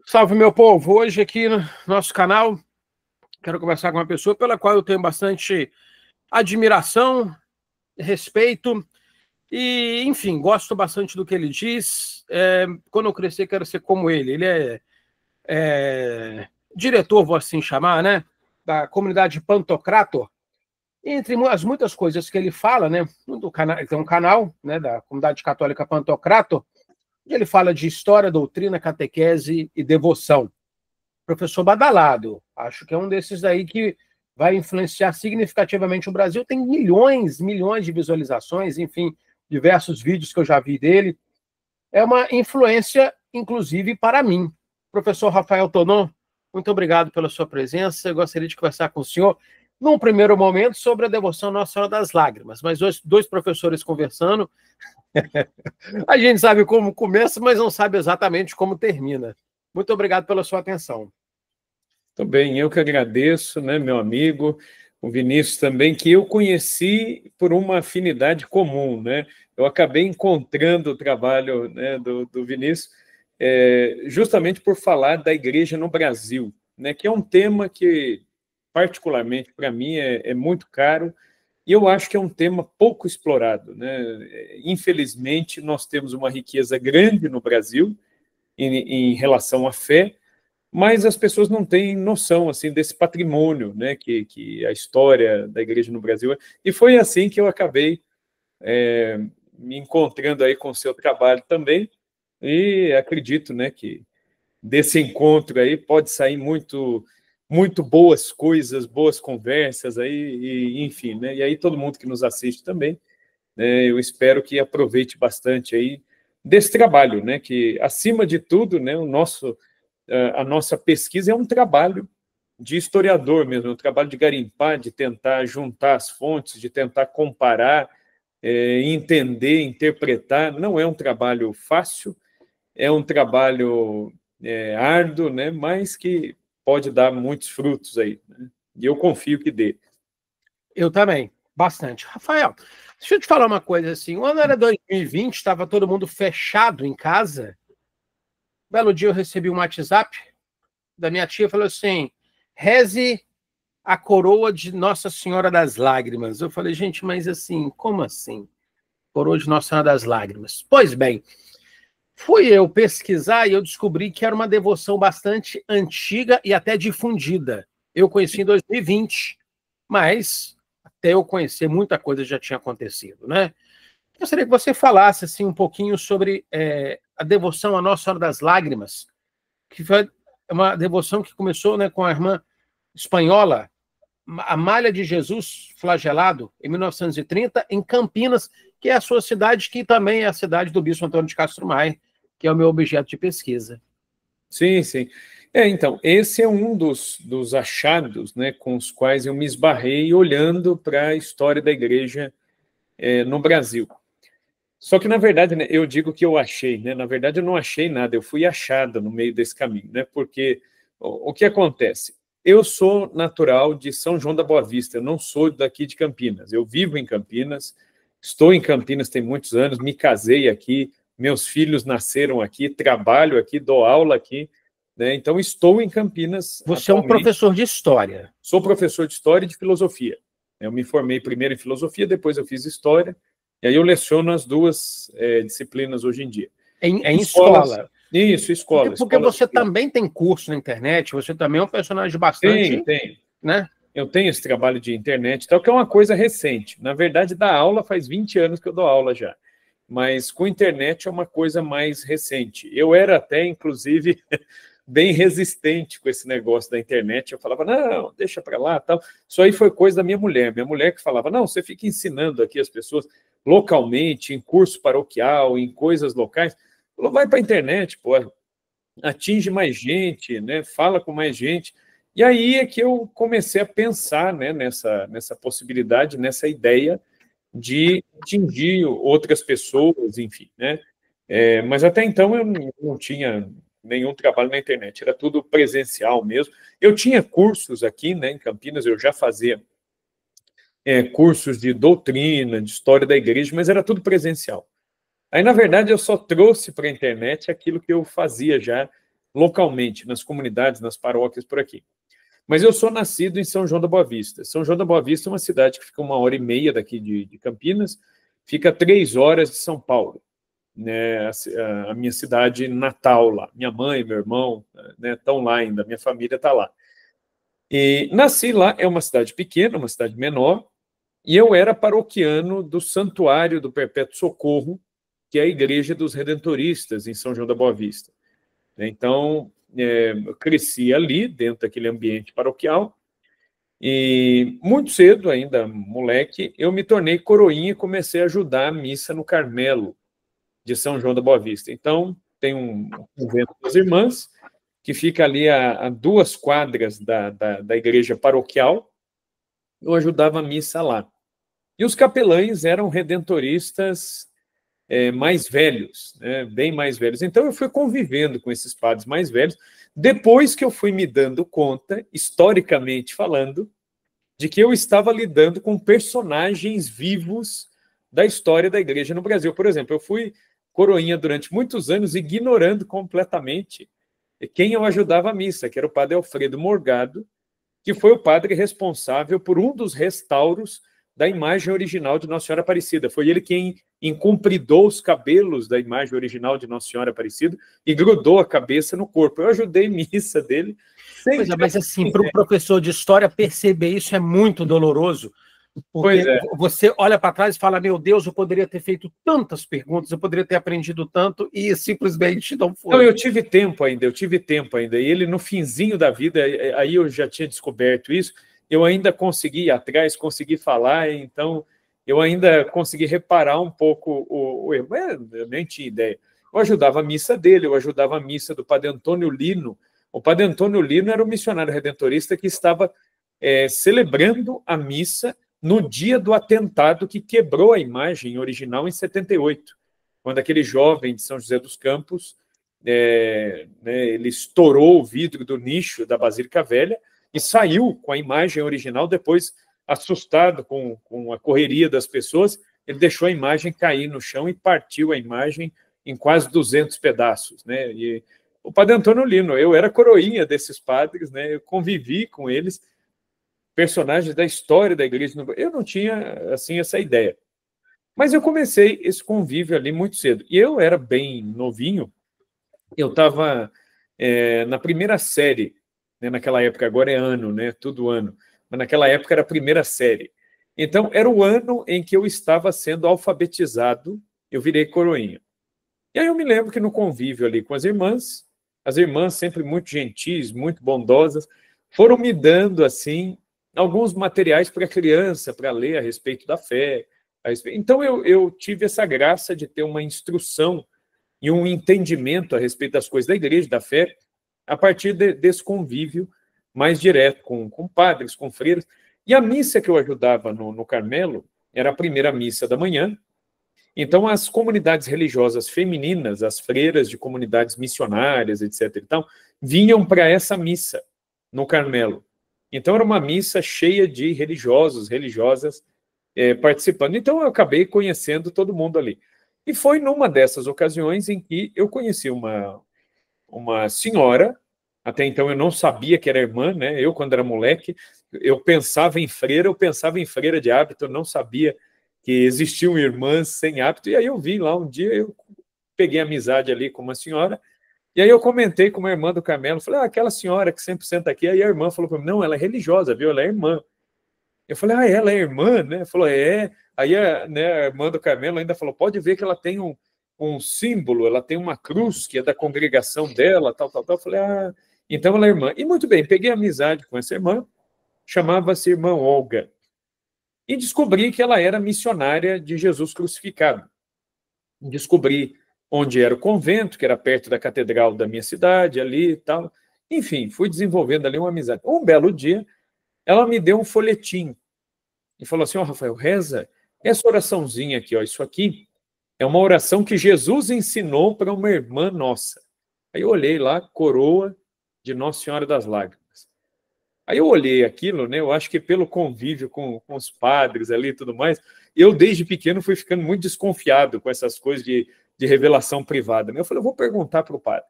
Salve, meu povo! Hoje aqui no nosso canal, quero conversar com uma pessoa pela qual eu tenho bastante admiração, respeito e, enfim, gosto bastante do que ele diz. Quando eu crescer, quero ser como ele. Ele é diretor, vou assim chamar, né, da comunidade Pantocrator. Entre as muitas coisas que ele fala, né, ele tem um canal, né, da comunidade católica Pantocrator, e ele fala de história, doutrina, catequese e devoção. Professor badalado, acho que é um desses aí que vai influenciar significativamente o Brasil. Tem milhões de visualizações, enfim, diversos vídeos que eu já vi dele. É uma influência, inclusive, para mim. Professor Rafael Tonon, muito obrigado pela sua presença. Eu gostaria de conversar com o senhor, num primeiro momento, sobre a devoção Nossa Senhora das Lágrimas. Mas dois professores conversando, a gente sabe como começa, mas não sabe exatamente como termina. Muito obrigado pela sua atenção. Muito bem, eu que agradeço, né, meu amigo, o Vinícius também, que eu conheci por uma afinidade comum, né? Eu acabei encontrando o trabalho, né, do Vinícius justamente por falar da igreja no Brasil, né, que é um tema que, particularmente para mim, é muito caro, e eu acho que é um tema pouco explorado, né? Infelizmente, nós temos uma riqueza grande no Brasil em relação à fé, mas as pessoas não têm noção assim desse patrimônio, né, que a história da igreja no Brasil é. E foi assim que eu acabei me encontrando aí com o seu trabalho também, e acredito, né, que desse encontro aí pode sair muito boas coisas, boas conversas aí, e, enfim, né, e aí todo mundo que nos assiste também, né, eu espero que aproveite bastante aí desse trabalho, né, que acima de tudo, né, a nossa pesquisa é um trabalho de historiador mesmo, é um trabalho de garimpar, de tentar juntar as fontes, de tentar comparar, entender, interpretar. Não é um trabalho fácil, é um trabalho árduo, né, mas que pode dar muitos frutos aí, né? E eu confio que dê. Eu também, bastante. Rafael, deixa eu te falar uma coisa assim. O ano era 2020, estava todo mundo fechado em casa. Um belo dia eu recebi um WhatsApp da minha tia, falou assim: reze a coroa de Nossa Senhora das Lágrimas. Eu falei, gente, mas assim, como assim? Coroa de Nossa Senhora das Lágrimas. Pois bem, fui eu pesquisar e eu descobri que era uma devoção bastante antiga e até difundida. Eu conheci em 2020, mas até eu conhecer, muita coisa já tinha acontecido, né? Eu gostaria que você falasse assim, um pouquinho sobre a devoção à Nossa Senhora das Lágrimas, que foi uma devoção que começou, né, com a irmã espanhola, Amália de Jesus Flagelado, em 1930, em Campinas, que é a sua cidade, que também é a cidade do Bispo Antônio de Castro Maia, que é o meu objeto de pesquisa. Sim, sim. Então, esse é um dos achados, né, com os quais eu me esbarrei olhando para a história da igreja no Brasil. Só que, na verdade, né, eu digo que eu achei, né? Na verdade, eu não achei nada, eu fui achada no meio desse caminho, né? Porque o que acontece? Eu sou natural de São João da Boa Vista, eu não sou daqui de Campinas. Eu vivo em Campinas, estou em Campinas tem muitos anos, me casei aqui, meus filhos nasceram aqui, trabalho aqui, dou aula aqui, né? Então, estou em Campinas Você é um atualmente. professor de história. Sou professor de história e de filosofia. Eu me formei primeiro em filosofia, depois eu fiz história, e aí eu leciono as duas disciplinas hoje em dia. Em escola. Isso, escola. Porque você também tem curso na internet, você também é um personagem bastante... Tem. Né? Eu tenho esse trabalho de internet, tal, que é uma coisa recente. Na verdade, dar aula faz 20 anos que eu dou aula já. Mas com internet é uma coisa mais recente. Eu era até, inclusive, bem resistente com esse negócio da internet. Eu falava, não, deixa para lá, tal. Isso aí foi coisa da minha mulher. Minha mulher que falava, não, você fica ensinando aqui as pessoas localmente, em curso paroquial, em coisas locais. Falou, vai para a internet, pô, atinge mais gente, né? Fala com mais gente. E aí é que eu comecei a pensar, né, nessa possibilidade, nessa ideia de atingir outras pessoas, enfim, né? Mas até então eu não tinha nenhum trabalho na internet, era tudo presencial mesmo. Eu tinha cursos aqui, né, em Campinas, eu já fazia cursos de doutrina, de história da igreja, mas era tudo presencial. Aí, na verdade, eu só trouxe para a internet aquilo que eu fazia já localmente, nas comunidades, nas paróquias por aqui. Mas eu sou nascido em São João da Boa Vista. São João da Boa Vista é uma cidade que fica 1h30 daqui de Campinas, fica 3 horas de São Paulo, né? A minha cidade natal lá. Minha mãe, meu irmão, né, estão lá ainda, minha família está lá. E nasci lá, é uma cidade pequena, uma cidade menor, e eu era paroquiano do Santuário do Perpétuo Socorro, que é a Igreja dos Redentoristas, em São João da Boa Vista. Então, eu cresci ali, dentro daquele ambiente paroquial, e muito cedo, ainda moleque, eu me tornei coroinha e comecei a ajudar a missa no Carmelo, de São João da Boa Vista. Então, tem um convento das irmãs, que fica ali a 2 quadras da igreja paroquial. Eu ajudava a missa lá. E os capelães eram redentoristas mais velhos, né, bem mais velhos. Então, eu fui convivendo com esses padres mais velhos, depois que eu fui me dando conta, historicamente falando, de que eu estava lidando com personagens vivos da história da igreja no Brasil. Por exemplo, eu fui coroinha durante muitos anos, ignorando completamente quem eu ajudava a missa, que era o padre Alfredo Morgado, que foi o padre responsável por um dos restauros da imagem original de Nossa Senhora Aparecida. Foi ele quem encompridou os cabelos da imagem original de Nossa Senhora Aparecida e grudou a cabeça no corpo. Eu ajudei a missa dele. Pois é, mas assim, para um professor de história perceber isso é muito doloroso, porque você olha para trás e fala, meu Deus, eu poderia ter feito tantas perguntas, eu poderia ter aprendido tanto, e simplesmente não foi. Não, eu tive tempo ainda, e ele no finzinho da vida, aí eu já tinha descoberto isso, eu ainda consegui ir atrás, consegui falar, então eu ainda consegui reparar um pouco o erro. Eu nem tinha ideia. Eu ajudava a missa dele, eu ajudava a missa do padre Antônio Lino. O padre Antônio Lino era um missionário redentorista que estava celebrando a missa no dia do atentado que quebrou a imagem original em 78, quando aquele jovem de São José dos Campos, ele estourou o vidro do nicho da Basílica Velha e saiu com a imagem original. Depois, assustado com a correria das pessoas, ele deixou a imagem cair no chão e partiu a imagem em quase 200 pedaços, né? E o padre Antônio Lino, eu era coroinha desses padres, né? Eu convivi com eles, personagens da história da igreja. Eu não tinha, assim, essa ideia. Mas eu comecei esse convívio ali muito cedo. E eu era bem novinho, eu estava na primeira série, né, naquela época, agora é ano, né, tudo ano, mas naquela época era a primeira série. Então, era o ano em que eu estava sendo alfabetizado, eu virei coroinha. E aí eu me lembro que no convívio ali com as irmãs sempre muito gentis, muito bondosas, foram me dando, assim, alguns materiais para criança, para ler a respeito da fé. Então, eu tive essa graça de ter uma instrução e um entendimento a respeito das coisas da igreja, da fé, a partir desse convívio mais direto com padres, com freiras. E a missa que eu ajudava no Carmelo era a primeira missa da manhã. Então, as comunidades religiosas femininas, as freiras de comunidades missionárias, etc. Então, vinham para essa missa no Carmelo. Então, era uma missa cheia de religiosos, religiosas participando. Então, eu acabei conhecendo todo mundo ali. E foi numa dessas ocasiões em que eu conheci uma senhora. Até então eu não sabia que era irmã, né? Eu, quando era moleque, eu pensava em freira de hábito, eu não sabia que existiam irmãs sem hábito. E aí eu vi lá um dia, eu peguei amizade ali com uma senhora, e aí eu comentei com uma irmã do Carmelo, falei, aquela senhora que sempre senta aqui. Aí a irmã falou para mim, não, ela é religiosa, viu? Ela é irmã. Eu falei, ela é irmã, né? Falou, é. Aí a irmã do Carmelo ainda falou, pode ver que ela tem um símbolo, ela tem uma cruz que é da congregação dela, tal. Eu falei, então ela é irmã. E muito bem, peguei amizade com essa irmã, chamava-se irmã Olga, e descobri que ela era missionária de Jesus crucificado. Descobri onde era o convento, que era perto da catedral da minha cidade, ali e tal. Enfim, fui desenvolvendo ali uma amizade. Um belo dia, ela me deu um folhetim e falou assim, Rafael, reza essa oraçãozinha aqui, isso aqui é uma oração que Jesus ensinou para uma irmã nossa. Aí eu olhei lá, coroa de Nossa Senhora das Lágrimas. Aí eu olhei aquilo, né? Eu acho que pelo convívio com os padres ali e tudo mais, eu desde pequeno fui ficando muito desconfiado com essas coisas de revelação privada, né? Eu falei, eu vou perguntar para o padre.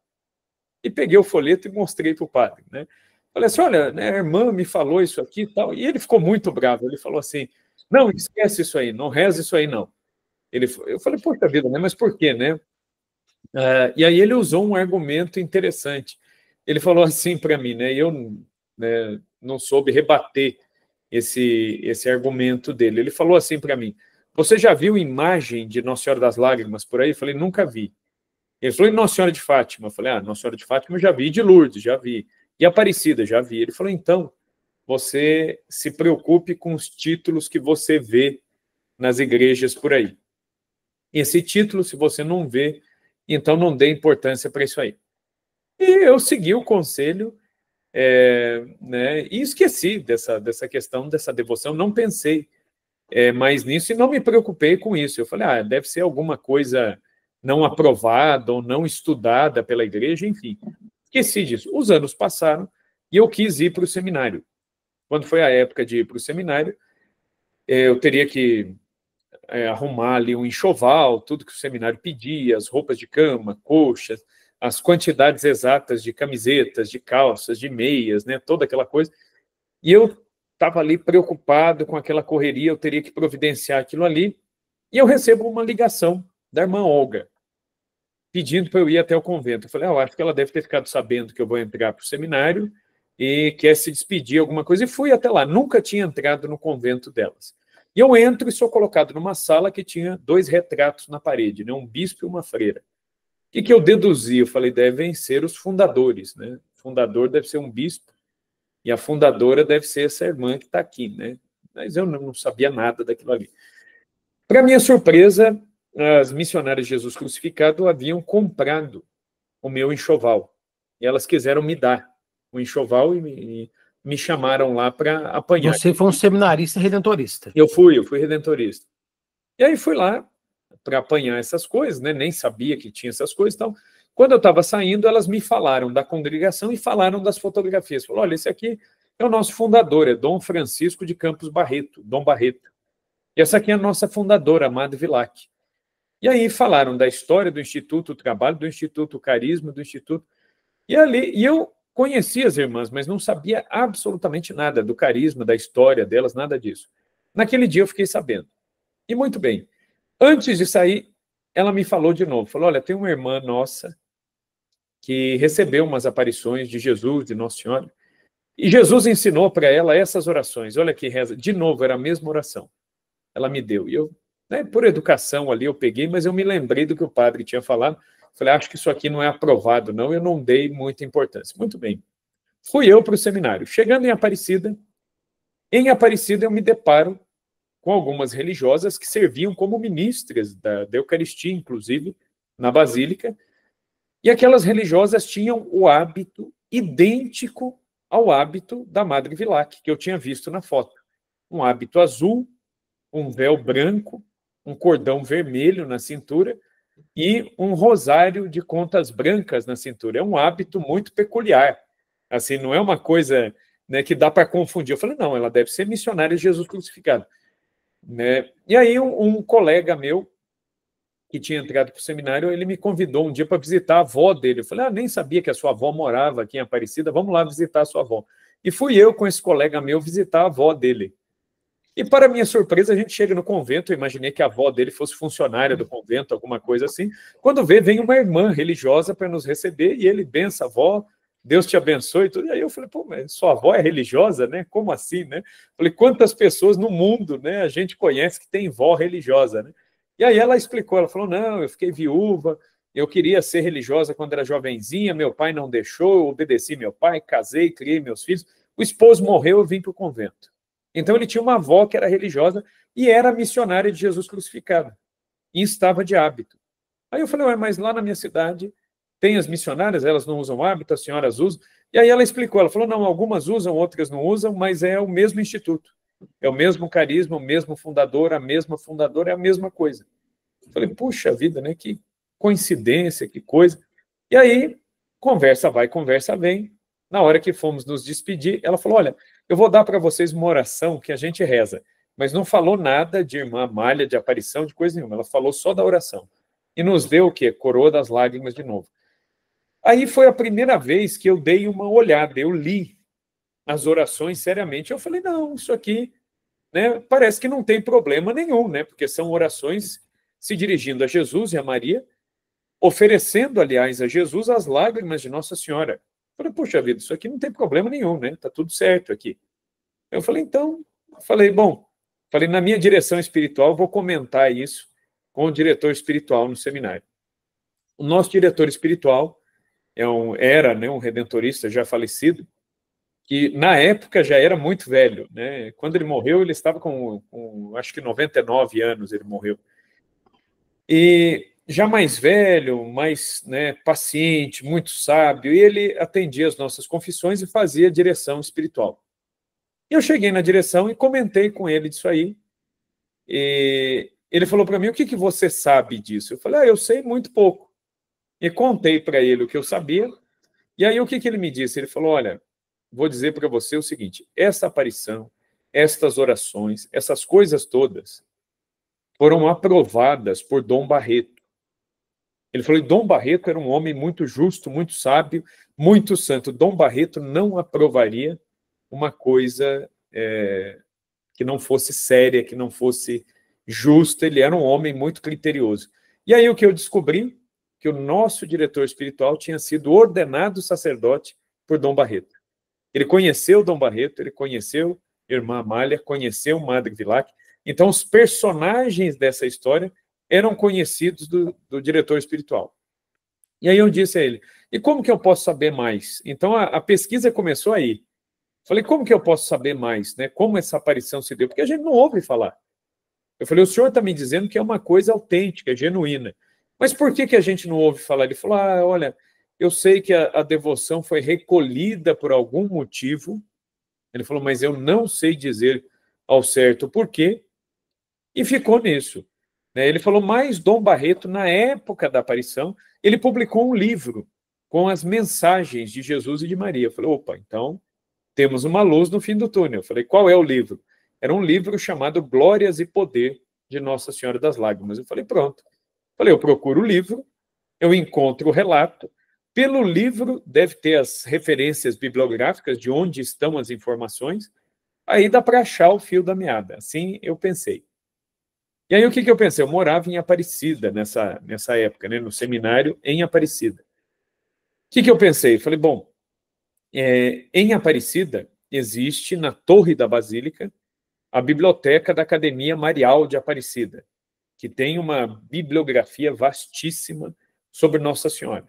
E peguei o folheto e mostrei para o padre, né? Falei assim, olha, né, a irmã me falou isso aqui e tal. E ele ficou muito bravo. Ele falou assim, não, esquece isso aí, não reza isso aí, não. Eu falei, poxa vida, né? Mas por quê, né? E aí ele usou um argumento interessante. Ele falou assim para mim, né? E eu, né, não soube rebater esse argumento dele. Ele falou assim para mim, você já viu imagem de Nossa Senhora das Lágrimas por aí? Eu falei, nunca vi. Ele falou, e Nossa Senhora de Fátima? Eu falei, Nossa Senhora de Fátima eu já vi, de Lourdes, já vi. E Aparecida, já vi. Ele falou, então, você se preocupe com os títulos que você vê nas igrejas por aí. Esse título, se você não vê, então não dê importância para isso aí. E eu segui o conselho, né, e esqueci dessa questão, dessa devoção, não pensei mais nisso e não me preocupei com isso. Eu falei, deve ser alguma coisa não aprovada ou não estudada pela igreja, enfim. Esqueci disso. Os anos passaram e eu quis ir para o seminário. Quando foi a época de ir para o seminário, eu teria que arrumar ali um enxoval, tudo que o seminário pedia, as roupas de cama, coxas, as quantidades exatas de camisetas, de calças, de meias, né, toda aquela coisa. E eu estava ali preocupado com aquela correria, eu teria que providenciar aquilo ali, e eu recebo uma ligação da irmã Olga, pedindo para eu ir até o convento. Eu falei, eu acho que ela deve ter ficado sabendo que eu vou entrar para o seminário e quer se despedir, alguma coisa, e fui até lá. Nunca tinha entrado no convento delas. E eu entro e sou colocado numa sala que tinha 2 retratos na parede, né? Um bispo e uma freira. O que eu deduzi? Eu falei, devem ser os fundadores, né? O fundador deve ser um bispo e a fundadora deve ser essa irmã que está aqui, né? Mas eu não sabia nada daquilo ali. Para minha surpresa, as missionárias de Jesus Crucificado haviam comprado o meu enxoval. E elas quiseram me dar o enxoval e me chamaram lá para apanhar. Você foi um seminarista redentorista. Eu fui redentorista. E aí fui lá para apanhar essas coisas, né? Nem sabia que tinha essas coisas e tal. Quando eu estava saindo, elas me falaram da congregação e falaram das fotografias. Falaram, olha, esse aqui é o nosso fundador, é Dom Francisco de Campos Barreto, Dom Barreto. E essa aqui é a nossa fundadora, a Madre Vilac. E aí falaram da história do Instituto, o trabalho do Instituto, o carisma do Instituto. E eu conhecia as irmãs, mas não sabia absolutamente nada do carisma, da história delas, nada disso. Naquele dia eu fiquei sabendo. E muito bem. Antes de sair, ela me falou de novo. Falou, olha, tem uma irmã nossa que recebeu umas aparições de Jesus, de Nossa Senhora, e Jesus ensinou para ela essas orações. Olha que reza. De novo, era a mesma oração. Ela me deu. E eu, né, por educação ali, eu peguei, mas eu me lembrei do que o padre tinha falado. Falei, acho que isso aqui não é aprovado, não. Eu não dei muita importância. Muito bem. Fui eu para o seminário. Chegando em Aparecida eu me deparo com algumas religiosas que serviam como ministras da Eucaristia, inclusive, na Basílica, e aquelas religiosas tinham o hábito idêntico ao hábito da Madre Vilac, que eu tinha visto na foto. Um hábito azul, um véu branco, um cordão vermelho na cintura e um rosário de contas brancas na cintura. É um hábito muito peculiar. Assim, não é uma coisa, né, que dá para confundir. Eu falei, não, ela deve ser missionária de Jesus Crucificado. Né? E aí um colega meu, que tinha entrado para o seminário, ele me convidou um dia para visitar a avó dele. Eu falei, nem sabia que a sua avó morava aqui em Aparecida, vamos lá visitar a sua avó. E fui eu com esse colega meu visitar a avó dele. E, para minha surpresa, a gente chega no convento, eu imaginei que a avó dele fosse funcionária do convento, alguma coisa assim. Quando vem uma irmã religiosa para nos receber, e ele, benção, avó, Deus te abençoe. E tudo. E aí eu falei, pô, mas sua avó é religiosa, né? Como assim, né? Falei, quantas pessoas no mundo, né, a gente conhece que tem vó religiosa, né? E aí ela explicou, ela falou, não, eu fiquei viúva, eu queria ser religiosa quando era jovenzinha, meu pai não deixou, eu obedeci meu pai, casei, criei meus filhos, o esposo morreu, eu vim para o convento. Então ele tinha uma avó que era religiosa e era missionária de Jesus Crucificado, e estava de hábito. Aí eu falei, mas lá na minha cidade tem as missionárias, elas não usam hábito, as senhoras usam. E aí ela explicou, ela falou, não, algumas usam, outras não usam, mas é o mesmo instituto. É o mesmo carisma, o mesmo fundador, a mesma fundadora, é a mesma coisa. Eu falei, puxa vida, né? Que coincidência, que coisa. E aí, conversa vai, conversa vem. Na hora que fomos nos despedir, ela falou, olha, eu vou dar para vocês uma oração que a gente reza, mas não falou nada de irmã Amália, de aparição, de coisa nenhuma. Ela falou só da oração. E nos deu o quê? Coroa das lágrimas de novo. Aí foi a primeira vez que eu dei uma olhada, eu li as orações seriamente. Eu falei, não, isso aqui, né, parece que não tem problema nenhum, né, porque são orações se dirigindo a Jesus e a Maria, oferecendo, aliás, a Jesus as lágrimas de Nossa Senhora. Eu falei, puxa vida, isso aqui não tem problema nenhum, né, tá tudo certo aqui. Eu falei, então, na minha direção espiritual, vou comentar isso com o diretor espiritual no seminário. O nosso diretor espiritual era, né, um redentorista já falecido, que na época já era muito velho, né? Quando ele morreu, ele estava com acho que 99 anos, ele morreu. E já mais velho, mais, né, paciente, muito sábio, e ele atendia as nossas confissões e fazia direção espiritual. E eu cheguei na direção e comentei com ele disso aí, e ele falou para mim, o que você sabe disso? Eu falei, eu sei muito pouco. E contei para ele o que eu sabia, e aí o que ele me disse? Ele falou, olha, vou dizer para você o seguinte, essa aparição, estas orações, essas coisas todas foram aprovadas por Dom Barreto. Ele falou, Dom Barreto era um homem muito justo, muito sábio, muito santo. Dom Barreto não aprovaria uma coisa que não fosse séria, que não fosse justa. Ele era um homem muito criterioso. E aí o que eu descobri? Que o nosso diretor espiritual tinha sido ordenado sacerdote por Dom Barreto. Ele conheceu Dom Barreto, ele conheceu Irmã Amália, conheceu Madre Vilac. Então, os personagens dessa história eram conhecidos do diretor espiritual. E aí eu disse a ele, e como que eu posso saber mais? Então, a pesquisa começou aí. Falei, como que eu posso saber mais? Né? Como essa aparição se deu? Porque a gente não ouve falar. Eu falei, o senhor está me dizendo que é uma coisa autêntica, genuína. Mas por que a gente não ouve falar? Ele falou, olha, eu sei que a devoção foi recolhida por algum motivo. Ele falou, mas eu não sei dizer ao certo por quê. E ficou nisso. Ele falou, mas Dom Barreto, na época da aparição, ele publicou um livro com as mensagens de Jesus e de Maria. Eu falei, opa, então temos uma luz no fim do túnel. Eu falei, qual é o livro? Era um livro chamado Glórias e Poder de Nossa Senhora das Lágrimas. Eu falei, pronto. Eu procuro o livro, eu encontro o relato. Pelo livro, deve ter as referências bibliográficas de onde estão as informações. Aí dá para achar o fio da meada. Assim eu pensei. E aí o que eu pensei? Eu morava em Aparecida nessa época, né, no seminário em Aparecida. O que eu pensei? Falei, bom, em Aparecida existe, na Torre da Basílica, a biblioteca da Academia Marial de Aparecida, que tem uma bibliografia vastíssima sobre Nossa Senhora.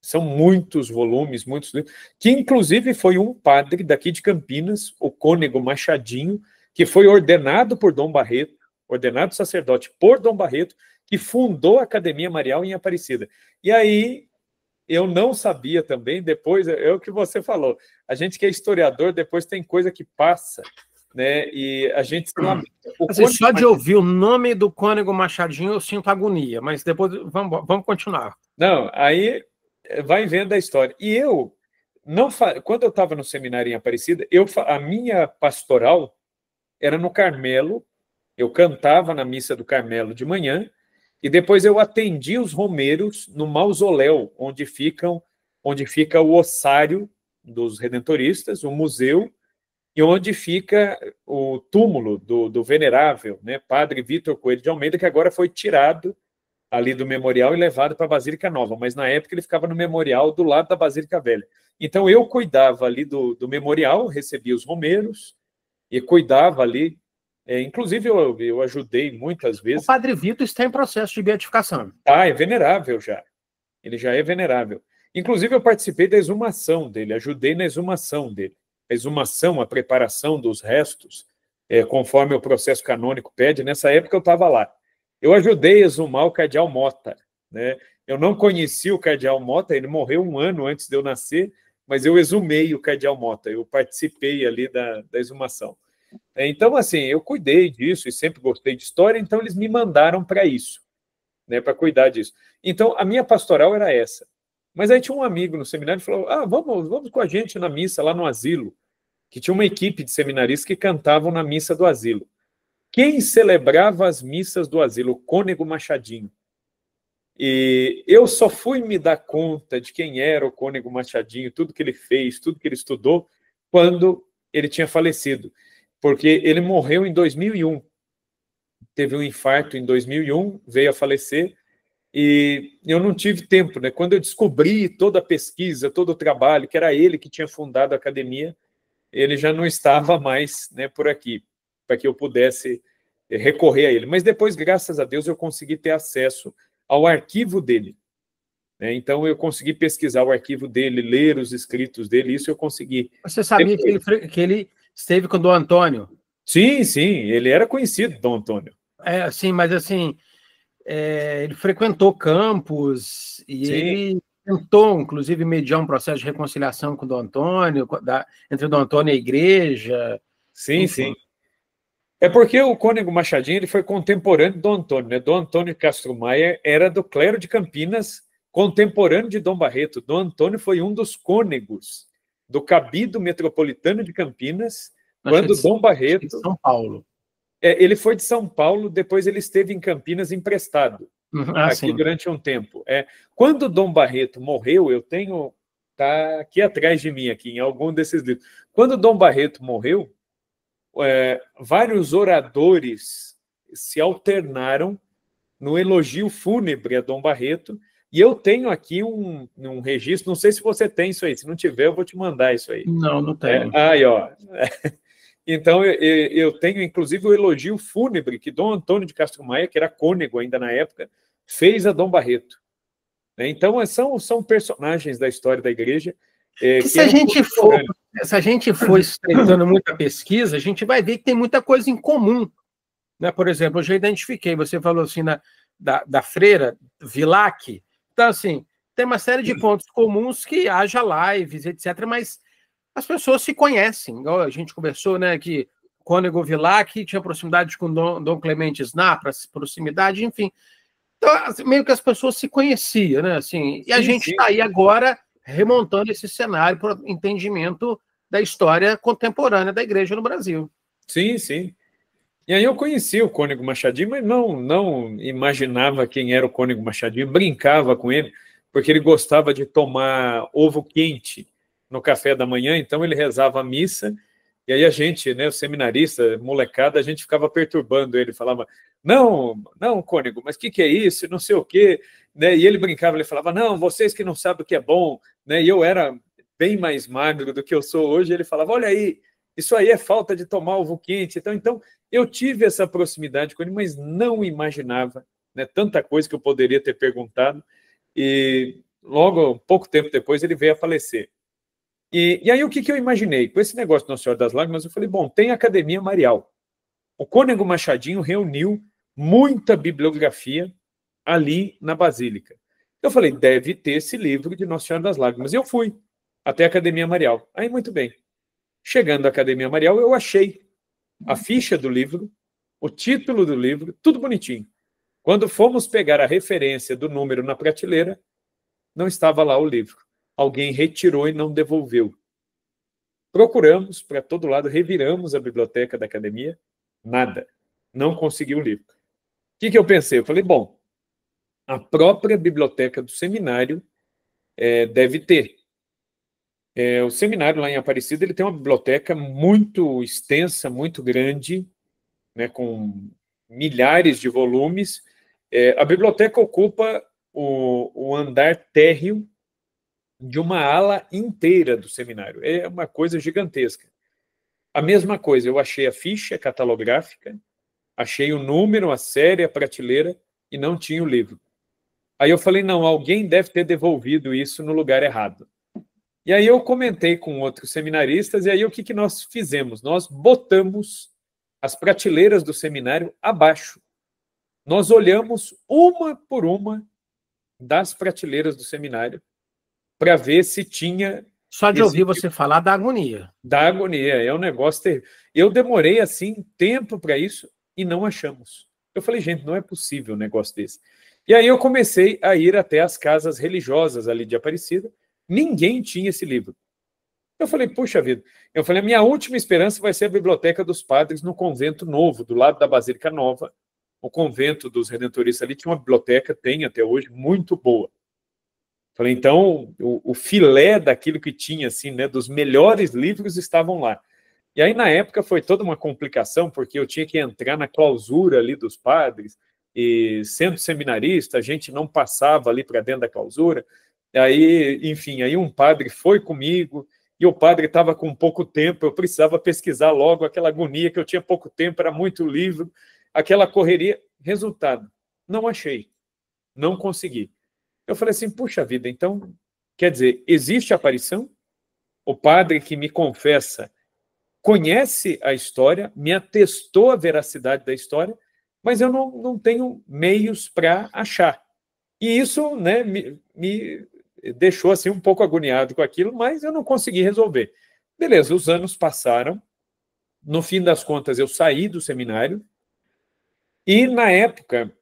São muitos volumes, muitos livros, que inclusive foi um padre daqui de Campinas, o cônego Machadinho, que foi ordenado por Dom Barreto, ordenado sacerdote por Dom Barreto, que fundou a Academia Marial em Aparecida. E aí, eu não sabia também, depois, é o que você falou, a gente que é historiador, depois tem coisa que passa, né? E a gente sabe... Só de ouvir o nome do cônego Machadinho, eu sinto agonia, mas depois vamos continuar. Não, aí vai vendo a história. E eu, quando eu estava no seminário em Aparecida, a minha pastoral era no Carmelo. Eu cantava na missa do Carmelo de manhã e depois eu atendia os romeiros no mausoléu, onde fica o ossário dos redentoristas, o museu, e onde fica o túmulo do venerável, né, Padre Vitor Coelho de Almeida, que agora foi tirado ali do memorial e levado para a Basílica Nova, mas na época ele ficava no memorial do lado da Basílica Velha. Então eu cuidava ali do memorial, recebia os romeiros e cuidava ali. Inclusive, eu ajudei muitas vezes. O Padre Vitor está em processo de beatificação. É venerável já. Ele já é venerável. Inclusive, eu participei da exumação dele, ajudei na exumação dele. A exumação, a preparação dos restos, conforme o processo canônico pede. Nessa época, eu estava lá. Eu ajudei a exumar o cardeal Mota, né? Eu não conheci o cardeal Mota, ele morreu 1 ano antes de eu nascer, mas eu exumei o cardeal Mota, eu participei ali da exumação. Então, assim, eu cuidei disso e sempre gostei de história, então eles me mandaram para isso, né, para cuidar disso. Então, a minha pastoral era essa. Mas aí tinha um amigo no seminário que falou, vamos com a gente na missa lá no asilo, que tinha uma equipe de seminaristas que cantavam na missa do asilo. Quem celebrava as missas do asilo? O cônego Machadinho. E eu só fui me dar conta de quem era o Cônego Machadinho, tudo que ele fez, tudo que ele estudou, quando ele tinha falecido. Porque ele morreu em 2001. Teve um infarto em 2001, veio a falecer, e eu não tive tempo, né? Quando eu descobri toda a pesquisa, todo o trabalho, que era ele que tinha fundado a academia, ele já não estava mais, né, por aqui, para que eu pudesse recorrer a ele. Mas depois, graças a Deus, eu consegui ter acesso ao arquivo dele, né? Então, eu consegui pesquisar o arquivo dele, ler os escritos dele, isso eu consegui. Você sabia que ele esteve com o Dom Antônio? Sim, sim, ele era conhecido, Dom Antônio. Assim, mas assim, ele frequentou campos e Sim. ele tentou, inclusive, mediar um processo de reconciliação com o Dom Antônio, entre o Dom Antônio e a igreja. Sim, enfim. Sim. É porque o Cônego Machadinho ele foi contemporâneo de Dom Antônio, né? Dom Antônio Castro Maia era do clero de Campinas, contemporâneo de Dom Barreto. Dom Antônio foi um dos cônegos do Cabildo Metropolitano de Campinas, quando Dom Barreto... De São Paulo. Ele foi de São Paulo, depois ele esteve em Campinas emprestado, aqui sim. durante um tempo. Quando Dom Barreto morreu, eu tenho... Está aqui atrás de mim, aqui, em algum desses livros. Quando Dom Barreto morreu, vários oradores se alternaram no elogio fúnebre a Dom Barreto, e eu tenho aqui um registro, não sei se você tem isso aí, se não tiver eu vou te mandar isso aí. Não, não tenho. Aí, ó. Então, eu tenho, inclusive, o elogio fúnebre que Dom Antônio de Castro Maia, que era cônego ainda na época, fez a Dom Barreto. Então, são personagens da história da igreja. Se a gente for estreitando muita pesquisa, a gente vai ver que tem muita coisa em comum. Né? Por exemplo, eu já identifiquei, você falou assim da freira Vilac. Então, assim, tem uma série de pontos comuns que haja lives, etc., mas as pessoas se conhecem. Igual a gente conversou, né, que Cônego Vilac tinha proximidade com Dom Clemente Sná, proximidade, enfim. Então, meio que as pessoas se conheciam, né? Assim, e a gente está aí agora remontando esse cenário para o entendimento da história contemporânea da igreja no Brasil. Sim, sim. E aí eu conheci o Cônego Machadinho, mas não imaginava quem era o Cônego Machadinho, brincava com ele, porque ele gostava de tomar ovo quente no café da manhã, então ele rezava a missa, e aí a gente, né, o seminarista, molecada, a gente ficava perturbando ele, falava, não, Cônego, mas o que é isso? Não sei o quê. Né? E ele brincava, ele falava, não, vocês que não sabem o que é bom. Né? E eu era bem mais magro do que eu sou hoje, ele falava, olha aí, isso aí é falta de tomar ovo quente. Então eu tive essa proximidade com ele, mas não imaginava, né, tanta coisa que eu poderia ter perguntado. E logo, pouco tempo depois, ele veio a falecer. E aí o que eu imaginei? Com esse negócio do Nossa Senhora das Lágrimas, eu falei, bom, tem a Academia Marial. O Cônego Machadinho reuniu muita bibliografia ali na Basílica. Eu falei, deve ter esse livro de Nossa Senhora das Lágrimas. E eu fui até a Academia Marial. Aí, muito bem. Chegando à Academia Marial, eu achei a ficha do livro, o título do livro, tudo bonitinho. Quando fomos pegar a referência do número na prateleira, não estava lá o livro. Alguém retirou e não devolveu. Procuramos para todo lado, reviramos a biblioteca da academia, nada. Não consegui o livro. O que eu pensei? Eu falei, bom, a própria biblioteca do seminário deve ter. O seminário lá em Aparecida ele tem uma biblioteca muito extensa, muito grande, né, com milhares de volumes. A biblioteca ocupa o andar térreo de uma ala inteira do seminário. É uma coisa gigantesca. A mesma coisa, eu achei a ficha catalográfica, achei o número, a série, a prateleira, e não tinha o livro. Aí eu falei, não, alguém deve ter devolvido isso no lugar errado. E aí eu comentei com outros seminaristas, e aí o que nós fizemos? Nós botamos as prateleiras do seminário abaixo. Nós olhamos uma por uma das prateleiras do seminário para ver se tinha... Só de ouvir você falar da agonia. Da agonia, é um negócio terrível. Eu demorei, assim, tempo para isso e não achamos. Eu falei, gente, não é possível um negócio desse. E aí eu comecei a ir até as casas religiosas ali de Aparecida. Ninguém tinha esse livro. Eu falei, puxa vida. Eu falei, a minha última esperança vai ser a Biblioteca dos Padres no Convento Novo, do lado da Basílica Nova, o convento dos redentoristas ali tinha uma biblioteca, tem até hoje, muito boa. Falei, então, o filé daquilo que tinha, assim, né, dos melhores livros estavam lá. E aí, na época, foi toda uma complicação, porque eu tinha que entrar na clausura ali dos padres, e sendo seminarista, a gente não passava ali para dentro da clausura. Aí, enfim, aí um padre foi comigo, e o padre estava com pouco tempo, eu precisava pesquisar logo, aquela agonia que eu tinha pouco tempo, era muito livro, aquela correria. Resultado, não achei, não consegui. Eu falei assim, puxa vida, então, quer dizer, existe aparição? O padre que me confessa conhece a história, me atestou a veracidade da história, mas eu não tenho meios para achar. E isso, né, me deixou assim, um pouco agoniado com aquilo, mas eu não consegui resolver. Beleza, os anos passaram, no fim das contas eu saí do seminário, e na época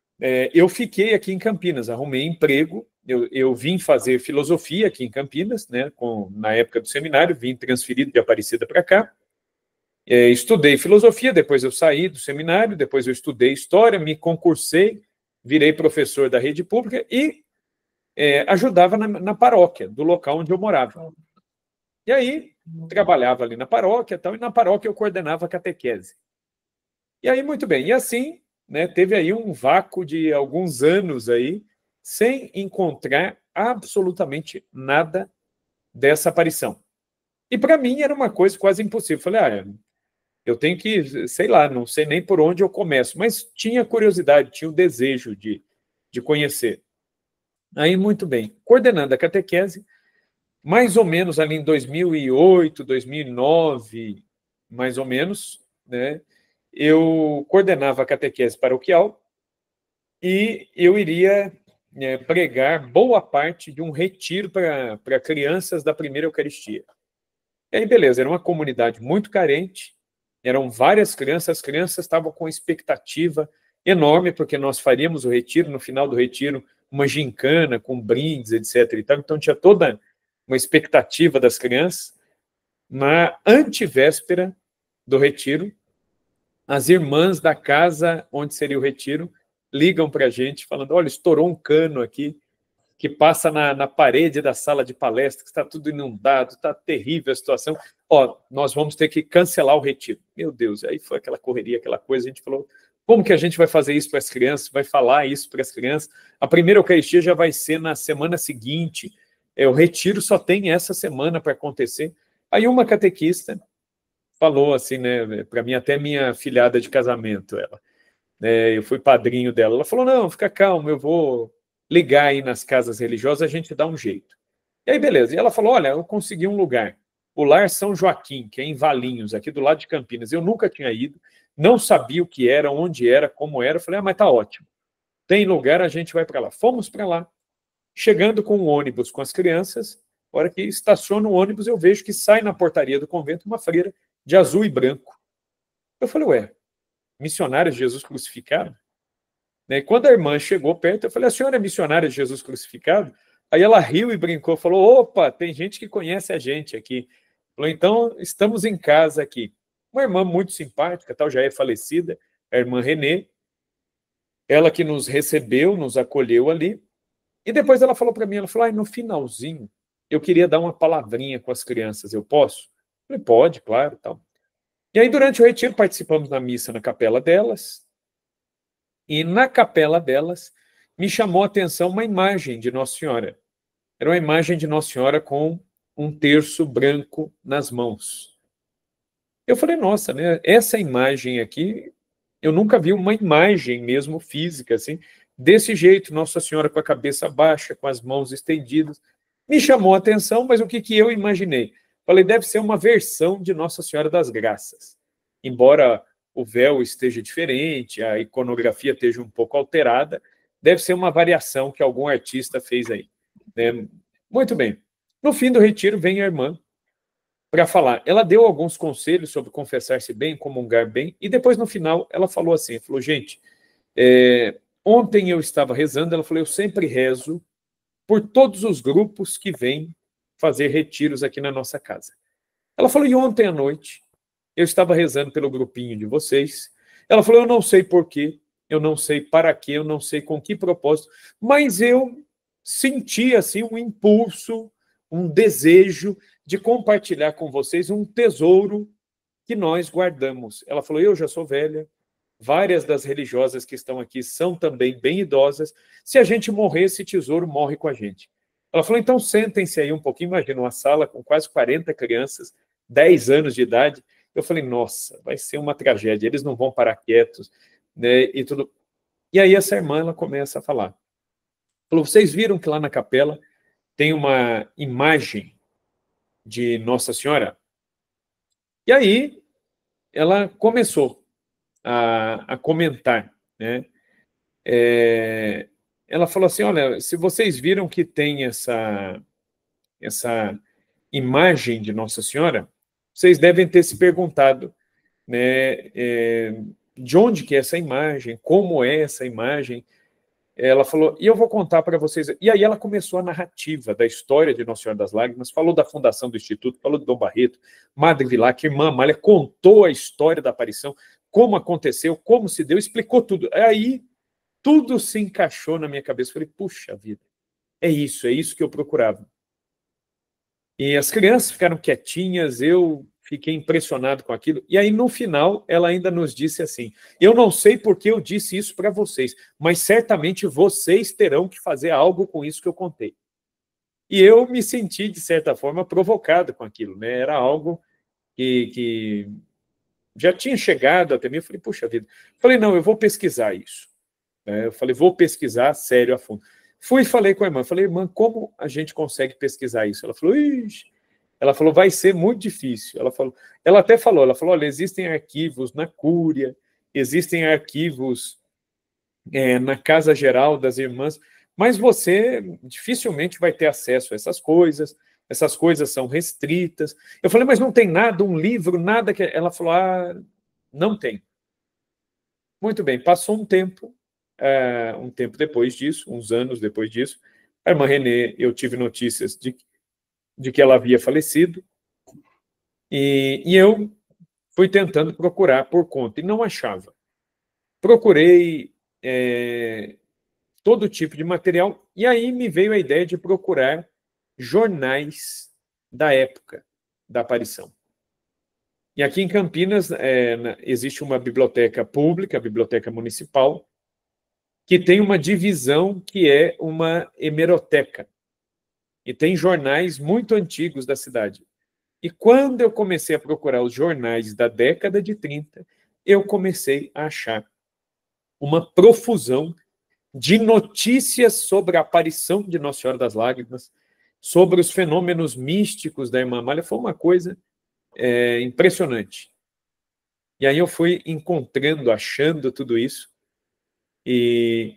eu fiquei aqui em Campinas, arrumei emprego, eu vim fazer filosofia aqui em Campinas, né, na época do seminário, vim transferido de Aparecida para cá, estudei filosofia, depois eu saí do seminário, depois eu estudei história, me concursei, virei professor da rede pública e ajudava na paróquia do local onde eu morava. E aí, trabalhava ali na paróquia e tal, e na paróquia eu coordenava a catequese. E aí, muito bem, e assim, né, teve aí um vácuo de alguns anos aí, sem encontrar absolutamente nada dessa aparição. E para mim era uma coisa quase impossível. Falei, eu tenho que, sei lá, não sei nem por onde eu começo, mas tinha curiosidade, tinha o desejo de conhecer. Aí, muito bem, coordenando a catequese, mais ou menos ali em 2008, 2009, mais ou menos, né, eu coordenava a catequese paroquial e eu iria pregar boa parte de um retiro para crianças da primeira Eucaristia. E aí, beleza, era uma comunidade muito carente, eram várias crianças, as crianças estavam com expectativa enorme, porque nós faríamos o retiro, no final do retiro, uma gincana com brindes, etc. Então, tinha toda uma expectativa das crianças. Na antevéspera do retiro, as irmãs da casa onde seria o retiro ligam para a gente, falando, olha, estourou um cano aqui, que passa na parede da sala de palestra, que está tudo inundado, está terrível a situação. Nós vamos ter que cancelar o retiro. Meu Deus, aí foi aquela correria, aquela coisa, a gente falou, como que a gente vai fazer isso para as crianças, vai falar isso para as crianças? A primeira Eucaristia já vai ser na semana seguinte, o retiro só tem essa semana para acontecer. Aí uma catequista falou assim, né, para mim, até minha filhada de casamento, eu fui padrinho dela, ela falou, não, fica calmo, eu vou ligar aí nas casas religiosas, a gente dá um jeito. E aí, beleza. E ela falou, olha, eu consegui um lugar, o Lar São Joaquim, que é em Valinhos, aqui do lado de Campinas. Eu nunca tinha ido, não sabia o que era, onde era, como era. Eu falei, mas tá ótimo. Tem lugar, a gente vai para lá. Fomos para lá. Chegando com o ônibus com as crianças, a hora que estaciona o ônibus, eu vejo que sai na portaria do convento uma freira de azul e branco. Eu falei, missionários de Jesus crucificado? Quando a irmã chegou perto, eu falei, a senhora é missionária de Jesus crucificado? Aí ela riu e brincou, falou, opa, tem gente que conhece a gente aqui. Falou, então, estamos em casa aqui. Uma irmã muito simpática, tal, já é falecida, a irmã Renê, ela que nos recebeu, nos acolheu ali, e depois ela falou para mim, ela falou, no finalzinho, eu queria dar uma palavrinha com as crianças, eu posso? Eu falei, pode, claro, tal. E aí, durante o retiro, participamos da missa na capela delas, e na capela delas, me chamou a atenção uma imagem de Nossa Senhora. Era uma imagem de Nossa Senhora com um terço branco nas mãos. Eu falei, nossa, né? Essa imagem aqui, eu nunca vi uma imagem mesmo física, assim, desse jeito, Nossa Senhora com a cabeça baixa, com as mãos estendidas. Me chamou a atenção, mas o que eu imaginei? Falei, deve ser uma versão de Nossa Senhora das Graças. Embora o véu esteja diferente, a iconografia esteja um pouco alterada, deve ser uma variação que algum artista fez aí. Muito bem. No fim do retiro, vem a irmã para falar. Ela deu alguns conselhos sobre confessar-se bem, comungar bem, e depois, no final, ela falou assim, falou, gente, ontem eu estava rezando, ela falou, eu sempre rezo por todos os grupos que vêm fazer retiros aqui na nossa casa. Ela falou, e ontem à noite, eu estava rezando pelo grupinho de vocês. Ela falou, eu não sei porquê, eu não sei para quê, eu não sei com que propósito, mas eu senti assim um impulso, um desejo de compartilhar com vocês um tesouro que nós guardamos. Ela falou, eu já sou velha, várias das religiosas que estão aqui são também bem idosas, se a gente morrer, esse tesouro morre com a gente. Ela falou, então sentem-se aí um pouquinho, imagina uma sala com quase 40 crianças, 10 anos de idade. Eu falei, nossa, vai ser uma tragédia, eles não vão parar quietos, né, e tudo. E aí essa irmã, ela começa a falar. Falou, vocês viram que lá na capela tem uma imagem de Nossa Senhora? E aí ela começou a comentar, né? Ela falou assim, olha, se vocês viram que tem essa imagem de Nossa Senhora, vocês devem ter se perguntado, né, de onde que é essa imagem, como é essa imagem. Ela falou, e eu vou contar para vocês. E aí ela começou a narrativa da história de Nossa Senhora das Lágrimas, falou da fundação do Instituto, falou de Dom Barreto, Madre Vilac, Irmã Amália, contou a história da aparição, como aconteceu, como se deu, explicou tudo. Aí tudo se encaixou na minha cabeça. Eu falei, puxa vida, é isso que eu procurava. E as crianças ficaram quietinhas, eu fiquei impressionado com aquilo. E aí, no final, ela ainda nos disse assim, eu não sei por que eu disse isso para vocês, mas certamente vocês terão que fazer algo com isso que eu contei. E eu me senti, de certa forma, provocado com aquilo, né? Era algo que já tinha chegado até mim. Eu falei, puxa vida. Falei, não, eu vou pesquisar isso. Eu falei, vou pesquisar sério a fundo. Fui e falei com a irmã, falei, irmã, como a gente consegue pesquisar isso? Ela falou, ixi. Ela falou, vai ser muito difícil. Ela até falou, olha, existem arquivos na Cúria, existem arquivos na Casa Geral das Irmãs, mas você dificilmente vai ter acesso a essas coisas são restritas. Eu falei, mas não tem nada, um livro, nada que... Ela falou, não tem. Muito bem, passou um tempo depois disso, uns anos depois disso, a irmã Renê, eu tive notícias de que ela havia falecido, e eu fui tentando procurar por conta, e não achava. Procurei todo tipo de material, e aí me veio a ideia de procurar jornais da época da aparição. E aqui em Campinas existe uma biblioteca pública, a Biblioteca Municipal, que tem uma divisão que é uma hemeroteca. E tem jornais muito antigos da cidade. E quando eu comecei a procurar os jornais da década de 30, eu comecei a achar uma profusão de notícias sobre a aparição de Nossa Senhora das Lágrimas, sobre os fenômenos místicos da Irmã Amália. Foi uma coisa impressionante. E aí eu fui encontrando, achando tudo isso, e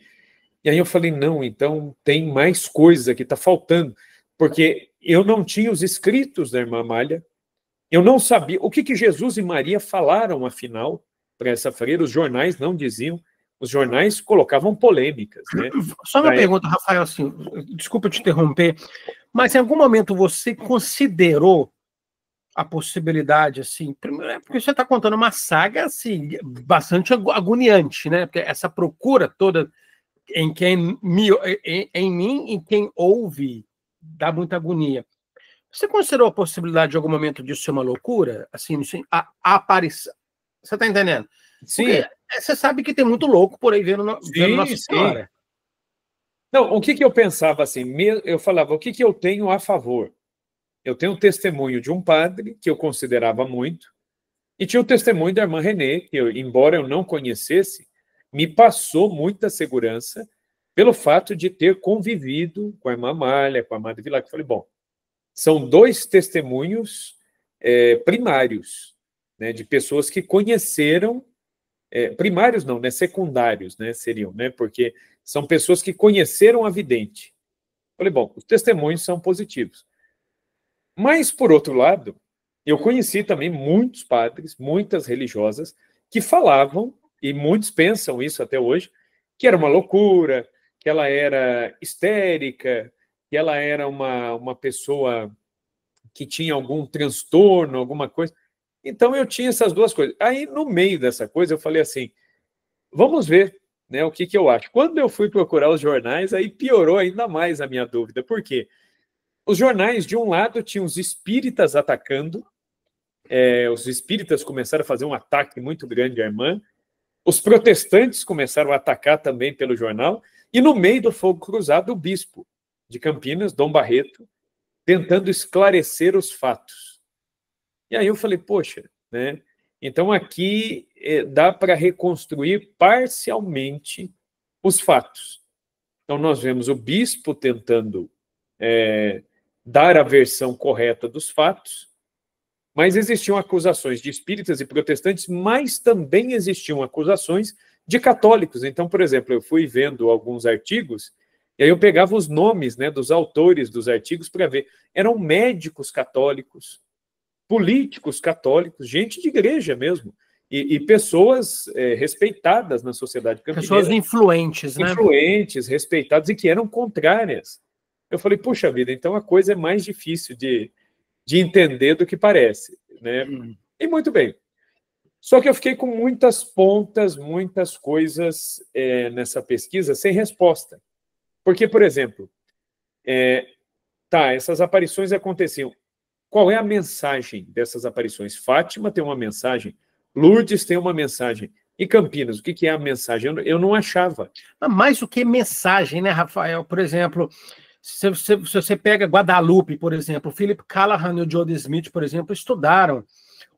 aí eu falei, não, então tem mais coisa que está faltando, porque eu não tinha os escritos da Irmã Amália, eu não sabia o que Jesus e Maria falaram, afinal, para essa freira. Os jornais não diziam, os jornais colocavam polêmicas, né? Só uma pergunta, Rafael, assim, desculpa te interromper, mas em algum momento você considerou a possibilidade, assim, primeiro, porque você está contando uma saga, assim, bastante agoniante, né? Porque essa procura toda em mim, em quem ouve, dá muita agonia. Você considerou a possibilidade de algum momento disso ser uma loucura? Assim, a aparição. Você está entendendo? Sim. Porque você sabe que tem muito louco por aí vendo Nossa Senhora. Não, o que eu pensava assim? Eu falava, o que eu tenho a favor? Eu tenho o testemunho de um padre, que eu considerava muito, e tinha o testemunho da irmã Renê, que embora eu não conhecesse, me passou muita segurança pelo fato de ter convivido com a irmã Amália, com a Madre Vilac. Eu falei, bom, são dois testemunhos primários, né, de pessoas que conheceram, primários não, né, secundários, né, seriam, né, porque são pessoas que conheceram a vidente. Eu falei, bom, os testemunhos são positivos. Mas, por outro lado, eu conheci também muitos padres, muitas religiosas, que falavam, e muitos pensam isso até hoje, que era uma loucura, que ela era histérica, que ela era uma pessoa que tinha algum transtorno, alguma coisa. Então, eu tinha essas duas coisas. Aí, no meio dessa coisa, eu falei assim, vamos ver, né, o que eu acho. Quando eu fui procurar os jornais, aí piorou ainda mais a minha dúvida. Por quê? Os jornais, de um lado, tinham os espíritas atacando, os espíritas começaram a fazer um ataque muito grande à irmã, os protestantes começaram a atacar também pelo jornal, e no meio do fogo cruzado, o bispo de Campinas, Dom Barreto, tentando esclarecer os fatos. E aí eu falei, poxa, né? Então aqui dá para reconstruir parcialmente os fatos. Então nós vemos o bispo tentando dar a versão correta dos fatos, mas existiam acusações de espíritas e protestantes, mas também existiam acusações de católicos. Então, por exemplo, eu fui vendo alguns artigos, e aí eu pegava os nomes, né, dos autores dos artigos para ver. Eram médicos católicos, políticos católicos, gente de igreja mesmo, e pessoas respeitadas na sociedade campineira. Pessoas influentes, né? Influentes, respeitadas, e que eram contrárias. Eu falei, puxa vida, então a coisa é mais difícil de entender do que parece, né? E muito bem. Só que eu fiquei com muitas pontas, muitas coisas nessa pesquisa sem resposta. Porque, por exemplo, essas aparições aconteciam. Qual é a mensagem dessas aparições? Fátima tem uma mensagem, Lourdes tem uma mensagem. E Campinas, o que é a mensagem? Eu não achava. Mais do que mensagem, né, Rafael? Por exemplo, se você pega Guadalupe, por exemplo, o Philip Callahan e o Jody Smith, por exemplo, estudaram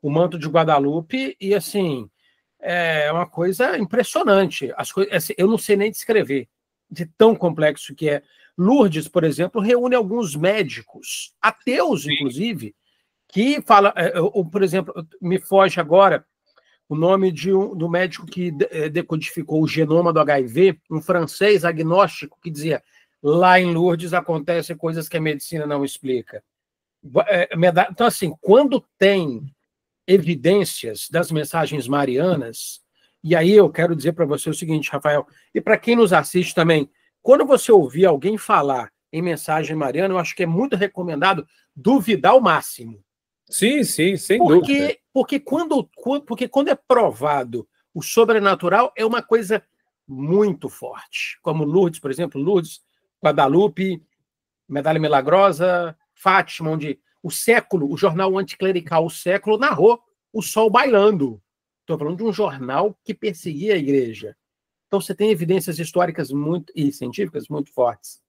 o manto de Guadalupe e, assim, é uma coisa impressionante. As coisas, assim, eu não sei nem descrever de tão complexo que é. Lourdes, por exemplo, reúne alguns médicos, ateus, inclusive, que falam, por exemplo, me foge agora o nome do médico que decodificou o genoma do HIV, um francês agnóstico que dizia: lá em Lourdes acontecem coisas que a medicina não explica. Então, assim, quando tem evidências das mensagens marianas, e aí eu quero dizer para você o seguinte, Rafael, e para quem nos assiste também, quando você ouvir alguém falar em mensagem mariana, eu acho que é muito recomendado duvidar ao máximo. Sim, sem dúvida. Porque quando é provado o sobrenatural, é uma coisa muito forte. Como Lourdes, por exemplo, Lourdes, Guadalupe, Medalha Milagrosa, Fátima, onde o jornal anticlerical O Século narrou o sol bailando. Estou falando de um jornal que perseguia a igreja. Então você tem evidências históricas e científicas muito fortes.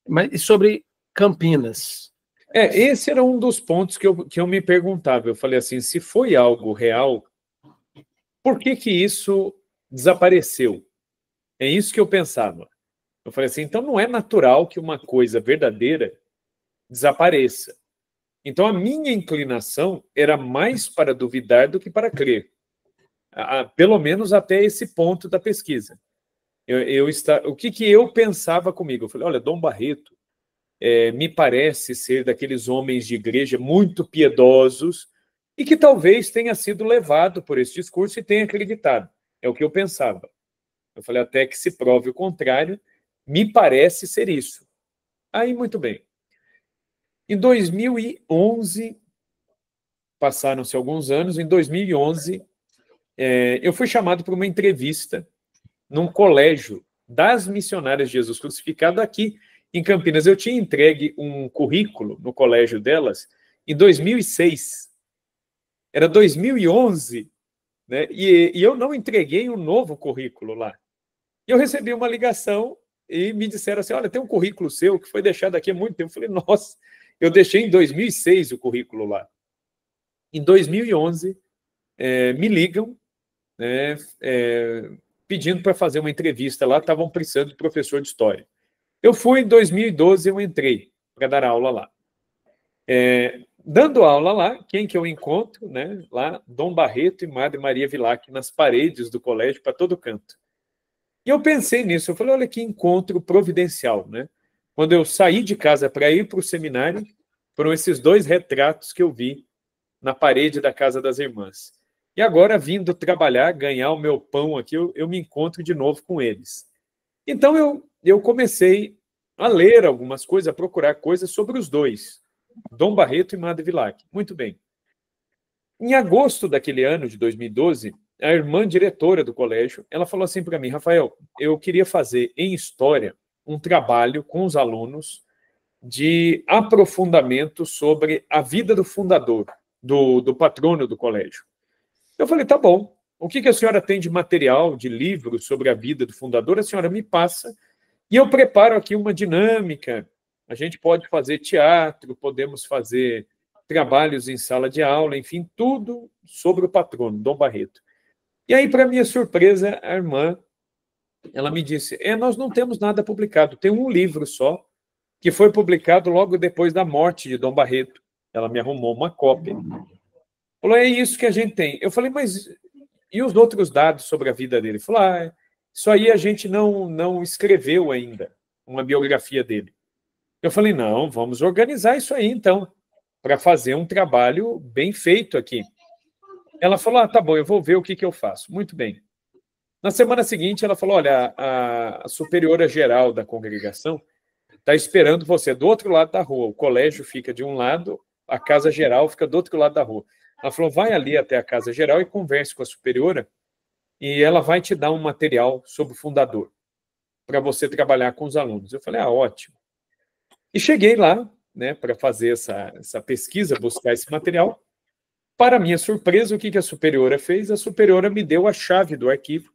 Mas e sobre Campinas? Esse era um dos pontos que eu me perguntava. Eu falei assim, se foi algo real, por que isso desapareceu? É isso que eu pensava. Eu falei assim, então não é natural que uma coisa verdadeira desapareça. Então a minha inclinação era mais para duvidar do que para crer. Pelo menos até esse ponto da pesquisa. O que eu pensava comigo? Eu falei, olha, Dom Barreto me parece ser daqueles homens de igreja muito piedosos e que talvez tenha sido levado por esse discurso e tenha acreditado. É o que eu pensava. Eu falei, até que se prove o contrário, me parece ser isso. Aí, muito bem. Em 2011, passaram-se alguns anos, em 2011, eu fui chamado para uma entrevista num colégio das Missionárias de Jesus Crucificado aqui em Campinas. Eu tinha entregue um currículo no colégio delas em 2006. Era 2011, né? E eu não entreguei um novo currículo lá. E eu recebi uma ligação e me disseram assim, olha, tem um currículo seu que foi deixado aqui há muito tempo. Eu falei, nossa, eu deixei em 2006 o currículo lá. Em 2011, me ligam, né, pedindo para fazer uma entrevista lá, estavam precisando de professor de história. Eu fui em 2012, eu entrei para dar aula lá. Dando aula lá, quem que eu encontro? Né? Lá, Dom Barreto e Madre Maria Vilac, nas paredes do colégio, para todo canto. E eu pensei nisso, eu falei, olha que encontro providencial, né? Quando eu saí de casa para ir para o seminário, foram esses dois retratos que eu vi na parede da casa das irmãs. E agora, vindo trabalhar, ganhar o meu pão aqui, eu me encontro de novo com eles. Então, eu comecei a ler algumas coisas, a procurar coisas sobre os dois, Dom Barreto e Madre Vilac. Muito bem. Em agosto daquele ano, de 2012, a irmã diretora do colégio, ela falou assim para mim: Rafael, eu queria fazer em história um trabalho com os alunos de aprofundamento sobre a vida do fundador, do patrono do colégio. Eu falei: tá bom. O que a senhora tem de material, de livro sobre a vida do fundador? A senhora me passa e eu preparo aqui uma dinâmica. A gente pode fazer teatro, podemos fazer trabalhos em sala de aula, enfim, tudo sobre o patrono, Dom Barreto. E aí, para minha surpresa, a irmã, ela me disse: nós não temos nada publicado, tem um livro só, que foi publicado logo depois da morte de Dom Barreto. Ela me arrumou uma cópia. Falou: é isso que a gente tem. Eu falei: mas e os outros dados sobre a vida dele? Ele falou: isso aí a gente não escreveu ainda, uma biografia dele. Eu falei: não, vamos organizar isso aí, então, para fazer um trabalho bem feito aqui. Ela falou: tá bom, eu vou ver o que eu faço. Muito bem. Na semana seguinte, ela falou: olha, a superiora geral da congregação está esperando você do outro lado da rua. O colégio fica de um lado, a casa geral fica do outro lado da rua. Ela falou: vai ali até a casa geral e converse com a superiora e ela vai te dar um material sobre o fundador para você trabalhar com os alunos. Eu falei: ótimo. E cheguei lá, né, para fazer essa pesquisa, buscar esse material. Para minha surpresa, o que a superiora fez? A superiora me deu a chave do arquivo.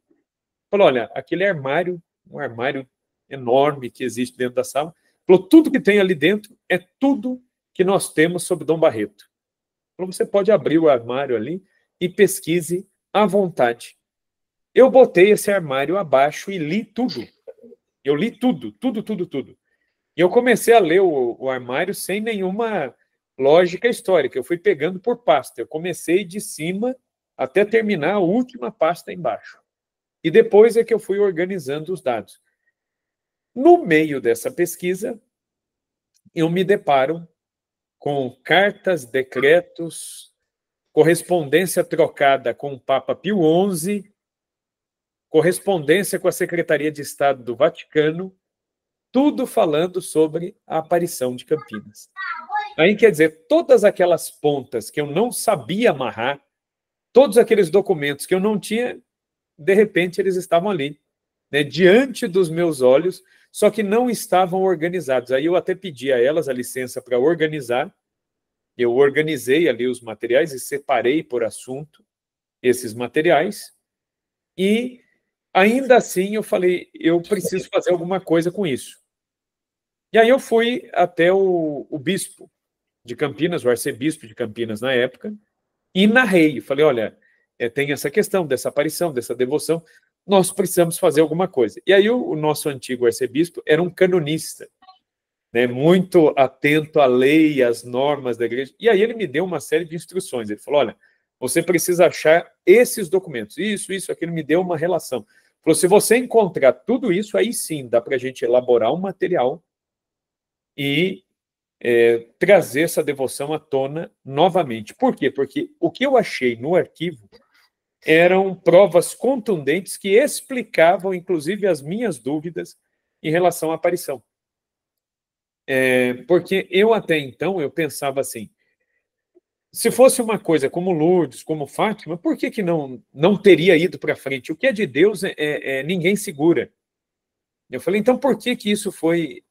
Falou: olha, aquele armário, um armário enorme que existe dentro da sala, falou: tudo que tem ali dentro é tudo que nós temos sobre Dom Barreto. Falou: você pode abrir o armário ali e pesquise à vontade. Eu botei esse armário abaixo e li tudo. Eu li tudo. E eu comecei a ler o armário sem nenhuma lógica histórica. Eu fui pegando por pasta. Eu comecei de cima até terminar a última pasta embaixo. E depois é que eu fui organizando os dados. No meio dessa pesquisa, eu me deparo com cartas, decretos, correspondência trocada com o Papa Pio XI, correspondência com a Secretaria de Estado do Vaticano, tudo falando sobre a aparição de Campinas. Aí, quer dizer, todas aquelas pontas que eu não sabia amarrar, todos aqueles documentos que eu não tinha, de repente eles estavam ali, né, diante dos meus olhos, só que não estavam organizados. Aí eu até pedi a elas a licença para organizar. Eu organizei ali os materiais e separei por assunto esses materiais. E ainda assim eu falei: eu preciso fazer alguma coisa com isso. E aí eu fui até o bispo de Campinas, o arcebispo de Campinas na época, e narrei. Falei: olha, tem essa questão dessa aparição, dessa devoção, nós precisamos fazer alguma coisa. E aí o nosso antigo arcebispo era um canonista, né, muito atento à lei, às normas da igreja. E aí ele me deu uma série de instruções. Ele falou: olha, você precisa achar esses documentos, isso, aquilo. Me deu uma relação. Falou: se você encontrar tudo isso, aí sim dá para a gente elaborar um material e trazer essa devoção à tona novamente. Por quê? Porque o que eu achei no arquivo eram provas contundentes que explicavam, inclusive, as minhas dúvidas em relação à aparição. Porque eu até então, eu pensava assim: se fosse uma coisa como Lourdes, como Fátima, por que não teria ido para frente? O que é de Deus ninguém segura. Eu falei: então por que isso foi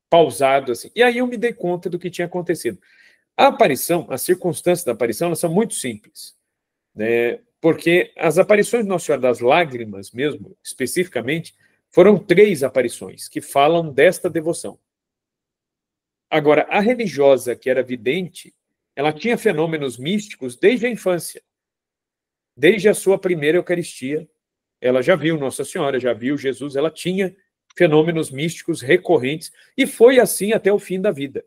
pausado assim? E aí eu me dei conta do que tinha acontecido. A aparição, as circunstâncias da aparição, elas são muito simples, né? Porque as aparições de Nossa Senhora das Lágrimas, mesmo, especificamente, foram 3 aparições que falam desta devoção. Agora, a religiosa, que era vidente, ela tinha fenômenos místicos desde a infância. Desde a sua primeira Eucaristia, ela já viu Nossa Senhora, já viu Jesus, ela tinha fenômenos místicos recorrentes, e foi assim até o fim da vida.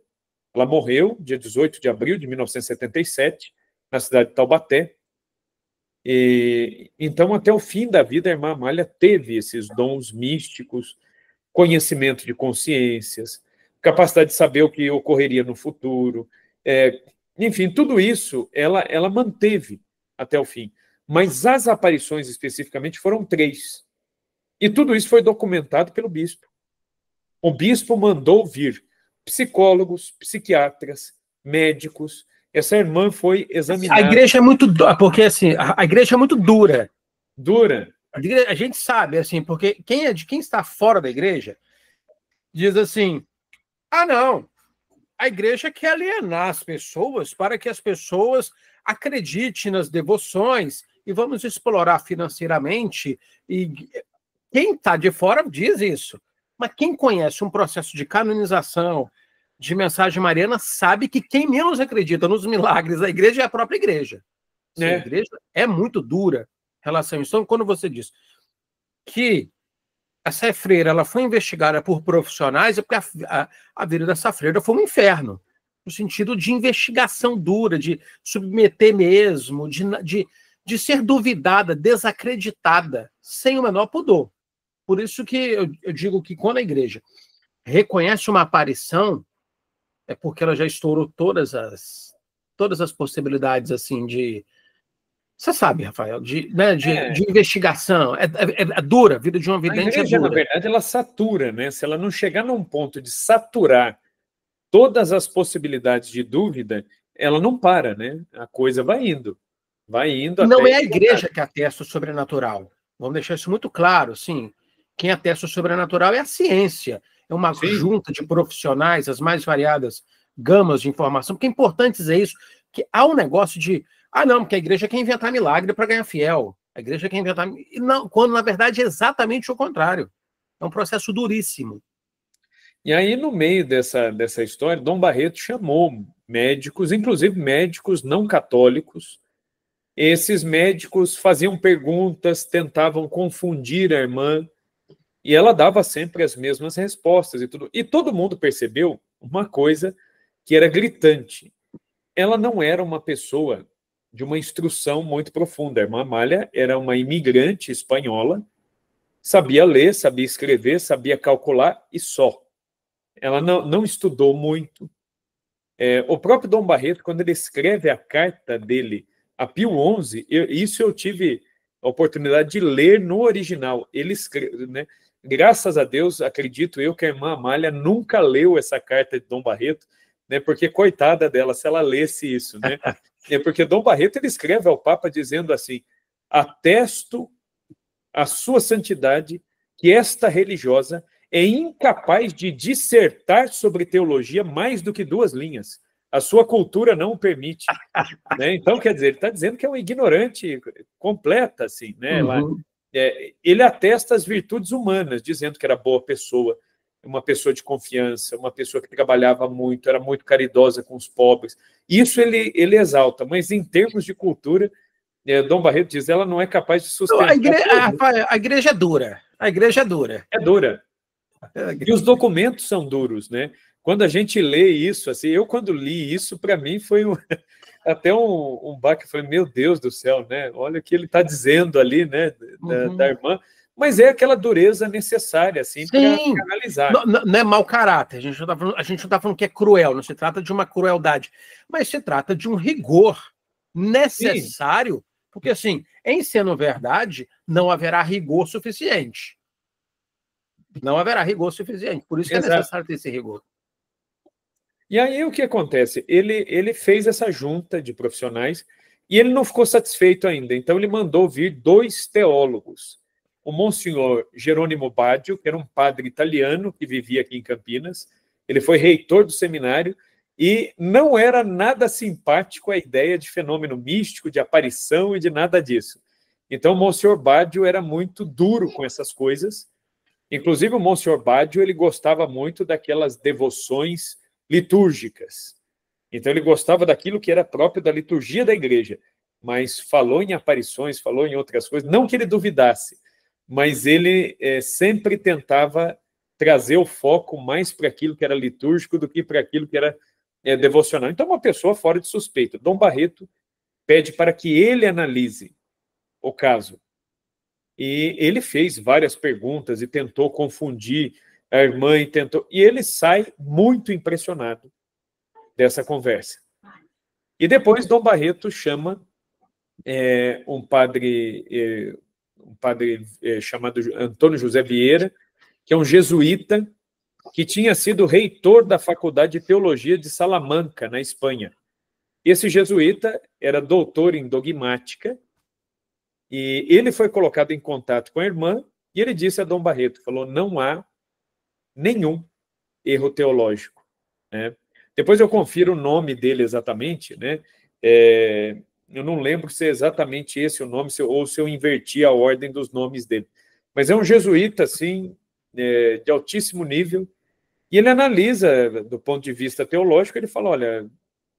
Ela morreu dia 18 de abril de 1977, na cidade de Taubaté. Então, até o fim da vida, a irmã Amália teve esses dons místicos, conhecimento de consciências, capacidade de saber o que ocorreria no futuro. Enfim, tudo isso ela manteve até o fim. Mas as aparições, especificamente, foram 3. E tudo isso foi documentado pelo bispo. O bispo mandou vir psicólogos, psiquiatras, médicos, Essa irmã foi examinada. A igreja é muito porque assim, a igreja é muito dura. Dura. A gente sabe, assim, porque quem está fora da igreja diz assim: ah, não, a igreja quer alienar as pessoas para que as pessoas acreditem nas devoções e vamos explorar financeiramente. E quem está de fora diz isso. Mas quem conhece um processo de canonização, de mensagem mariana, sabe que quem menos acredita nos milagres da igreja é a própria igreja. A igreja é muito dura em relação a isso. Então, quando você diz que essa freira ela foi investigada por profissionais, é porque a vida dessa freira foi um inferno, no sentido de investigação dura, de submeter mesmo, de ser duvidada, desacreditada, sem o menor pudor. Por isso que eu digo que quando a igreja reconhece uma aparição, é porque ela já estourou todas as possibilidades assim de... Você sabe, Rafael, de investigação. É dura, a vida de um vidente é dura. Na verdade, ela satura, né? Se ela não chegar num ponto de saturar todas as possibilidades de dúvida, ela não para, né? A coisa vai indo. Vai indo. Não é a igreja que atesta o sobrenatural. Vamos deixar isso muito claro, assim. Quem atesta o sobrenatural é a ciência. É uma junta de profissionais, as mais variadas gamas de informação. Porque é importante dizer isso, que há um negócio de... Ah, não, porque a igreja quer inventar milagre para ganhar fiel. A igreja quer inventar... Não, quando, na verdade, é exatamente o contrário. É um processo duríssimo. E aí, no meio dessa história, Dom Barreto chamou médicos, inclusive médicos não católicos. Esses médicos faziam perguntas, tentavam confundir a irmã, e ela dava sempre as mesmas respostas e tudo. E todo mundo percebeu uma coisa que era gritante. Ela não era uma pessoa de uma instrução muito profunda. A irmã Amália era uma imigrante espanhola, sabia ler, sabia escrever, sabia calcular e só. Ela não estudou muito. O próprio Dom Barreto, quando ele escreve a carta dele a Pio XI, isso eu tive a oportunidade de ler no original. Ele escreve, né? Graças a Deus, acredito eu que a irmã Amália nunca leu essa carta de Dom Barreto, né? Porque coitada dela se ela lesse isso, né? Porque Dom Barreto ele escreve ao Papa dizendo assim: atesto a sua santidade que esta religiosa é incapaz de dissertar sobre teologia mais do que 2 linhas. A sua cultura não o permite. Né? Então, quer dizer, ele está dizendo que é um ignorante completa, assim, né? Uhum. Ele atesta as virtudes humanas, dizendo que era boa pessoa, uma pessoa de confiança, uma pessoa que trabalhava muito, era muito caridosa com os pobres. Isso ele exalta, mas em termos de cultura, Dom Barreto diz, ela não é capaz de sustentar... A igreja é dura. A igreja é dura. É dura. E os documentos são duros, né? Quando a gente lê isso, assim, eu quando li isso, para mim foi até um baque. Eu falei, meu Deus do céu, né? Olha o que ele está dizendo ali, né? Da irmã. Mas é aquela dureza necessária, assim, para analisar. Não é mau caráter. A gente não está falando que é cruel, não se trata de uma crueldade, mas se trata de um rigor necessário, porque, assim, em sendo verdade, não haverá rigor suficiente. Não haverá rigor suficiente. Por isso que é necessário ter esse rigor. E aí o que acontece? Ele fez essa junta de profissionais e ele não ficou satisfeito ainda. Então ele mandou vir 2 teólogos. O Monsenhor Jerônimo Baggio, que era um padre italiano que vivia aqui em Campinas. Ele foi reitor do seminário e não era nada simpático a ideia de fenômeno místico, de aparição e de nada disso. Então o Monsenhor Baggio era muito duro com essas coisas. Inclusive o Monsenhor Baggio ele gostava muito daquelas devoções litúrgicas. Então ele gostava daquilo que era próprio da liturgia da igreja, mas falou em aparições, falou em outras coisas, não que ele duvidasse, mas ele sempre tentava trazer o foco mais para aquilo que era litúrgico do que para aquilo que era devocional. Então uma pessoa fora de suspeita. Dom Barreto pede para que ele analise o caso. E ele fez várias perguntas e tentou confundir a irmã e ele sai muito impressionado dessa conversa. E depois Dom Barreto chama um padre chamado Antônio José Vieira, que é um jesuíta que tinha sido reitor da Faculdade de Teologia de Salamanca, na Espanha. Esse jesuíta era doutor em dogmática e ele foi colocado em contato com a irmã e ele disse a Dom Barreto, falou, não há nenhum erro teológico, né? Depois eu confiro o nome dele exatamente, né? Eu não lembro se é exatamente esse o nome ou se eu inverti a ordem dos nomes dele. Mas é um jesuíta, assim, de altíssimo nível, e ele analisa, do ponto de vista teológico, ele fala, olha,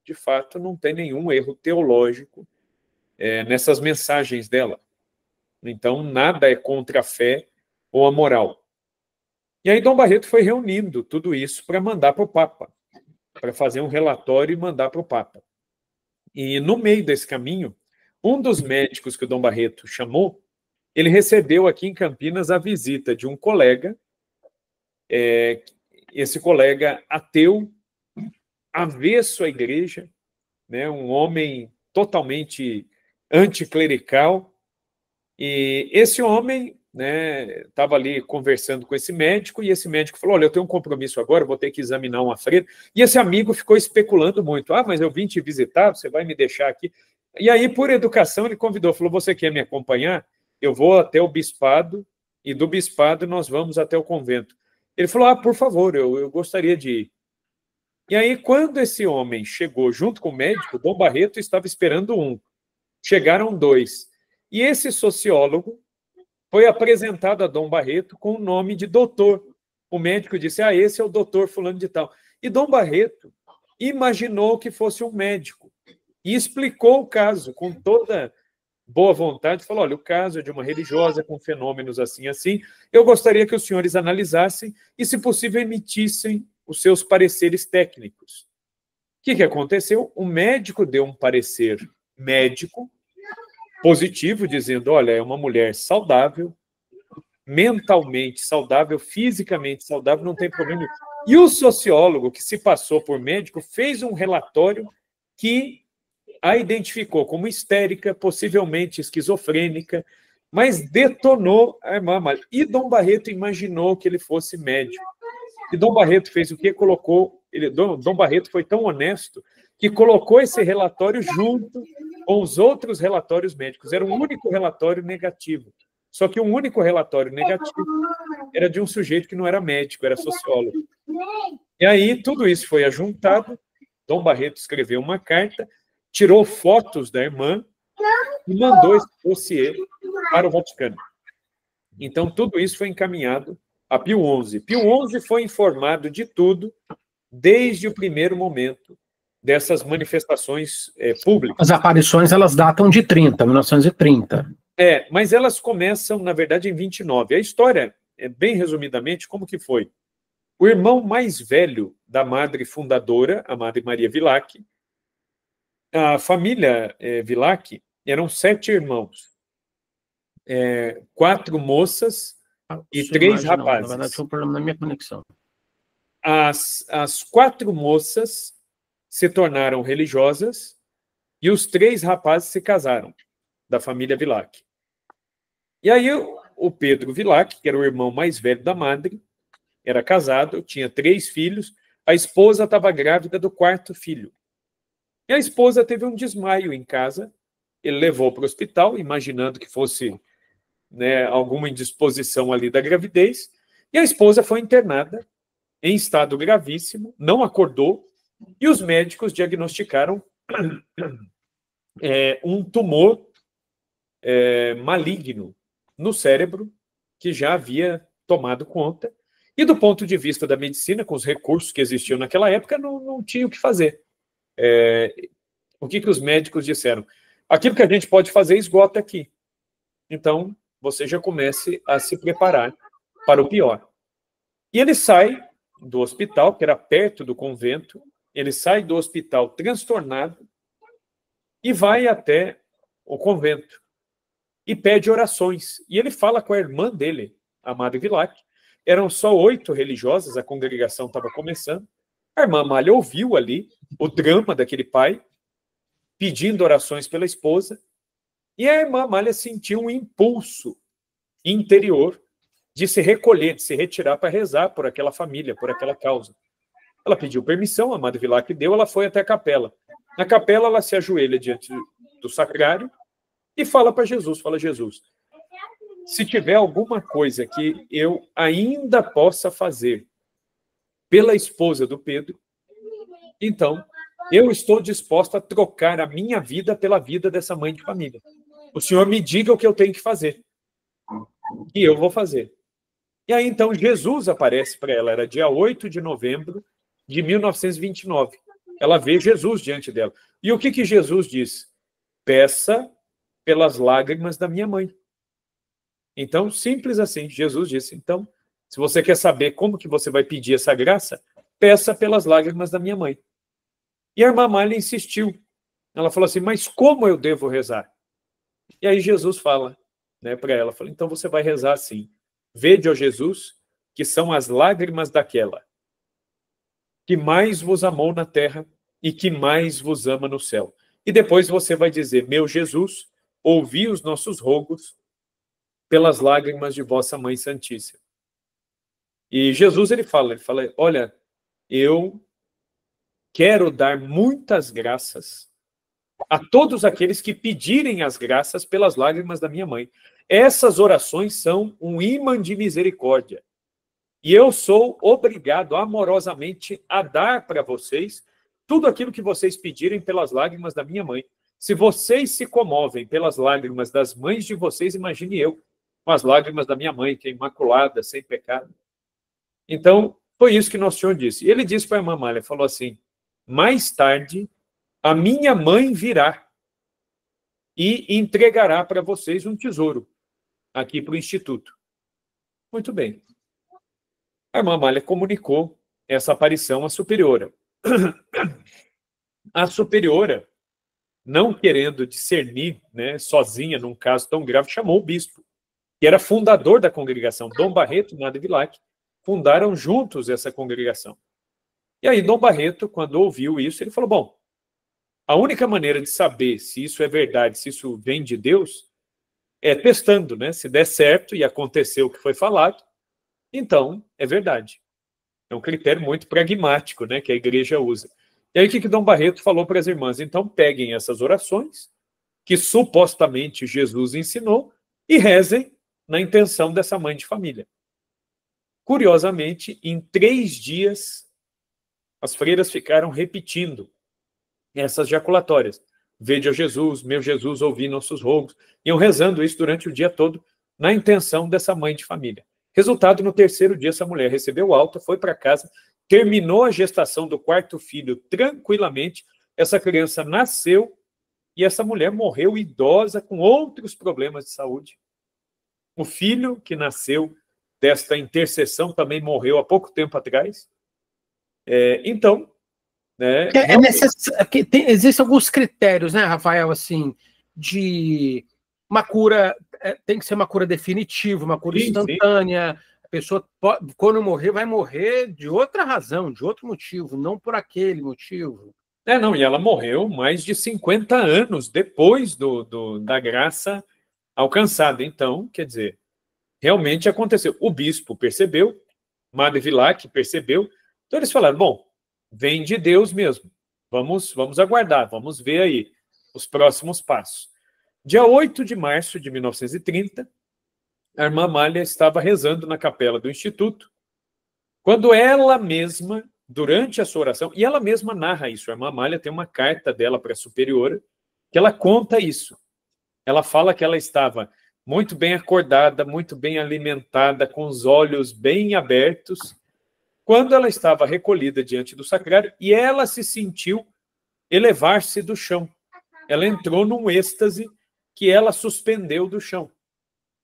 de fato, não tem nenhum erro teológico nessas mensagens dela. Então, nada é contra a fé ou a moral. E aí Dom Barreto foi reunindo tudo isso para mandar para o Papa, para fazer um relatório e mandar para o Papa. E no meio desse caminho, um dos médicos que o Dom Barreto chamou, ele recebeu aqui em Campinas a visita de um colega, esse colega ateu, avesso à igreja, né, um homem totalmente anticlerical, e esse homem, né, estava ali conversando com esse médico, e esse médico falou, olha, eu tenho um compromisso agora, vou ter que examinar uma freira, e esse amigo ficou especulando muito, mas eu vim te visitar, você vai me deixar aqui? E aí, por educação, ele convidou, falou, você quer me acompanhar? Eu vou até o bispado, e do bispado nós vamos até o convento. Ele falou, por favor, eu gostaria de ir. E aí, quando esse homem chegou junto com o médico, Dom Barreto estava esperando um. Chegaram dois. E esse sociólogo foi apresentado a Dom Barreto com o nome de doutor. O médico disse, esse é o doutor fulano de tal. E Dom Barreto imaginou que fosse um médico e explicou o caso com toda boa vontade. Falou, olha, o caso é de uma religiosa com fenômenos assim, assim. Eu gostaria que os senhores analisassem e, se possível, emitissem os seus pareceres técnicos. O que aconteceu? O médico deu um parecer médico positivo, dizendo, olha, é uma mulher saudável, mentalmente saudável, fisicamente saudável, não tem problema nenhum. E o sociólogo, que se passou por médico, fez um relatório que a identificou como histérica, possivelmente esquizofrênica, mas detonou a irmã Amália. E Dom Barreto imaginou que ele fosse médico. E Dom Barreto fez o quê? Dom Barreto foi tão honesto que colocou esse relatório junto com os outros relatórios médicos. Era um único relatório negativo. Só que um único relatório negativo era de um sujeito que não era médico, era sociólogo. E aí tudo isso foi ajuntado, Dom Barreto escreveu uma carta, tirou fotos da irmã e mandou esse dossiê para o Vaticano. Então tudo isso foi encaminhado a Pio XI. Pio XI foi informado de tudo desde o primeiro momento dessas manifestações públicas. As aparições, elas datam de 1930. Mas elas começam, na verdade, em 29. A história, bem resumidamente, como que foi? O irmão mais velho da madre fundadora, a Madre Maria Vilac, a família Vilac eram 7 irmãos, 4 moças e 3 rapazes. Na verdade, foi um problema na minha conexão. As 4 moças se tornaram religiosas e os 3 rapazes se casaram, da família Vilac. E aí o Pedro Vilac, que era o irmão mais velho da madre, era casado, tinha 3 filhos, a esposa estava grávida do 4º filho. E a esposa teve um desmaio em casa, ele levou para o hospital, imaginando que fosse, né, alguma indisposição ali da gravidez, e a esposa foi internada em estado gravíssimo, não acordou, e os médicos diagnosticaram um tumor maligno no cérebro, que já havia tomado conta, e do ponto de vista da medicina, com os recursos que existiam naquela época, não tinha o que fazer. O que os médicos disseram? Aquilo que a gente pode fazer esgota aqui. Então, você já comece a se preparar para o pior. E ele sai do hospital, que era perto do convento, ele sai do hospital transtornado e vai até o convento e pede orações. E ele fala com a irmã dele, a Madre Vilac. Eram só 8 religiosas, a congregação estava começando. A irmã Amália ouviu ali o drama daquele pai, pedindo orações pela esposa, e a irmã Amália sentiu um impulso interior de se recolher, de se retirar para rezar por aquela família, por aquela causa. Ela pediu permissão, a Madre Vilac deu, ela foi até a capela. Na capela, ela se ajoelha diante do sacrário e fala para Jesus, fala, Jesus, se tiver alguma coisa que eu ainda possa fazer pela esposa do Pedro, então eu estou disposta a trocar a minha vida pela vida dessa mãe de família. O Senhor me diga o que eu tenho que fazer. E eu vou fazer. E aí, então, Jesus aparece para ela. Era dia 8 de novembro de 1929. Ela vê Jesus diante dela. E o que Jesus diz? Peça pelas lágrimas da minha mãe. Então, simples assim. Jesus disse, então, se você quer saber como que você vai pedir essa graça, peça pelas lágrimas da minha mãe. E a irmã Amália insistiu. Ela falou assim, mas como eu devo rezar? E aí Jesus fala, né, para ela, fala, então você vai rezar assim, vede, ó Jesus, que são as lágrimas daquela que mais vos amou na terra e que mais vos ama no céu. E depois você vai dizer, meu Jesus, ouvi os nossos rogos pelas lágrimas de vossa Mãe Santíssima. E Jesus, ele fala, olha, eu quero dar muitas graças a todos aqueles que pedirem as graças pelas lágrimas da minha mãe. Essas orações são um ímã de misericórdia. E eu sou obrigado amorosamente a dar para vocês tudo aquilo que vocês pedirem pelas lágrimas da minha mãe. Se vocês se comovem pelas lágrimas das mães de vocês, imagine eu, com as lágrimas da minha mãe, que é imaculada, sem pecado. Então, foi isso que Nosso Senhor disse. Ele disse para a irmã Amália, falou assim, mais tarde, a minha mãe virá e entregará para vocês um tesouro aqui para o Instituto. Muito bem. A irmã Amália comunicou essa aparição à superiora. A superiora, não querendo discernir, né, sozinha num caso tão grave, chamou o bispo, que era fundador da congregação. Dom Barreto e Madre Vilac fundaram juntos essa congregação. E aí Dom Barreto, quando ouviu isso, ele falou, bom, a única maneira de saber se isso é verdade, se isso vem de Deus, é testando, né? Se der certo e acontecer o que foi falado, então é verdade. É um critério muito pragmático, né, que a igreja usa. E aí o que Dom Barreto falou para as irmãs? Então peguem essas orações que supostamente Jesus ensinou e rezem na intenção dessa mãe de família. Curiosamente, em 3 dias, as freiras ficaram repetindo essas jaculatórias. Vede, ó Jesus, meu Jesus, ouvi nossos rogos. Iam rezando isso durante o dia todo, na intenção dessa mãe de família. Resultado, no 3º dia, essa mulher recebeu alta, foi para casa, terminou a gestação do 4º filho tranquilamente, essa criança nasceu e essa mulher morreu idosa com outros problemas de saúde. O filho que nasceu desta intercessão também morreu há pouco tempo atrás. Então, né, existem alguns critérios, né, Rafael, assim, de uma cura, tem que ser uma cura definitiva, uma cura instantânea. Sim. A pessoa, quando morrer, vai morrer de outra razão, de outro motivo, não por aquele motivo. Não, e ela morreu mais de 50 anos depois da graça alcançada. Então, quer dizer, realmente aconteceu. O bispo percebeu, Madre Vilac percebeu, então eles falaram, bom, vem de Deus mesmo. Vamos aguardar, vamos ver aí os próximos passos. Dia 8 de março de 1930, a irmã Amália estava rezando na capela do Instituto, quando ela mesma, durante a sua oração, e ela mesma narra isso, a irmã Amália tem uma carta dela para a superiora, que ela conta isso. Ela fala que ela estava muito bem acordada, muito bem alimentada, com os olhos bem abertos, quando ela estava recolhida diante do sacrário e ela se sentiu elevar-se do chão. Ela entrou num êxtase que ela suspendeu do chão.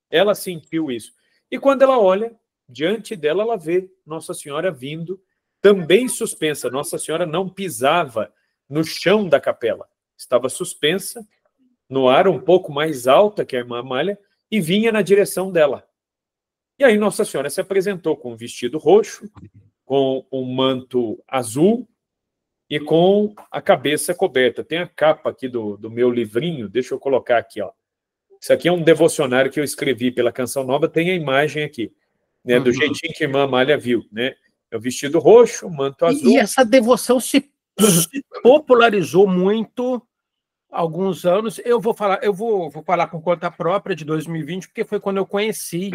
Ela sentiu isso. E quando ela olha, diante dela, ela vê Nossa Senhora vindo, também suspensa. Nossa Senhora não pisava no chão da capela. Estava suspensa, no ar um pouco mais alta que a irmã Amália, e vinha na direção dela. E aí Nossa Senhora se apresentou com um vestido roxo, com um manto azul e com a cabeça coberta. Tem a capa aqui do meu livrinho, deixa eu colocar aqui, ó. Isso aqui é um devocionário que eu escrevi pela Canção Nova, tem a imagem aqui, né, do jeitinho que a irmã Amália viu, né? É o vestido roxo, o manto azul. E essa devoção se se popularizou muito há alguns anos. Eu vou falar por conta própria de 2020, porque foi quando eu conheci,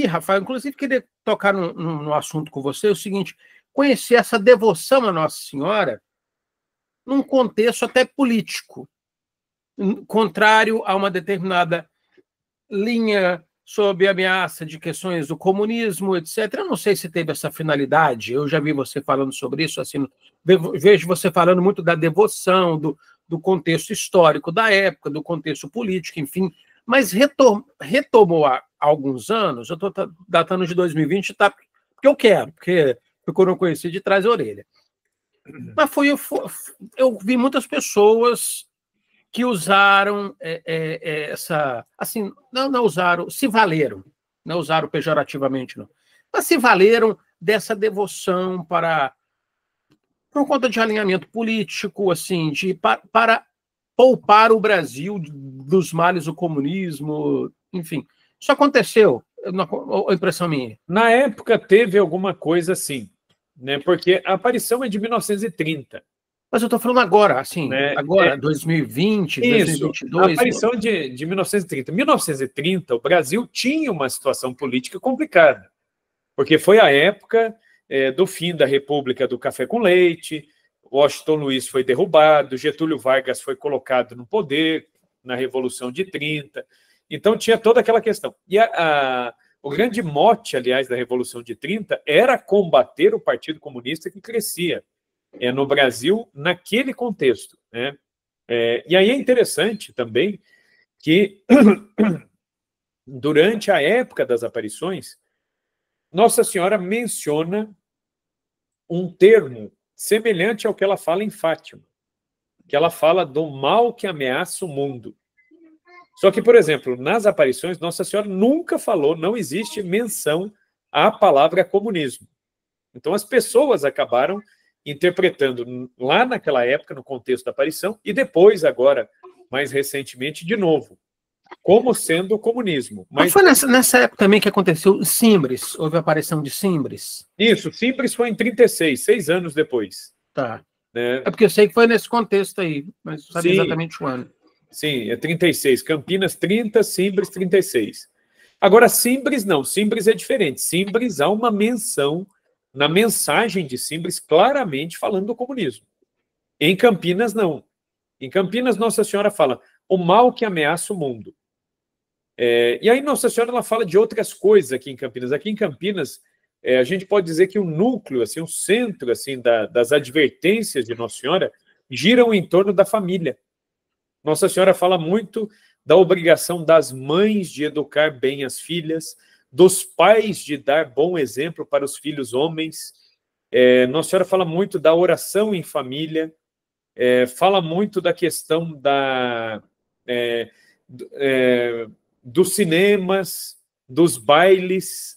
Rafael, inclusive queria tocar no assunto com você, é o seguinte: conheci essa devoção à Nossa Senhora num contexto até político, contrário a uma determinada linha sob ameaça de questões do comunismo, etc. Eu não sei se teve essa finalidade, eu já vi você falando sobre isso, assim, vejo você falando muito da devoção, do contexto histórico da época, do contexto político, enfim, mas retomou há alguns anos, eu estou datando de 2020, tá, porque eu quero, porque eu não conheci de trás da orelha. Mas eu vi muitas pessoas que usaram essa... Assim, não usaram, se valeram, não usaram pejorativamente, não, mas se valeram dessa devoção por conta de alinhamento político, assim, para poupar o Brasil dos males do comunismo, enfim. Isso aconteceu, a impressão minha. Na época teve alguma coisa assim, né? Porque a aparição é de 1930. Mas eu estou falando agora, assim, né? agora, 2020, Isso, 2022... a aparição de 1930. 1930, o Brasil tinha uma situação política complicada, porque foi a época do fim da República do Café com Leite, Washington Luiz foi derrubado, Getúlio Vargas foi colocado no poder na Revolução de 30, então tinha toda aquela questão. E o grande mote, aliás, da Revolução de 30 era combater o Partido Comunista que crescia no Brasil naquele contexto, né? E aí é interessante também que, durante a época das aparições, Nossa Senhora menciona um termo semelhante ao que ela fala em Fátima, que ela fala do mal que ameaça o mundo. Só que, por exemplo, nas aparições, Nossa Senhora nunca falou, não existe menção à palavra comunismo. Então, as pessoas acabaram interpretando lá naquela época, no contexto da aparição, e depois, agora, mais recentemente, de novo, como sendo o comunismo. Mas foi nessa época também que aconteceu Simbres, houve a aparição de Simbres? Isso, Simbres foi em 36, 6 anos depois. Tá. Né? É porque eu sei que foi nesse contexto aí, mas não sabia exatamente o ano. Sim, é 36. Campinas 30, Simbres 36. Agora, Simbres não, Simbres é diferente. Simbres há uma menção na mensagem de Simbres claramente falando do comunismo. Em Campinas, não. Em Campinas, Nossa Senhora fala o mal que ameaça o mundo. E aí Nossa Senhora ela fala de outras coisas aqui em Campinas. Aqui em Campinas, a gente pode dizer que o núcleo, assim, o centro assim, das advertências de Nossa Senhora giram em torno da família. Nossa Senhora fala muito da obrigação das mães de educar bem as filhas, dos pais de dar bom exemplo para os filhos homens. Nossa Senhora fala muito da oração em família, fala muito da questão dos cinemas, dos bailes,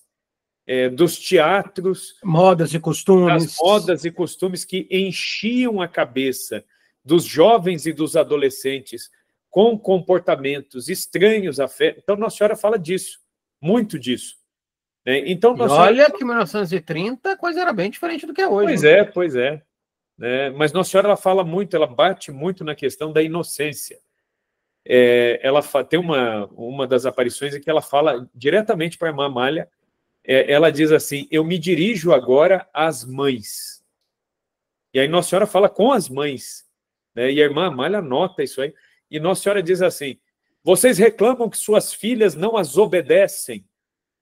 dos teatros, modas e costumes. Das modas e costumes que enchiam a cabeça dos jovens e dos adolescentes com comportamentos estranhos à fé. Então, Nossa Senhora fala disso, muito disso. Então, e olha que em 1930 a coisa era bem diferente do que é hoje. Pois é. Mas Nossa Senhora ela fala muito, ela bate muito na questão da inocência. Ela tem uma das aparições em que ela fala diretamente para a irmã Amália. Ela diz assim: eu me dirijo agora às mães. E aí Nossa Senhora fala com as mães. E a irmã Amália anota isso aí. E Nossa Senhora diz assim: vocês reclamam que suas filhas não as obedecem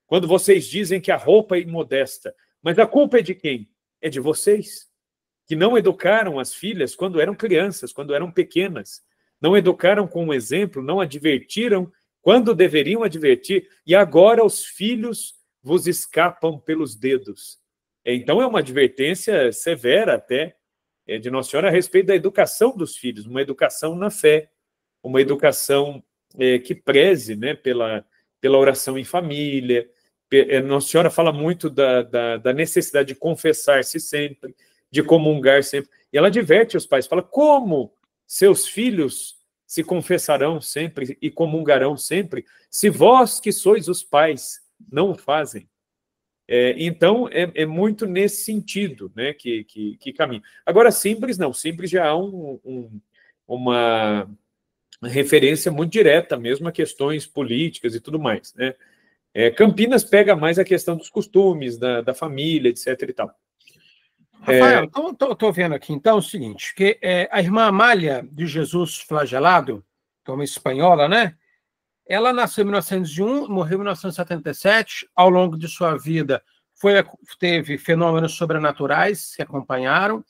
quando vocês dizem que a roupa é imodesta. Mas a culpa é de quem? É de vocês, que não educaram as filhas quando eram crianças, quando eram pequenas. Não educaram com um exemplo, não advertiram quando deveriam advertir. E agora os filhos vos escapam pelos dedos. Então é uma advertência severa até de Nossa Senhora a respeito da educação dos filhos, uma educação na fé, uma educação que preze, né, pela oração em família. Nossa Senhora fala muito da necessidade de confessar-se sempre, de comungar sempre. E ela adverte os pais, fala: como seus filhos se confessarão sempre e comungarão sempre, se vós que sois os pais não o fazem? Então, é muito nesse sentido, né, que caminha. Agora, Simples não. Simples já há uma referência muito direta mesmo a questões políticas e tudo mais, né? Campinas pega mais a questão dos costumes, da família, etc. e tal. Rafael, então, estou vendo aqui, então, o seguinte, que a irmã Amália de Jesus Flagelado, que é uma espanhola, né? Ela nasceu em 1901, morreu em 1977. Ao longo de sua vida, teve fenômenos sobrenaturais que acompanharam,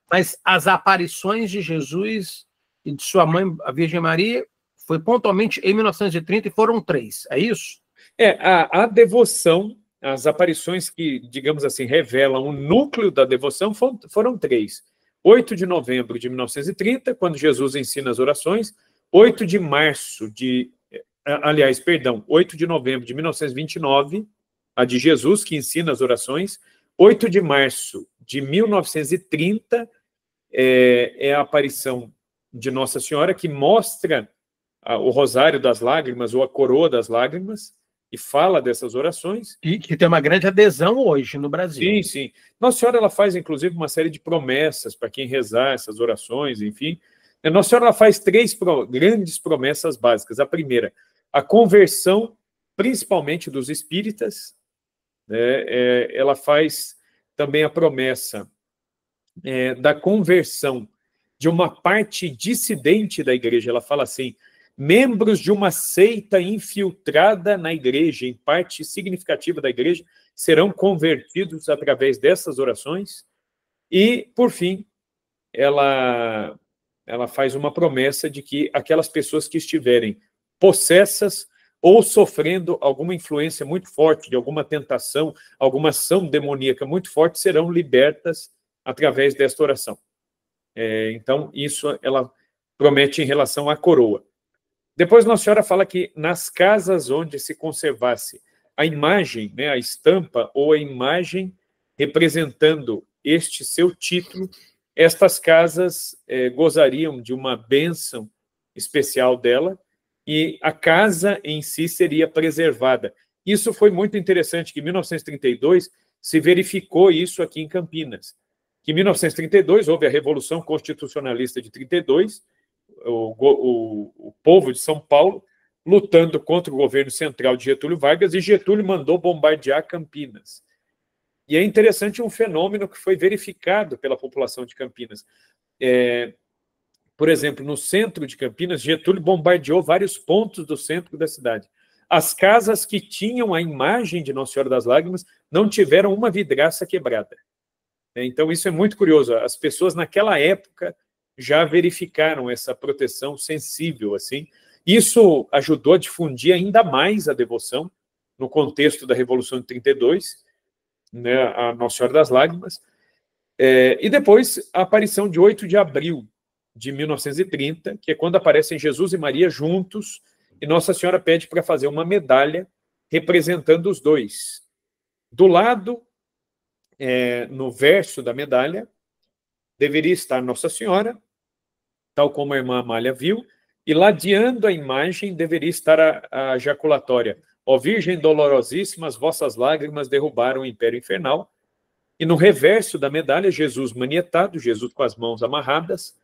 mas as aparições de Jesus e de sua mãe, a Virgem Maria, foi pontualmente em 1930 e foram 3, é isso? A devoção, as aparições que, digamos assim, revelam o núcleo da devoção foram 3. 8 de novembro de 1930, quando Jesus ensina as orações. 8 de março de... Aliás, perdão, 8 de novembro de 1929, a de Jesus, que ensina as orações. 8 de março de 1930 é a aparição de Nossa Senhora, que mostra o Rosário das Lágrimas, ou a Coroa das Lágrimas, e fala dessas orações. Que tem uma grande adesão hoje no Brasil. Sim, sim. Nossa Senhora ela faz, inclusive, uma série de promessas para quem rezar essas orações, enfim. Nossa Senhora ela faz 3 grandes promessas básicas. A primeira, a conversão, principalmente dos espíritas. Né? Ela faz também a promessa da conversão de uma parte dissidente da igreja. Ela fala assim: membros de uma seita infiltrada na igreja, em parte significativa da igreja, serão convertidos através dessas orações. E, por fim, ela faz uma promessa de que aquelas pessoas que estiverem possessas ou sofrendo alguma influência muito forte, de alguma tentação, alguma ação demoníaca muito forte, serão libertas através desta oração. Então, isso ela promete em relação à coroa. Depois, Nossa Senhora fala que nas casas onde se conservasse a imagem, né, a estampa ou a imagem representando este seu título, estas casas gozariam de uma bênção especial dela e a casa em si seria preservada. Isso foi muito interessante, que em 1932 se verificou isso aqui em Campinas. Que em 1932 houve a Revolução Constitucionalista de 32, o povo de São Paulo lutando contra o governo central de Getúlio Vargas, e Getúlio mandou bombardear Campinas. E é interessante um fenômeno que foi verificado pela população de Campinas. Por exemplo, no centro de Campinas, Getúlio bombardeou vários pontos do centro da cidade. As casas que tinham a imagem de Nossa Senhora das Lágrimas não tiveram uma vidraça quebrada. Então, isso é muito curioso. As pessoas, naquela época, já verificaram essa proteção sensível, assim. Isso ajudou a difundir ainda mais a devoção no contexto da Revolução de 32, né, a Nossa Senhora das Lágrimas. E depois, a aparição de 8 de abril de 1930, que é quando aparecem Jesus e Maria juntos, e Nossa Senhora pede para fazer uma medalha representando os dois. Do lado, no verso da medalha, deveria estar Nossa Senhora, tal como a irmã Amália viu, e ladeando a imagem deveria estar a jaculatória: ó Virgem dolorosíssima, as vossas lágrimas derrubaram o império infernal. E no reverso da medalha, Jesus manietado, Jesus com as mãos amarradas,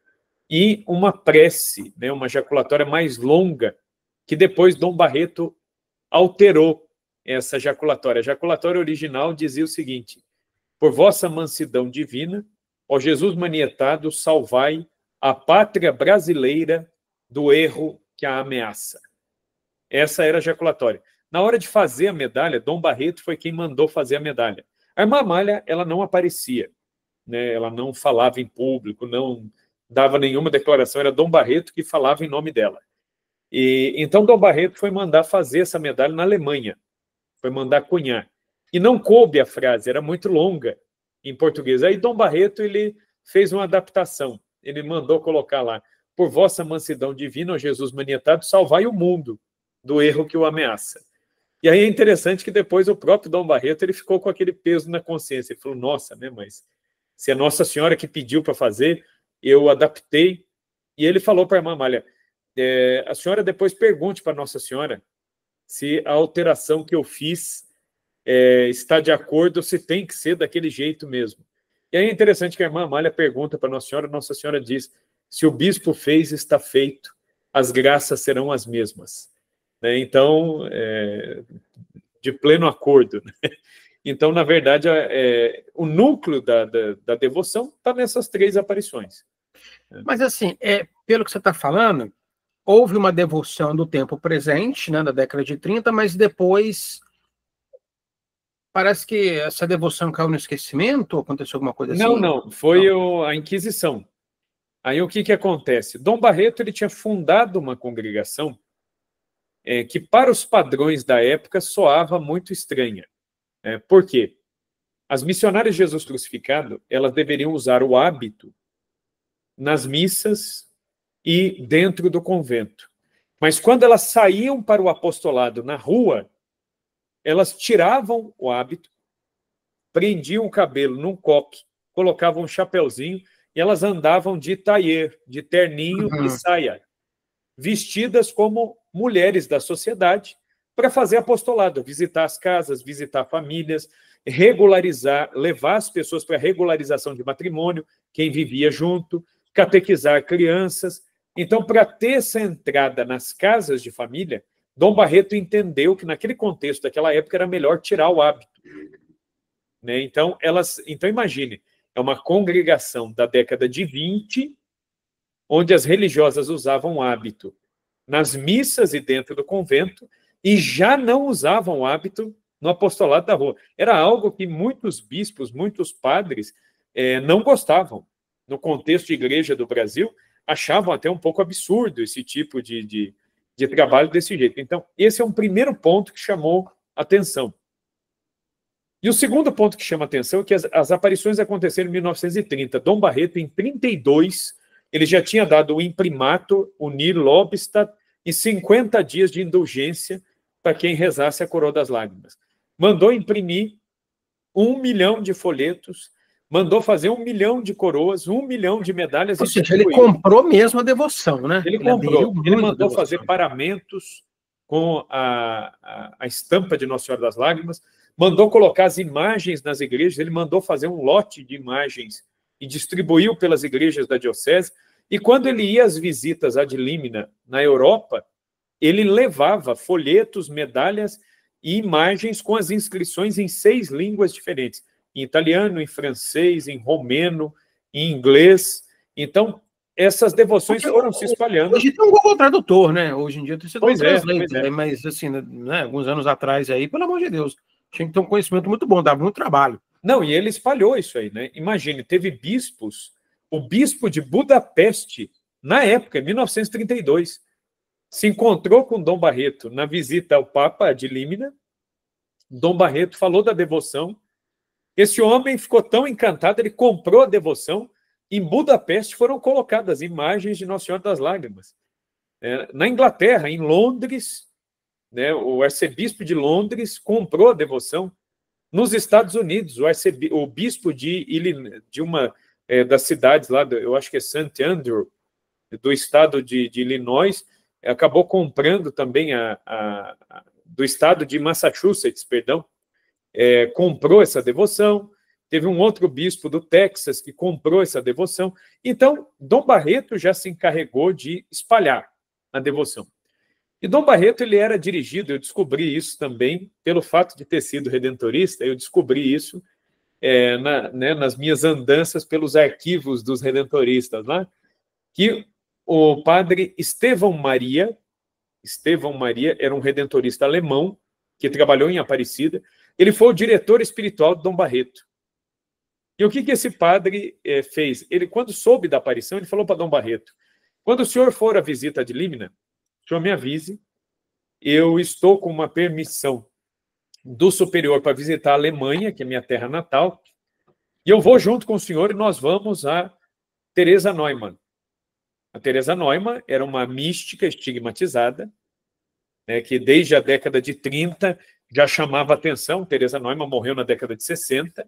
e uma prece, né, uma jaculatória mais longa, que depois Dom Barreto alterou essa jaculatória. A jaculatória original dizia o seguinte: por vossa mansidão divina, ó Jesus manietado, salvai a pátria brasileira do erro que a ameaça. Essa era a jaculatória. Na hora de fazer a medalha, Dom Barreto foi quem mandou fazer a medalha. A irmã Amália, ela não aparecia, né? Ela não falava em público, não dava nenhuma declaração, era Dom Barreto que falava em nome dela. Então, Dom Barreto foi mandar fazer essa medalha na Alemanha, foi mandar cunhar. E não coube a frase, era muito longa em português. Aí Dom Barreto ele fez uma adaptação, ele mandou colocar lá: por vossa mansidão divina, ó Jesus manietado, salvai o mundo do erro que o ameaça. E aí é interessante que depois o próprio Dom Barreto ele ficou com aquele peso na consciência. Ele falou: nossa, né, mas se é Nossa Senhora que pediu para fazer, eu adaptei. E ele falou para a irmã Amália: a senhora depois pergunte para Nossa Senhora se a alteração que eu fiz está de acordo, se tem que ser daquele jeito mesmo. E aí é interessante que a irmã Amália pergunta para Nossa Senhora diz, se o bispo fez, está feito, as graças serão as mesmas. Né? Então, de pleno acordo. Né? Então, na verdade, o núcleo da devoção está nessas 3 aparições. Mas, assim, pelo que você está falando, houve uma devoção do tempo presente, né, da década de 30, mas depois parece que essa devoção caiu no esquecimento, ou aconteceu alguma coisa assim? Não, foi a Inquisição. Aí o que acontece? Dom Barreto ele tinha fundado uma congregação que, para os padrões da época, soava muito estranha. Por quê? As missionárias de Jesus crucificado, elas deveriam usar o hábito nas missas e dentro do convento. Mas quando elas saíam para o apostolado na rua, elas tiravam o hábito, prendiam o cabelo num coque, colocavam um chapeuzinho e elas andavam de taier, de terninho e saia, vestidas como mulheres da sociedade para fazer apostolado, visitar as casas, visitar famílias, regularizar, levar as pessoas para regularização de matrimônio, quem vivia junto, catequizar crianças. Então, para ter essa entrada nas casas de família, Dom Barreto entendeu que, naquele contexto daquela época, era melhor tirar o hábito. Né? Então, imagine, é uma congregação da década de 20, onde as religiosas usavam hábito nas missas e dentro do convento, e já não usavam hábito no apostolado da rua. Era algo que muitos bispos, muitos padres não gostavam. No contexto de igreja do Brasil, achavam até um pouco absurdo esse tipo de trabalho desse jeito. Então, esse é um primeiro ponto que chamou atenção. E o segundo ponto que chama atenção é que as aparições aconteceram em 1930. Dom Barreto, em 32, ele já tinha dado o imprimato, o Nil Lobstadt, e 50 dias de indulgência para quem rezasse a Coroa das Lágrimas. Mandou imprimir 1 milhão de folhetos, mandou fazer 1 milhão de coroas, 1 milhão de medalhas. Ou seja, ele comprou mesmo a devoção, né? Ele comprou. Ele mandou fazer paramentos com a estampa de Nossa Senhora das Lágrimas, mandou colocar as imagens nas igrejas, ele mandou fazer um lote de imagens e distribuiu pelas igrejas da diocese. E quando ele ia às visitas ad limina na Europa, ele levava folhetos, medalhas e imagens com as inscrições em 6 línguas diferentes. Em italiano, em francês, em romeno, em inglês. Então, essas devoções foram se espalhando. Hoje tem um Google Tradutor, né? Hoje em dia tem Pois é. Mas, assim, né, alguns anos atrás aí, pelo amor de Deus, tinha que ter um conhecimento muito bom, dava muito trabalho. Não, e ele espalhou isso aí, né? Imagine, teve bispos, o bispo de Budapeste, na época, em 1932, se encontrou com Dom Barreto na visita ao Papa de Límina. Dom Barreto falou da devoção. Esse homem ficou tão encantado, ele comprou a devoção. Em Budapeste foram colocadas imagens de Nossa Senhora das Lágrimas. Na Inglaterra, em Londres, né, o arcebispo de Londres comprou a devoção. Nos Estados Unidos, o bispo de uma das cidades lá, eu acho que é St. Andrew, do estado de Illinois, acabou comprando também do estado de Massachusetts, perdão, comprou essa devoção. Teve um outro bispo do Texas que comprou essa devoção. Então, Dom Barreto já se encarregou de espalhar a devoção. E Dom Barreto ele era dirigido, eu descobri isso também, pelo fato de ter sido redentorista, eu descobri isso nas minhas andanças pelos arquivos dos redentoristas lá, que o padre Estevão Maria era um redentorista alemão que trabalhou em Aparecida, ele foi o diretor espiritual de Dom Barreto. E o que esse padre fez? Ele, quando soube da aparição, ele falou para Dom Barreto, quando o senhor for à visita de Límina, o senhor me avise, eu estou com uma permissão do superior para visitar a Alemanha, que é minha terra natal, e eu vou junto com o senhor e nós vamos a Teresa Neumann. A Teresa Neumann era uma mística estigmatizada, né, que desde a década de 30 já chamava atenção. Teresa Neumann morreu na década de 60.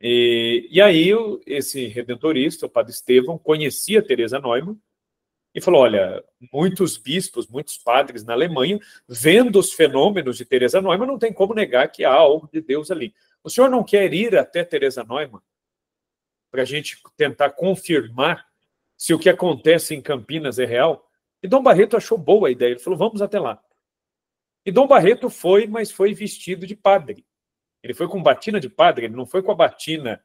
E aí esse redentorista, o padre Estevão, conhecia Teresa Neumann e falou, olha, muitos bispos, muitos padres na Alemanha, vendo os fenômenos de Teresa Neumann, não tem como negar que há algo de Deus ali. O senhor não quer ir até Teresa Neumann para a gente tentar confirmar se o que acontece em Campinas é real? E Dom Barreto achou boa a ideia, ele falou, vamos até lá. E Dom Barreto foi, mas foi vestido de padre. Ele foi com batina de padre, ele não foi com a batina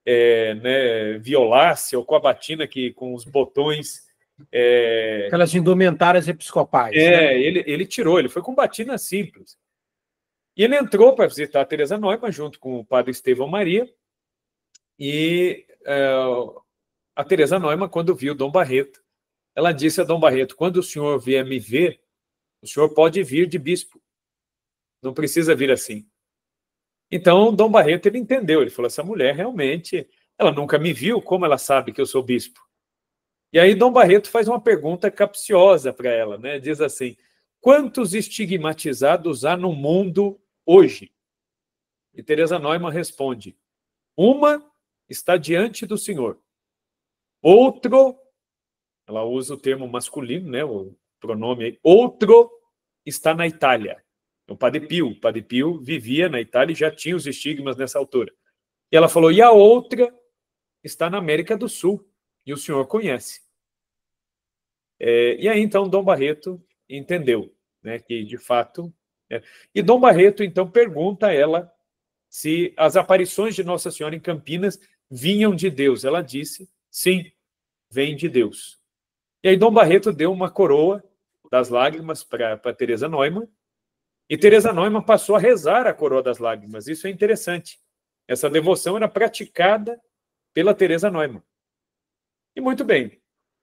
né, violácea ou com a batina com os botões... Aquelas indumentárias episcopais. Né? Ele tirou, ele foi com batina simples. E ele entrou para visitar a Teresa Neumann junto com o padre Estevão Maria, e a Teresa Neumann, quando viu Dom Barreto, ela disse a Dom Barreto, quando o senhor vier me ver, o senhor pode vir de bispo, não precisa vir assim. Então, Dom Barreto, ele entendeu, ele falou, essa mulher realmente, ela nunca me viu, como ela sabe que eu sou bispo? E aí Dom Barreto faz uma pergunta capciosa para ela, né? Diz assim, quantos estigmatizados há no mundo hoje? E Teresa Neumann responde, uma está diante do Senhor, outro, ela usa o termo masculino, né? O pronome aí, outro está na Itália. O Padre Pio vivia na Itália e já tinha os estigmas nessa altura. E ela falou, e a outra está na América do Sul, e o senhor conhece. E aí, então, Dom Barreto entendeu, né, que, de fato... E Dom Barreto, então, pergunta a ela se as aparições de Nossa Senhora em Campinas vinham de Deus. Ela disse, sim, vem de Deus. E aí Dom Barreto deu uma coroa das lágrimas para Teresa Neumann, e Teresa Neumann passou a rezar a coroa das lágrimas. Isso é interessante. Essa devoção era praticada pela Teresa Neumann. E muito bem.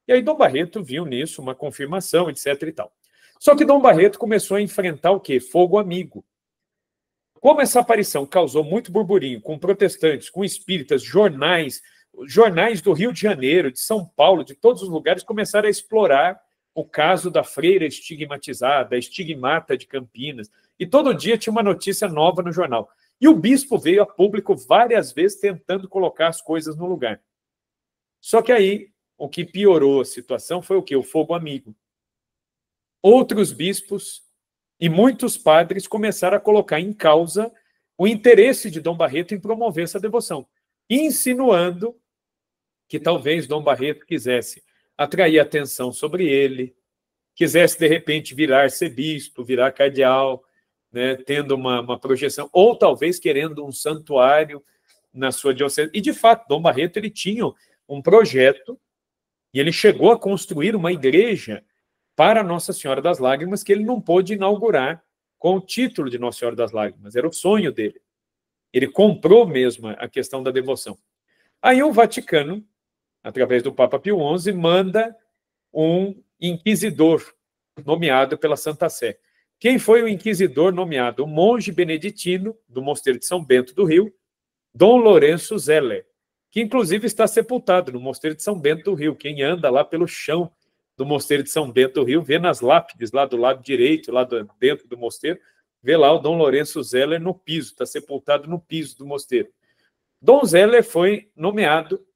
E aí Dom Barreto viu nisso uma confirmação, etc. e tal. Só que Dom Barreto começou a enfrentar o quê? Fogo amigo. Como essa aparição causou muito burburinho com protestantes, com espíritas, jornais do Rio de Janeiro, de São Paulo, de todos os lugares, começaram a explorar o caso da freira estigmatizada, a estigmata de Campinas, e todo dia tinha uma notícia nova no jornal. E o bispo veio a público várias vezes tentando colocar as coisas no lugar. Só que aí, o que piorou a situação foi o quê? O fogo amigo. Outros bispos e muitos padres começaram a colocar em causa o interesse de Dom Barreto em promover essa devoção, insinuando que talvez Dom Barreto quisesse atrair atenção sobre ele, quisesse, de repente, virar arcebispo, virar cardeal, né, tendo uma projeção, ou talvez querendo um santuário na sua diocese. E, de fato, Dom Barreto ele tinha um projeto e ele chegou a construir uma igreja para Nossa Senhora das Lágrimas que ele não pôde inaugurar com o título de Nossa Senhora das Lágrimas. Era o sonho dele. Ele comprou mesmo a questão da devoção. Aí o Vaticano, através do Papa Pio XI, manda um inquisidor nomeado pela Santa Sé. Quem foi o inquisidor nomeado? O monge beneditino do Mosteiro de São Bento do Rio, Dom Lourenço Zeller, que inclusive está sepultado no Mosteiro de São Bento do Rio. Quem anda lá pelo chão do Mosteiro de São Bento do Rio, vê nas lápides lá do lado direito, lá dentro do mosteiro, vê lá o Dom Lourenço Zeller no piso, está sepultado no piso do mosteiro. Dom Zeller foi nomeado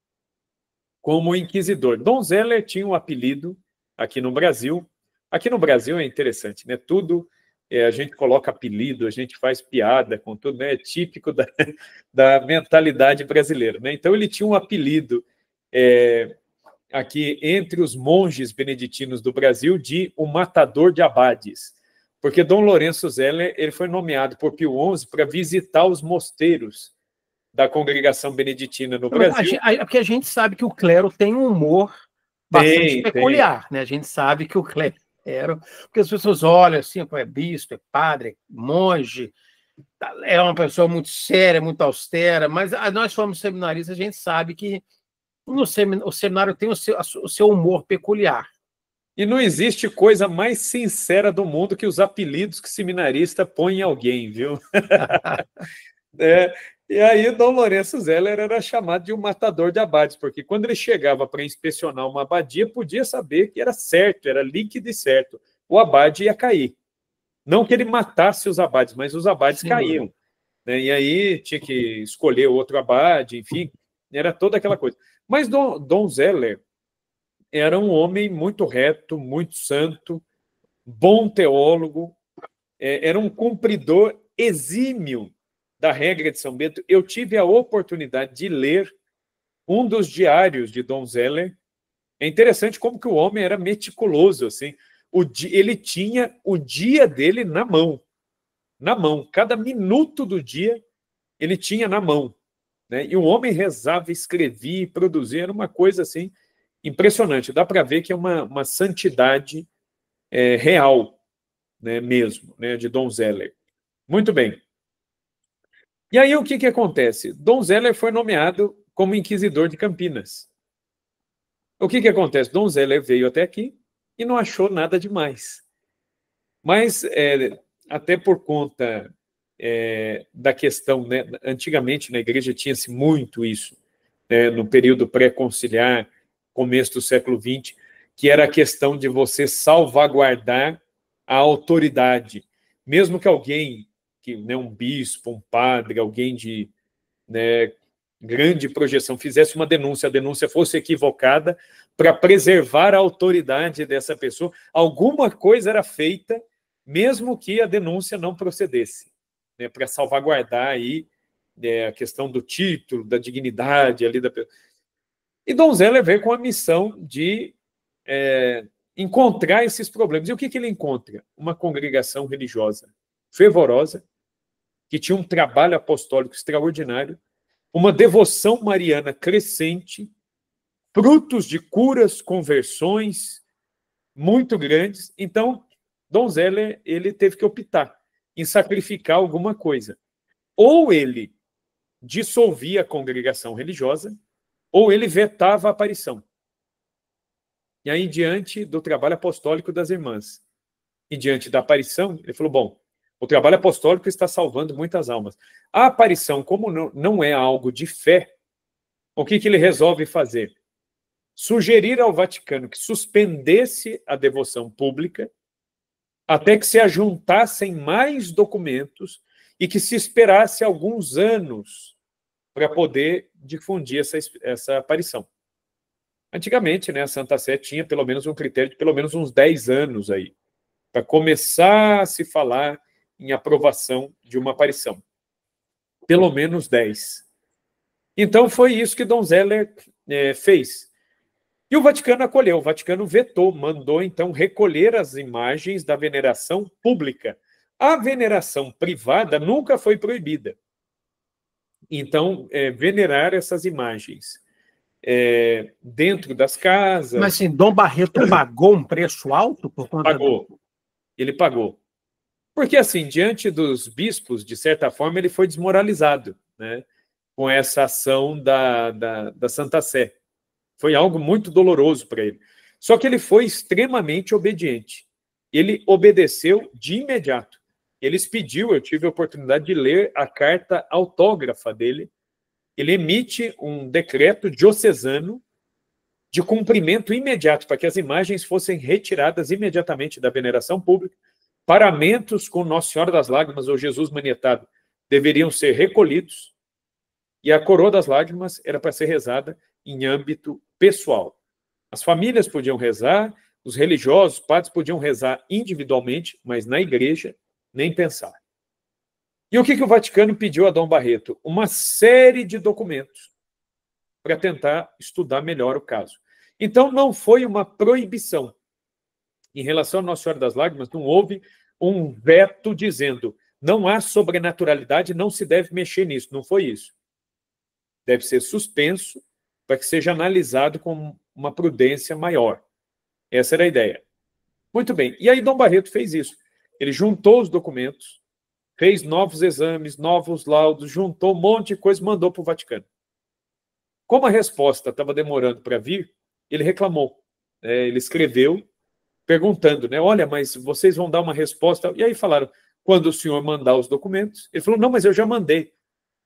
como inquisidor. Dom Zeller tinha um apelido aqui no Brasil. Aqui no Brasil é interessante, né? Tudo a gente coloca apelido, a gente faz piada com tudo, né? É típico da mentalidade brasileira, né? Então ele tinha um apelido aqui entre os monges beneditinos do Brasil de o matador de abades, porque Dom Lourenço Zeller ele foi nomeado por Pio XI para visitar os mosteiros da congregação beneditina no Brasil. Porque a gente sabe que o clero tem um humor bastante peculiar, né? A gente sabe que o clero porque as pessoas olham assim, é bispo, é padre, é monge, é uma pessoa muito séria, muito austera, mas nós somos seminaristas, a gente sabe que o seminário tem o seu humor peculiar. E não existe coisa mais sincera do mundo que os apelidos que seminarista põe em alguém, viu? E aí Dom Lourenço Zeller era chamado de um matador de abades, porque quando ele chegava para inspecionar uma abadia, podia saber que era certo, era líquido e certo. O abade ia cair. Não que ele matasse os abades, mas os abades caíam. Né? E aí tinha que escolher outro abade, enfim, era toda aquela coisa. Mas Dom Zeller, era um homem muito reto, muito santo, bom teólogo, era um cumpridor exímio da regra de São Bento. Eu tive a oportunidade de ler um dos diários de Dom Zeller. É interessante como que o homem era meticuloso, assim. Ele tinha o dia dele na mão. Cada minuto do dia ele tinha na mão, né? E o homem rezava, escrevia, produzia, era uma coisa assim impressionante. Dá para ver que é uma santidade real, né, mesmo, né, de Dom Zeller. Muito bem. E aí o que acontece? Dom Zeller foi nomeado como inquisidor de Campinas. O que acontece? Dom Zeller veio até aqui e não achou nada demais. Mas, até por conta da questão, né, antigamente na igreja tinha-se muito isso, né, no período pré-conciliar, começo do século XX, que era a questão de você salvaguardar a autoridade. Mesmo que alguém, né, um bispo, um padre, alguém de, né, grande projeção, fizesse uma denúncia, a denúncia fosse equivocada, para preservar a autoridade dessa pessoa, alguma coisa era feita, mesmo que a denúncia não procedesse, né, para salvaguardar aí a questão do título, da dignidade ali da pessoa. E Dom Zeller veio com a missão de encontrar esses problemas. E o que ele encontra? Uma congregação religiosa fervorosa, que tinha um trabalho apostólico extraordinário, uma devoção mariana crescente, frutos de curas, conversões muito grandes. Então, Dom Zeller, ele teve que optar em sacrificar alguma coisa. Ou ele dissolvia a congregação religiosa, ou ele vetava a aparição. E aí, diante do trabalho apostólico das irmãs, e diante da aparição, ele falou, bom, o trabalho apostólico está salvando muitas almas. A aparição, como não é algo de fé, o que ele resolve fazer? Sugerir ao Vaticano que suspendesse a devoção pública até que se ajuntassem mais documentos e que se esperasse alguns anos para poder difundir essa aparição. Antigamente, né, a Santa Sé tinha pelo menos um critério de pelo menos uns 10 anos aí, para começar a se falar em aprovação de uma aparição. Pelo menos 10. Então, foi isso que Dom Zeller fez. E o Vaticano acolheu, o Vaticano vetou, mandou, então, recolher as imagens da veneração pública. A veneração privada nunca foi proibida. Então, venerar essas imagens dentro das casas... Mas, assim, Dom Barreto pagou um preço alto por conta Pagou. Ele pagou. Porque, assim, diante dos bispos, de certa forma, ele foi desmoralizado, né, com essa ação da Santa Sé. Foi algo muito doloroso para ele. Só que ele foi extremamente obediente. Ele obedeceu de imediato. Ele pediu, eu tive a oportunidade de ler a carta autógrafa dele. Ele emite um decreto diocesano de cumprimento imediato para que as imagens fossem retiradas imediatamente da veneração pública. Paramentos com Nossa Senhora das Lágrimas ou Jesus manietado deveriam ser recolhidos e a coroa das lágrimas era para ser rezada em âmbito pessoal. As famílias podiam rezar, os religiosos, os padres podiam rezar individualmente, mas na igreja, nem pensar. E o que o Vaticano pediu a Dom Barreto? Uma série de documentos para tentar estudar melhor o caso. Então, não foi uma proibição. Em relação a Nossa Senhora das Lágrimas, não houve um veto dizendo não há sobrenaturalidade, não se deve mexer nisso. Não foi isso. Deve ser suspenso para que seja analisado com uma prudência maior. Essa era a ideia. Muito bem. E aí Dom Barreto fez isso. Ele juntou os documentos, fez novos exames, novos laudos, juntou um monte de coisa e mandou para o Vaticano. Como a resposta estava demorando para vir, ele reclamou. Ele escreveu perguntando, né? Olha, mas vocês vão dar uma resposta. E aí falaram, quando o senhor mandar os documentos, ele falou, não, mas eu já mandei.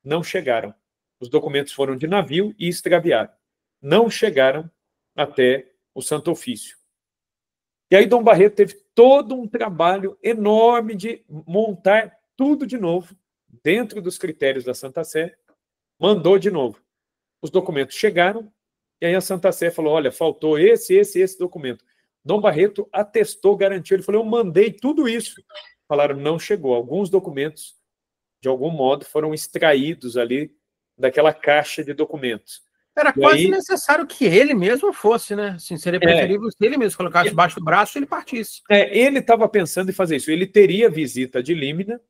Não chegaram. Os documentos foram de navio e extraviaram. Não chegaram até o Santo Ofício. E aí Dom Barreto teve todo um trabalho enorme de montar tudo de novo, dentro dos critérios da Santa Sé, mandou de novo. Os documentos chegaram, E aí a Santa Sé falou, olha, faltou esse documento. Dom Barreto atestou, garantiu. Ele falou, eu mandei tudo isso. Falaram, não chegou. Alguns documentos, de algum modo, foram extraídos ali daquela caixa de documentos. Era E quase aí, necessário que ele mesmo fosse, né? Assim, seria preferível se ele mesmo colocasse debaixo do braço e ele partisse. ele estava pensando em fazer isso. Ele teria visita de Límina.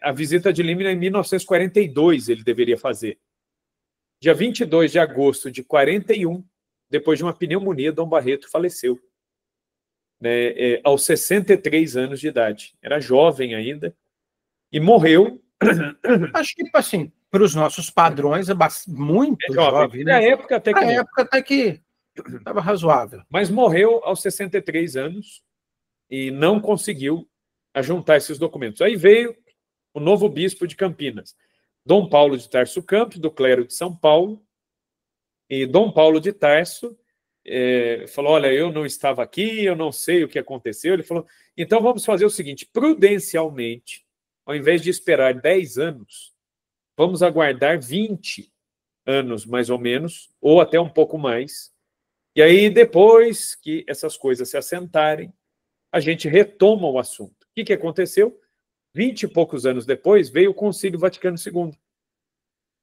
A visita de Límina em 1942 ele deveria fazer. Dia 22 de agosto de 41, depois de uma pneumonia, Dom Barreto faleceu, né, aos 63 anos de idade. Era jovem ainda e morreu. Acho que, assim, para os nossos padrões, é muito jovem, né? Na época até que Na época até que estava razoável. Mas morreu aos 63 anos e não conseguiu ajuntar esses documentos. Aí veio o novo bispo de Campinas, Dom Paulo de Tarso Campos, do clero de São Paulo, e Dom Paulo de Tarso falou, olha, eu não estava aqui, eu não sei o que aconteceu. Ele falou, então vamos fazer o seguinte, prudencialmente, ao invés de esperar 10 anos, vamos aguardar 20 anos, mais ou menos, ou até um pouco mais. E aí, depois que essas coisas se assentarem, a gente retoma o assunto. O que aconteceu? 20 e poucos anos depois, veio o Concílio Vaticano II.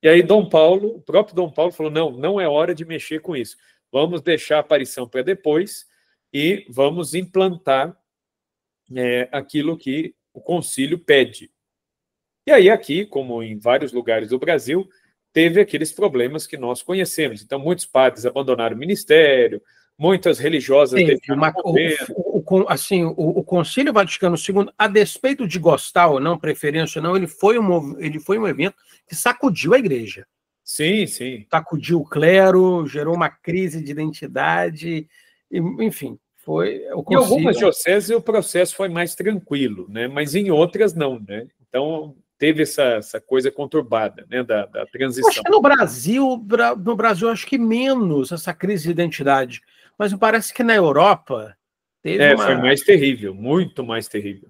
E aí Dom Paulo, o próprio Dom Paulo falou, não é hora de mexer com isso. Vamos deixar a aparição para depois e vamos implantar aquilo que o concílio pede. E aí aqui, como em vários lugares do Brasil, teve aqueles problemas que nós conhecemos. Então, muitos padres abandonaram o ministério, muitas religiosas deixaram o Concílio Vaticano II, a despeito de gostar ou não, preferência ou não, ele foi um evento que sacudiu a igreja. Sim, sim. Sacudiu o clero, gerou uma crise de identidade, enfim, foi o concílio. Em algumas dioceses o processo foi mais tranquilo, né? Mas em outras não, né? Então teve essa coisa conturbada, né, da transição. Acho que no Brasil acho que menos essa crise de identidade, mas me parece que na Europa teve foi mais terrível, muito mais terrível.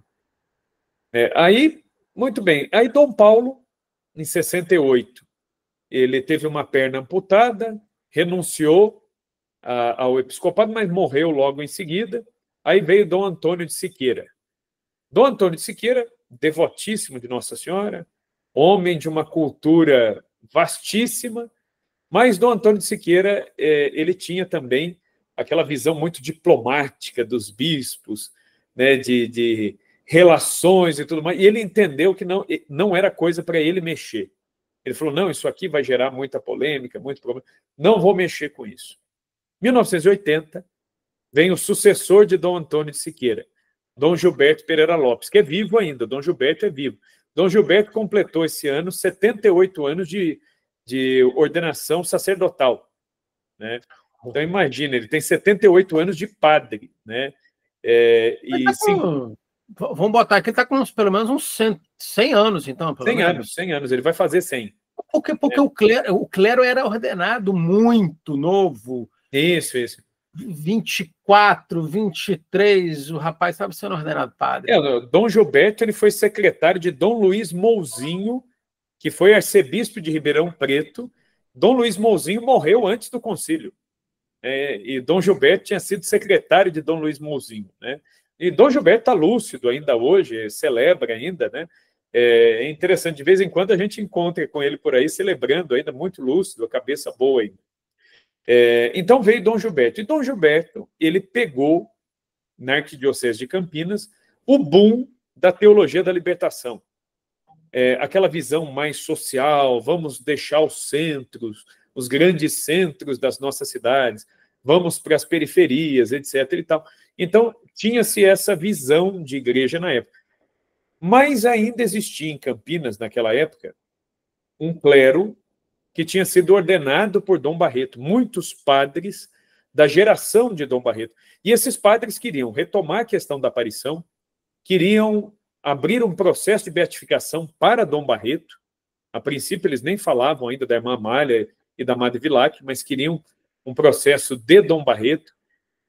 Aí, muito bem, aí Dom Paulo, em 68, ele teve uma perna amputada, renunciou ao episcopado, mas morreu logo em seguida. Aí veio Dom Antônio de Siqueira. Dom Antônio de Siqueira, devotíssimo de Nossa Senhora, homem de uma cultura vastíssima, mas Dom Antônio de Siqueira, ele tinha também aquela visão muito diplomática dos bispos, né, de relações e tudo mais, e ele entendeu que não era coisa para ele mexer. Ele falou, não, isso aqui vai gerar muita polêmica, muito problema, não vou mexer com isso. Em 1980, vem o sucessor de Dom Antônio de Siqueira, Dom Gilberto Pereira Lopes, que é vivo ainda, Dom Gilberto é vivo. Dom Gilberto completou esse ano 78 anos de ordenação sacerdotal, né? Então, imagina, ele tem 78 anos de padre, né? Vamos botar aqui, ele está com pelo menos uns 100 anos, então. 100 anos, ele vai fazer 100. Porque o clero era ordenado muito novo. Isso. 24, 23, o rapaz estava sendo ordenado padre. Dom Gilberto ele foi secretário de Dom Luiz Mouzinho, que foi arcebispo de Ribeirão Preto. Dom Luiz Mouzinho morreu antes do concílio. E Dom Gilberto tinha sido secretário de Dom Luiz Mouzinho, né? E Dom Gilberto está lúcido ainda hoje, celebra ainda, né? É interessante, de vez em quando a gente encontra com ele por aí, celebrando ainda, muito lúcido, a cabeça boa ainda. Então veio Dom Gilberto. E Dom Gilberto, ele pegou, na Arquidiocese de Campinas, o boom da teologia da libertação. Aquela visão mais social, vamos deixar os centros, os grandes centros das nossas cidades, vamos para as periferias, etc. e tal. Então, tinha-se essa visão de igreja na época. Mas ainda existia em Campinas, naquela época, um clero que tinha sido ordenado por Dom Barreto, muitos padres da geração de Dom Barreto. E esses padres queriam retomar a questão da aparição, queriam abrir um processo de beatificação para Dom Barreto. A princípio, eles nem falavam ainda da irmã Amália e da Madre Vilac, mas queriam um processo de Dom Barreto.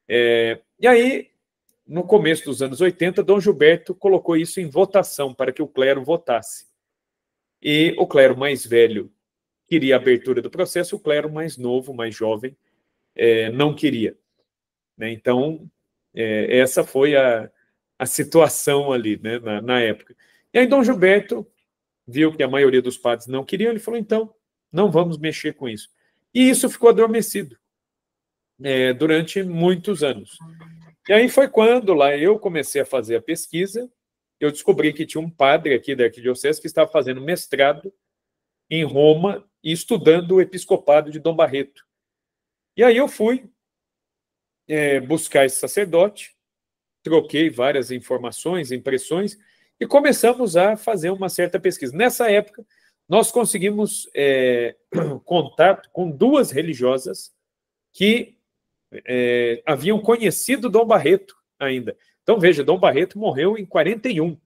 E aí, no começo dos anos 80, Dom Gilberto colocou isso em votação para que o clero votasse. E o clero mais velho, queria a abertura do processo, o clero mais novo, mais jovem, não queria. Né? Então, essa foi a situação ali, né, na época. E aí Dom Gilberto viu que a maioria dos padres não queriam, ele falou, então, não vamos mexer com isso. E isso ficou adormecido durante muitos anos. E aí foi quando lá eu comecei a fazer a pesquisa, eu descobri que tinha um padre aqui da Arquidiocese que estava fazendo mestrado em Roma e estudando o episcopado de Dom Barreto. E aí eu fui buscar esse sacerdote, troquei várias informações, impressões, e começamos a fazer uma certa pesquisa. Nessa época, nós conseguimos contato com duas religiosas que haviam conhecido Dom Barreto ainda. Então, veja, Dom Barreto morreu em 41.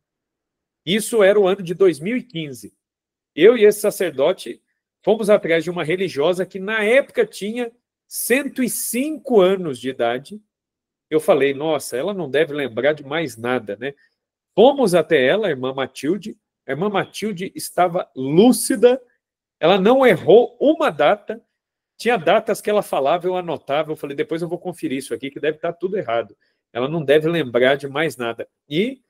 Isso era o ano de 2015. Eu e esse sacerdote fomos atrás de uma religiosa que, na época, tinha 105 anos de idade. Eu falei, nossa, ela não deve lembrar de mais nada, né? Fomos até ela, a irmã Matilde. A irmã Matilde estava lúcida, ela não errou uma data. Tinha datas que ela falava, eu anotava, eu falei, depois eu vou conferir isso aqui, que deve estar tudo errado. Ela não deve lembrar de mais nada. E,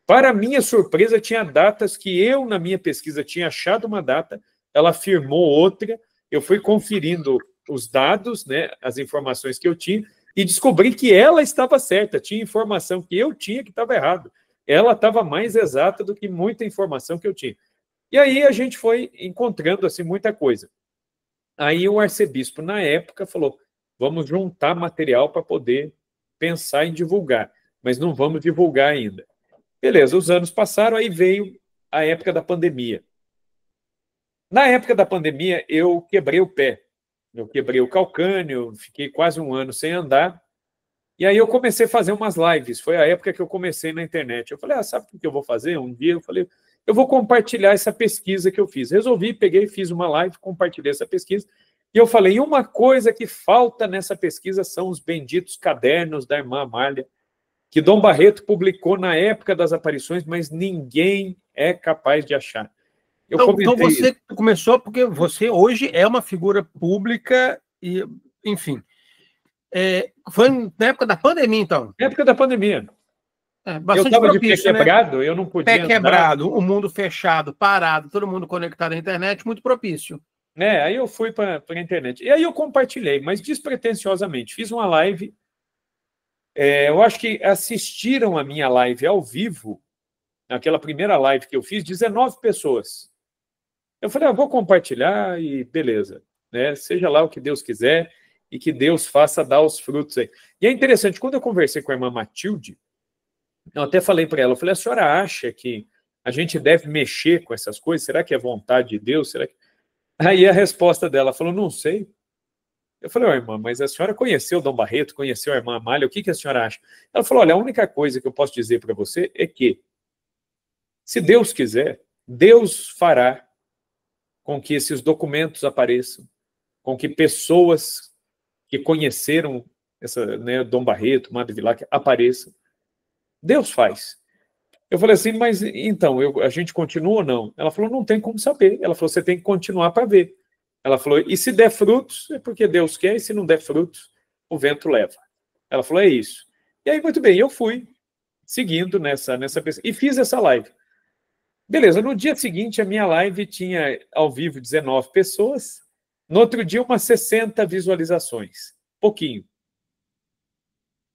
para minha surpresa, tinha datas que eu, na minha pesquisa, tinha achado uma data, ela afirmou outra, eu fui conferindo os dados, né, as informações que eu tinha, e descobri que ela estava certa, tinha informação que eu tinha que estava errado. Ela estava mais exata do que muita informação que eu tinha. E aí a gente foi encontrando assim, muita coisa. Aí o arcebispo, na época, falou, vamos juntar material para poder pensar em divulgar, mas não vamos divulgar ainda. Beleza, os anos passaram, aí veio a época da pandemia. Na época da pandemia, eu quebrei o pé. Eu quebrei o calcâneo, fiquei quase um ano sem andar. E aí eu comecei a fazer umas lives. Foi a época que eu comecei na internet. Eu falei, sabe o que eu vou fazer? Um dia eu falei, eu vou compartilhar essa pesquisa que eu fiz. Resolvi, peguei, fiz uma live, compartilhei essa pesquisa. E eu falei, uma coisa que falta nessa pesquisa são os benditos cadernos da irmã Amália, que Dom Barreto publicou na época das aparições, mas ninguém é capaz de achar. Então você começou porque você hoje é uma figura pública e, enfim, foi na época da pandemia, então? Na época da pandemia. Bastante eu estava de pé quebrado, né? Eu não podia andar. Pé quebrado, o mundo fechado, parado, todo mundo conectado à internet, muito propício. Aí eu fui para a internet. E aí eu compartilhei, mas despretensiosamente. Fiz uma live. Eu acho que assistiram a minha live ao vivo, naquela primeira live que eu fiz, 19 pessoas. Eu falei, vou compartilhar e beleza. Né? Seja lá o que Deus quiser e que Deus faça dar os frutos aí. E é interessante, quando eu conversei com a irmã Matilde, eu até falei para ela, eu falei, a senhora acha que a gente deve mexer com essas coisas? Será que é vontade de Deus? Será que... Aí a resposta dela falou, não sei. Eu falei, irmã, mas a senhora conheceu o Dom Barreto, conheceu a irmã Amália, o que a senhora acha? Ela falou, olha, a única coisa que eu posso dizer para você é que, se Deus quiser, Deus fará com que esses documentos apareçam, com que pessoas que conheceram Dom Barreto, Madre Vilac, apareçam. Deus faz. Eu falei assim, mas então, a gente continua ou não? Ela falou, não tem como saber. Ela falou, você tem que continuar para ver. Ela falou, e se der frutos, é porque Deus quer, e se não der frutos, o vento leva. Ela falou, é isso. E aí, muito bem, eu fui seguindo nessa pesquisa e fiz essa live. Beleza, no dia seguinte, a minha live tinha ao vivo 19 pessoas, no outro dia, umas 60 visualizações. Pouquinho.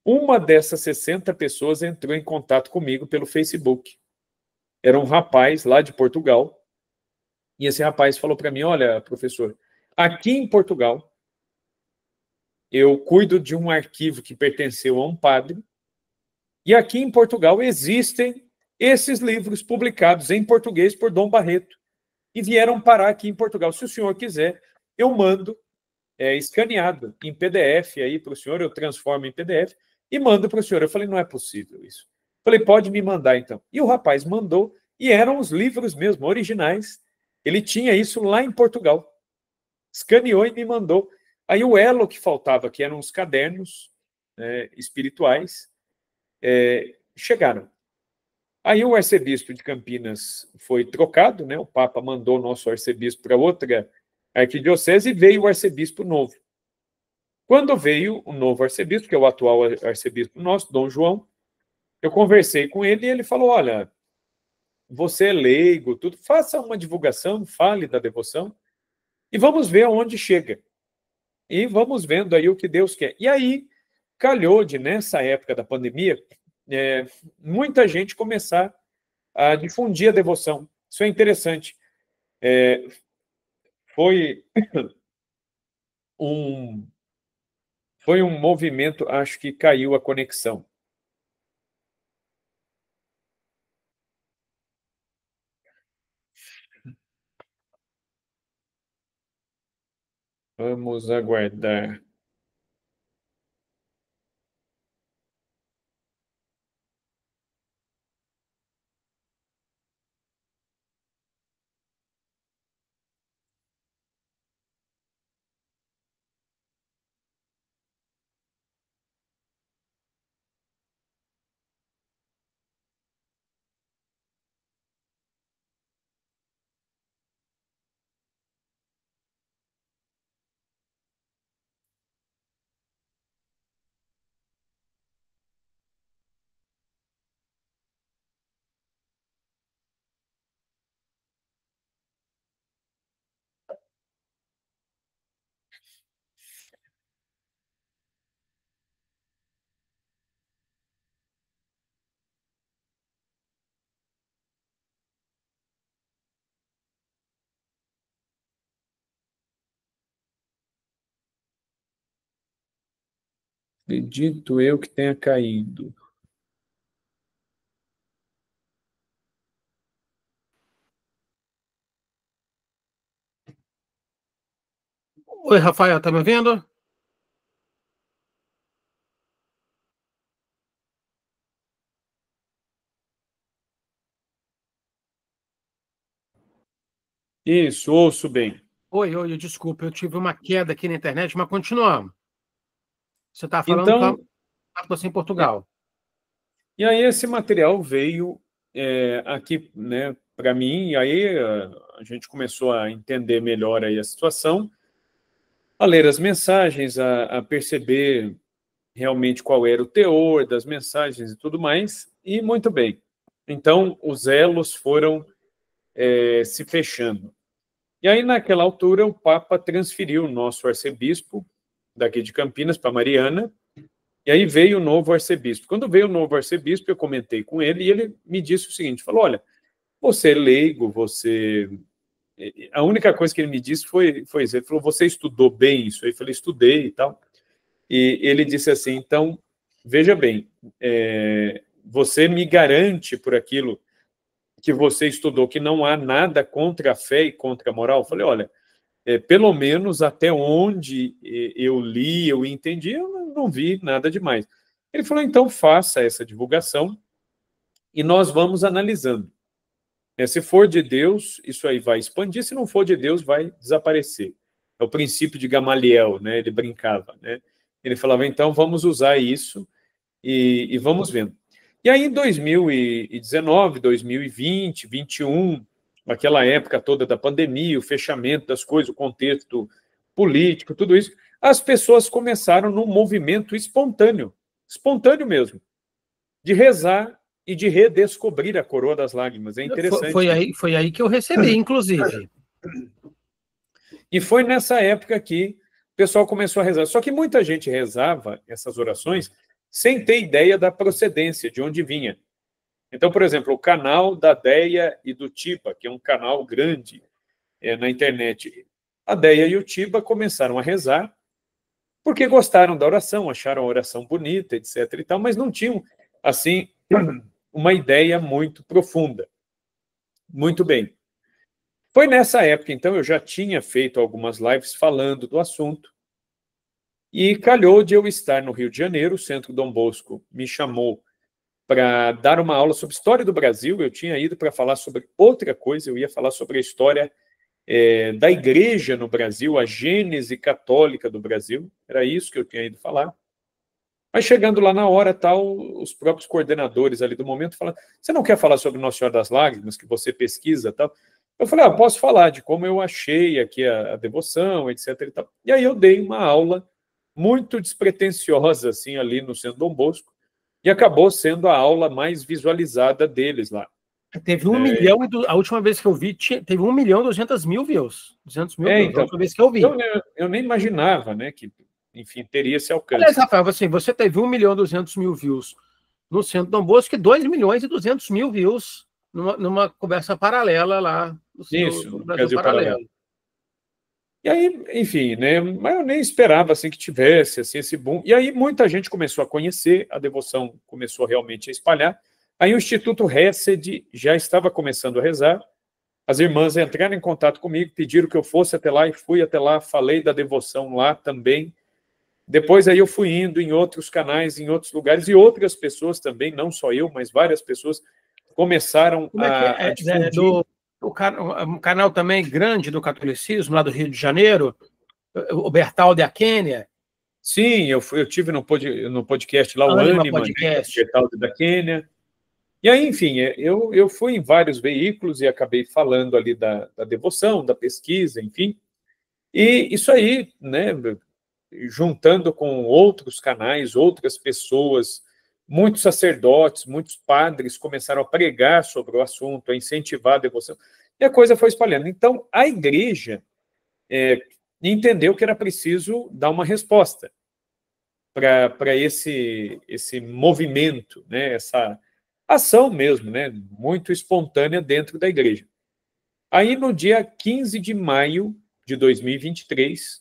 Uma dessas 60 pessoas entrou em contato comigo pelo Facebook. Era um rapaz lá de Portugal. E esse rapaz falou para mim, olha, professor, aqui em Portugal, eu cuido de um arquivo que pertenceu a um padre, e aqui em Portugal existem esses livros publicados em português por Dom Barreto, e vieram parar aqui em Portugal. Se o senhor quiser, eu mando escaneado em PDF aí para o senhor, eu transformo em PDF, e mando para o senhor. Eu falei, não é possível isso. Falei, pode me mandar então. E o rapaz mandou, e eram os livros mesmo, originais. Ele tinha isso lá em Portugal. Escaneou e me mandou. Aí o elo que faltava, que eram os cadernos espirituais, chegaram. Aí o arcebispo de Campinas foi trocado, né? O Papa mandou o nosso arcebispo para outra arquidiocese e veio o arcebispo novo. Quando veio o novo arcebispo, que é o atual arcebispo nosso, Dom João, eu conversei com ele e ele falou, olha, você é leigo, tudo, faça uma divulgação, fale da devoção e vamos ver aonde chega. E vamos vendo aí o que Deus quer. E aí, calhou de, nessa época da pandemia, muita gente começar a difundir a devoção. Isso é interessante. Foi um movimento, acho que caiu a conexão. Vamos aguardar. Acredito eu que tenha caído. Oi, Rafael, tá me ouvindo? Isso, ouço bem. Oi, desculpa, eu tive uma queda aqui na internet, mas continuamos. Você está falando Então, que você em Portugal. e aí esse material veio aqui, né, para mim, e aí a gente começou a entender melhor aí a situação, a ler as mensagens, a perceber realmente qual era o teor das mensagens e tudo mais, e muito bem. Então, os elos foram se fechando. E aí, naquela altura, o Papa transferiu o nosso arcebispo daqui de Campinas para Mariana, e aí veio o novo arcebispo. Quando veio o novo arcebispo, eu comentei com ele, e ele me disse o seguinte, falou, olha, você é leigo, você... A única coisa que ele me disse foi isso, ele falou, você estudou bem isso? Eu falei, estudei e tal. E ele disse assim, então, veja bem, você me garante por aquilo que você estudou, que não há nada contra a fé e contra a moral? Eu falei, olha, pelo menos até onde eu li, eu entendi, eu não vi nada demais. Ele falou, então faça essa divulgação e nós vamos analisando. Se for de Deus, isso aí vai expandir, se não for de Deus, vai desaparecer. É o princípio de Gamaliel, né? Ele brincava, né? Ele falava, então vamos usar isso e vamos vendo. E aí, em 2019, 2020, 2021, aquela época toda da pandemia, o fechamento das coisas, o contexto político, tudo isso, as pessoas começaram num movimento espontâneo mesmo, de rezar e de redescobrir a coroa das lágrimas. É interessante. Foi aí que eu recebi, inclusive. E foi nessa época que o pessoal começou a rezar. Só que muita gente rezava essas orações sem ter ideia da procedência, de onde vinha. Então, por exemplo, o canal da Deia e do Tiba, que é um canal grande na internet, a Deia e o Tiba começaram a rezar porque gostaram da oração, acharam a oração bonita, etc. e tal, mas não tinham, assim, uma ideia muito profunda. Muito bem. Foi nessa época, então, eu já tinha feito algumas lives falando do assunto, e calhou de eu estar no Rio de Janeiro, o Centro Dom Bosco me chamou para dar uma aula sobre história do Brasil. Eu tinha ido para falar sobre outra coisa, eu ia falar sobre a história da igreja no Brasil, a gênese católica do Brasil, era isso que eu tinha ido falar. Mas chegando lá na hora, tal, os próprios coordenadores ali do momento falaram, você não quer falar sobre Nossa Senhora das Lágrimas, que você pesquisa, tal? Eu Eu falei, posso falar de como eu achei aqui a devoção, etc. E tal. E aí eu dei uma aula muito despretensiosa, assim, ali no Centro Dom Bosco, e acabou sendo a aula mais visualizada deles lá. Teve 1 milhão, a última vez que eu vi, teve 1.200.000 views. 200 mil views, Então, a última vez que eu vi. Eu nem imaginava, né, que, enfim, teria esse alcance. Aliás, Rafael, assim, você teve 1.200.000 views no Centro Dom Bosco e 2.200.000 views numa conversa paralela lá no Brasil Paralelo. E aí, enfim, né, mas eu nem esperava assim que tivesse assim, esse boom. E aí muita gente começou a conhecer, a devoção começou realmente a espalhar. Aí o Instituto Hesed já estava começando a rezar. As irmãs entraram em contato comigo, pediram que eu fosse até lá e fui até lá, falei da devoção lá também. Depois aí eu fui indo em outros canais, em outros lugares, e outras pessoas também, não só eu, mas várias pessoas começaram a difundir. Um canal também grande do catolicismo, lá do Rio de Janeiro, o Bertaldo e a Quênia. Sim, eu tive no podcast lá, o Ânima, podcast. Né, Bertaldo da Quênia. E aí, enfim, eu fui em vários veículos e acabei falando ali da devoção, da pesquisa, enfim. E isso aí, né, juntando com outros canais, outras pessoas, muitos sacerdotes, muitos padres começaram a pregar sobre o assunto, a incentivar a devoção, e a coisa foi espalhando. Então, a igreja entendeu que era preciso dar uma resposta para esse movimento, né, essa ação mesmo, né, muito espontânea dentro da igreja. Aí, no dia 15 de maio de 2023,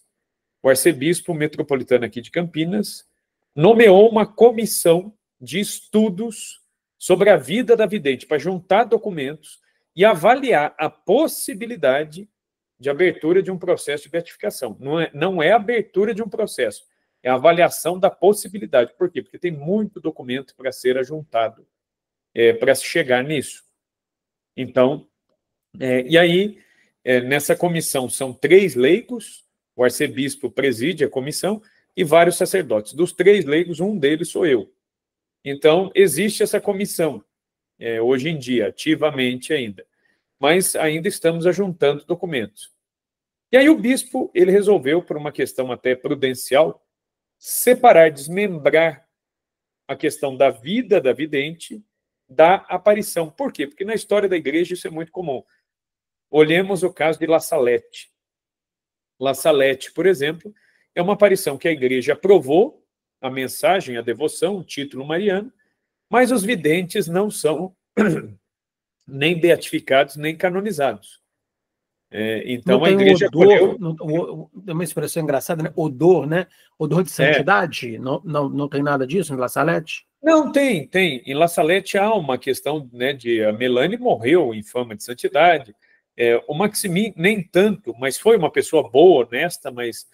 o arcebispo metropolitano aqui de Campinas nomeou uma comissão de estudos sobre a vida da vidente, para juntar documentos e avaliar a possibilidade de abertura de um processo de beatificação. Não é a abertura de um processo, é a avaliação da possibilidade. Por quê? Porque tem muito documento para ser ajuntado para se chegar nisso. Então, e aí, nessa comissão são 3 leigos, o arcebispo preside a comissão, e vários sacerdotes. Dos 3 leigos, um deles sou eu. Então, existe essa comissão, hoje em dia, ativamente ainda. Mas ainda estamos ajuntando documentos. E aí o bispo, ele resolveu, por uma questão até prudencial, separar, desmembrar a questão da vida da vidente da aparição. Por quê? Porque na história da igreja isso é muito comum. Olhemos o caso de La Salette. La Salette, por exemplo, é uma aparição que a igreja aprovou, a mensagem, a devoção, o título mariano, mas os videntes não são nem beatificados, nem canonizados. Então não tem a igreja odor, tem uma expressão engraçada, né? Odor, né? Odor de santidade? Não tem nada disso em La Salette? Não, tem. Em La Salette há uma questão, né, de a Melanie morreu em fama de santidade, o Maximin nem tanto, mas foi uma pessoa boa, honesta, mas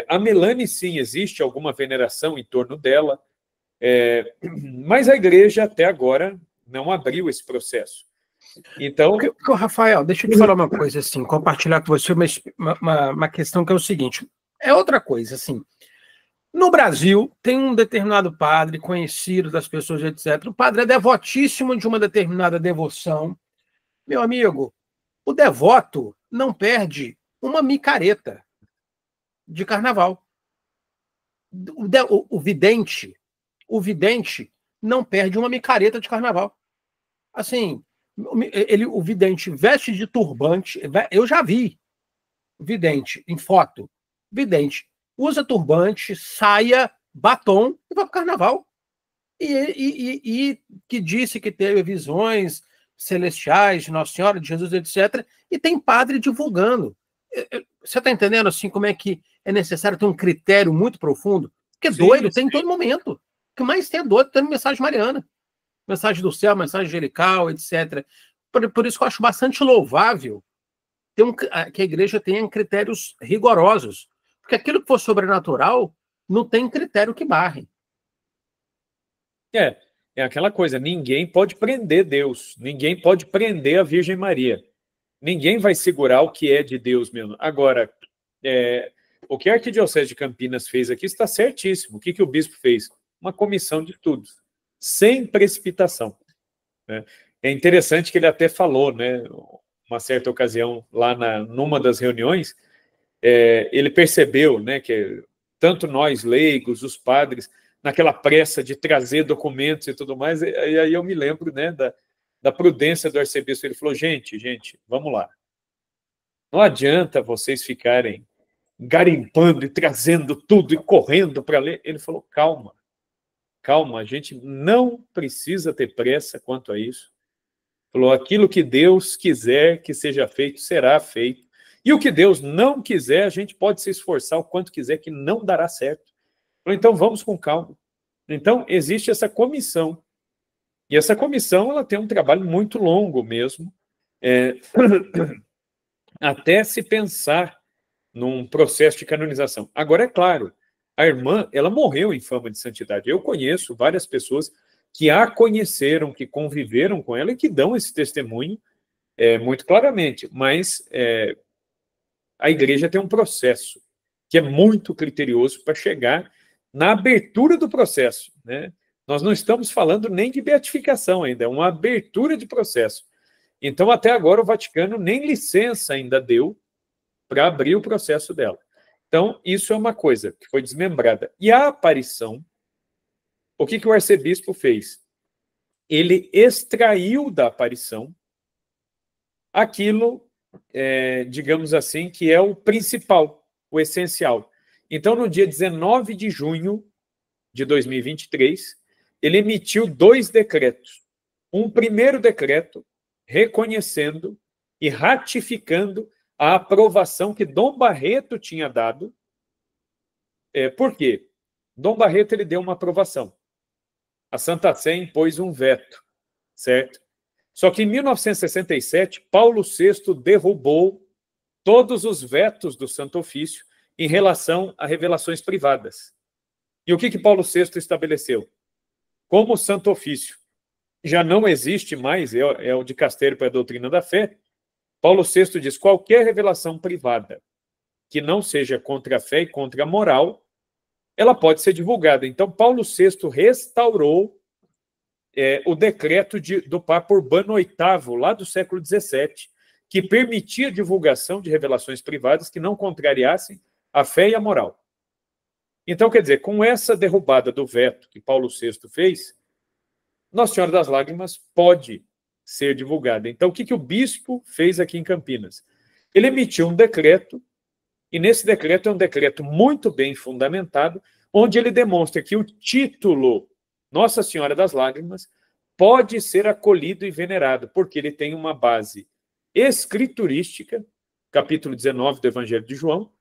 a Melanie sim, existe alguma veneração em torno dela, mas a igreja até agora não abriu esse processo. Então, Rafael, deixa eu te falar uma coisa, assim, compartilhar com você uma questão que é o seguinte, é outra coisa, assim, no Brasil tem um determinado padre conhecido das pessoas, etc. O padre é devotíssimo de uma determinada devoção. Meu amigo, o devoto não perde uma micareta de carnaval. O vidente não perde uma micareta de carnaval. Assim, o vidente veste de turbante, eu já vi vidente em foto, vidente usa turbante, saia, batom e vai para o carnaval. E que disse que teve visões celestiais de Nossa Senhora, de Jesus, etc. E tem padre divulgando. Você está entendendo assim como é que é necessário ter um critério muito profundo? Porque doido tem em todo momento. O que mais tem é doido, tem mensagem mariana. Mensagem do céu, mensagem angelical, etc. Por isso que eu acho bastante louvável que a igreja tenha critérios rigorosos. Porque aquilo que for sobrenatural não tem critério que barre. É aquela coisa, ninguém pode prender Deus, ninguém pode prender a Virgem Maria. Ninguém vai segurar o que é de Deus mesmo. Agora, o que a Arquidiocese de Campinas fez aqui está certíssimo. O que o bispo fez? Uma comissão de estudos, sem precipitação. Né? É interessante que ele até falou, né, uma certa ocasião, lá numa das reuniões, ele percebeu, né, que tanto nós, leigos, os padres, naquela pressa de trazer documentos e tudo mais, e aí eu me lembro, né, da prudência do arcebispo. Ele falou, gente, vamos lá. Não adianta vocês ficarem garimpando e trazendo tudo e correndo para ler. Ele falou, calma, a gente não precisa ter pressa quanto a isso. Falou, aquilo que Deus quiser que seja feito, será feito. E o que Deus não quiser, a gente pode se esforçar o quanto quiser, que não dará certo. Falou, então vamos com calma. Então, existe essa comissão. E essa comissão ela tem um trabalho muito longo mesmo, até se pensar num processo de canonização. Agora, é claro, a irmã, ela morreu em fama de santidade. Eu conheço várias pessoas que a conheceram, que conviveram com ela e que dão esse testemunho muito claramente. Mas a igreja tem um processo que é muito criterioso para chegar na abertura do processo, né? Nós não estamos falando nem de beatificação ainda, é uma abertura de processo. Então, até agora, o Vaticano nem licença ainda deu para abrir o processo dela. Então, isso é uma coisa que foi desmembrada. E a aparição, o que o arcebispo fez? Ele extraiu da aparição aquilo, digamos assim, que é o principal, o essencial. Então, no dia 19 de junho de 2023, ele emitiu 2 decretos. Um primeiro decreto reconhecendo e ratificando a aprovação que Dom Barreto tinha dado. Por quê? Dom Barreto ele deu uma aprovação. A Santa Sé impôs um veto, certo? Só que em 1967, Paulo VI derrubou todos os vetos do Santo Ofício em relação a revelações privadas. E o que Paulo VI estabeleceu? Como o Santo Ofício já não existe mais, é o Dicastério para a Doutrina da Fé, Paulo VI diz, qualquer revelação privada que não seja contra a fé e contra a moral, ela pode ser divulgada. Então, Paulo VI restaurou o decreto do Papa Urbano VIII, lá do século XVII, que permitia a divulgação de revelações privadas que não contrariassem a fé e a moral. Então, quer dizer, com essa derrubada do veto que Paulo VI fez, Nossa Senhora das Lágrimas pode ser divulgada. Então, o que o bispo fez aqui em Campinas? Ele emitiu um decreto, e nesse decreto é um decreto muito bem fundamentado, onde ele demonstra que o título Nossa Senhora das Lágrimas pode ser acolhido e venerado, porque ele tem uma base escriturística, capítulo 19 do Evangelho de João,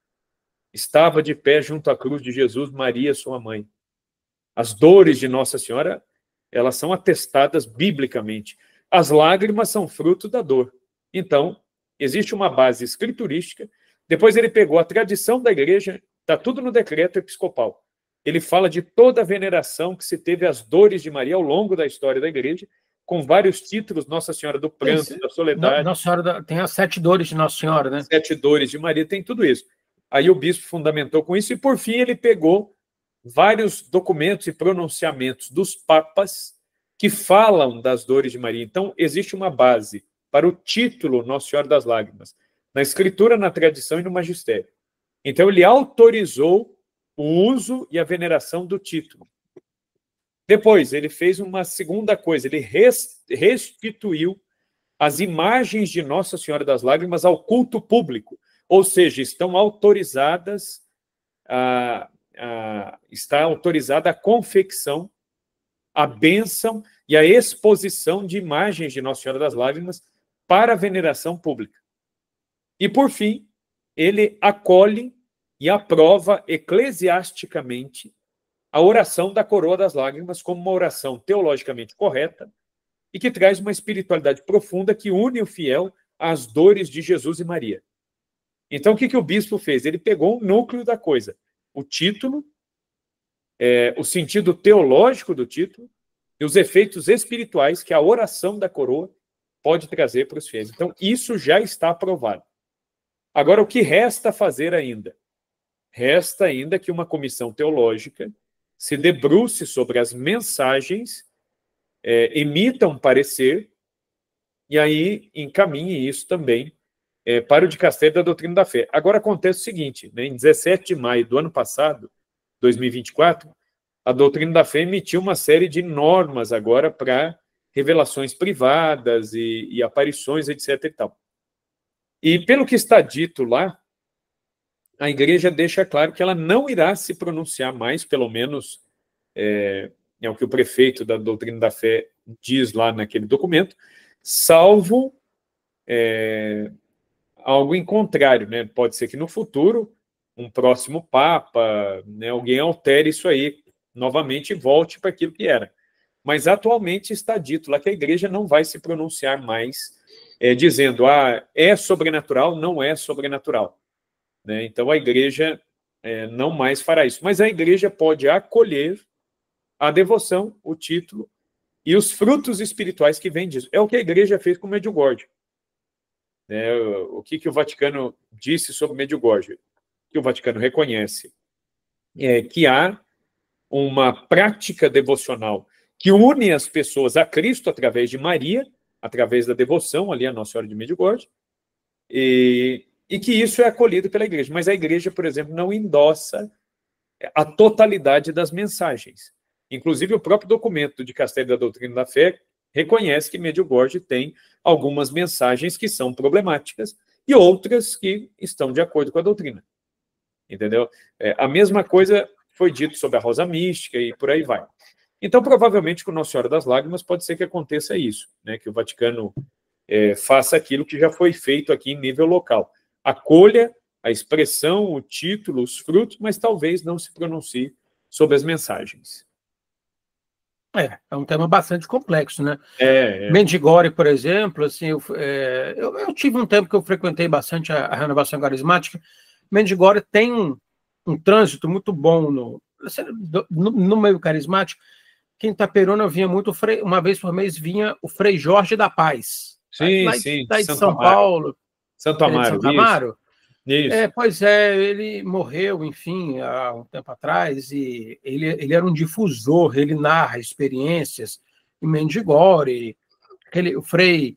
estava de pé junto à cruz de Jesus, Maria, sua mãe. As dores de Nossa Senhora, elas são atestadas biblicamente. As lágrimas são fruto da dor. Então, existe uma base escriturística. Depois ele pegou a tradição da igreja, está tudo no decreto episcopal. Ele fala de toda a veneração que se teve às dores de Maria ao longo da história da igreja, com vários títulos, Nossa Senhora do Pranto, da Soledade. Nossa Senhora tem as 7 dores de Nossa Senhora, né? 7 dores de Maria, tem tudo isso. Aí o bispo fundamentou com isso e, por fim, ele pegou vários documentos e pronunciamentos dos papas que falam das dores de Maria. Então, existe uma base para o título Nossa Senhora das Lágrimas, na escritura, na tradição e no magistério. Então, ele autorizou o uso e a veneração do título. Depois, ele fez uma segunda coisa, ele restituiu as imagens de Nossa Senhora das Lágrimas ao culto público, ou seja, estão autorizadas está autorizada a confecção, a bênção e a exposição de imagens de Nossa Senhora das Lágrimas para a veneração pública. E, por fim, ele acolhe e aprova eclesiasticamente a oração da coroa das lágrimas como uma oração teologicamente correta e que traz uma espiritualidade profunda que une o fiel às dores de Jesus e Maria. Então, o que o bispo fez? Ele pegou o núcleo da coisa, o título, o sentido teológico do título e os efeitos espirituais que a oração da coroa pode trazer para os fiéis. Então, isso já está aprovado. Agora, o que resta fazer ainda? Resta ainda que uma comissão teológica se debruce sobre as mensagens, emita um parecer e aí encaminhe isso também para o dicasterio da doutrina da fé. Agora acontece o seguinte, né, em 17 de maio do ano passado, 2024, a doutrina da fé emitiu uma série de normas agora para revelações privadas e aparições, etc. e tal. E pelo que está dito lá, a igreja deixa claro que ela não irá se pronunciar mais, pelo menos é o que o prefeito da doutrina da fé diz lá naquele documento, salvo algo em contrário, né? Pode ser que no futuro, um próximo papa, né, alguém altere isso aí novamente e volte para aquilo que era. Mas atualmente está dito lá que a igreja não vai se pronunciar mais dizendo, é sobrenatural, não é sobrenatural. Né? Então a igreja não mais fará isso. Mas a igreja pode acolher a devoção, o título e os frutos espirituais que vêm disso. É o que a igreja fez com Medjugorje. O que o Vaticano disse sobre Medjugorje? Que o Vaticano reconhece que há uma prática devocional que une as pessoas a Cristo através de Maria, através da devoção ali a Nossa Senhora de Medjugorje, e que isso é acolhido pela igreja. Mas a igreja, por exemplo, não endossa a totalidade das mensagens. Inclusive, o próprio documento do Dicasterio da Doutrina da Fé reconhece que Medjugorje tem algumas mensagens que são problemáticas e outras que estão de acordo com a doutrina. Entendeu? A mesma coisa foi dito sobre a Rosa Mística e por aí vai. Então, provavelmente, com Nossa Senhora das Lágrimas, pode ser que aconteça isso, né? Que o Vaticano faça aquilo que já foi feito aqui em nível local. Acolha a expressão, o título, os frutos, mas talvez não se pronuncie sobre as mensagens. É um tema bastante complexo, né? Medjugorje, por exemplo, assim, eu tive um tempo que eu frequentei bastante a renovação carismática. Medjugorje tem um trânsito muito bom no meio carismático. Quem Itaperuna vinha muito, uma vez por mês vinha o Frei Jorge da Paz. Sim, lá sim. De São Paulo. Santo Amaro. Santo Amaro. Isso. Pois ele morreu, enfim, há um tempo atrás, e ele era um difusor, ele narra experiências em Medjugorje, o Frei,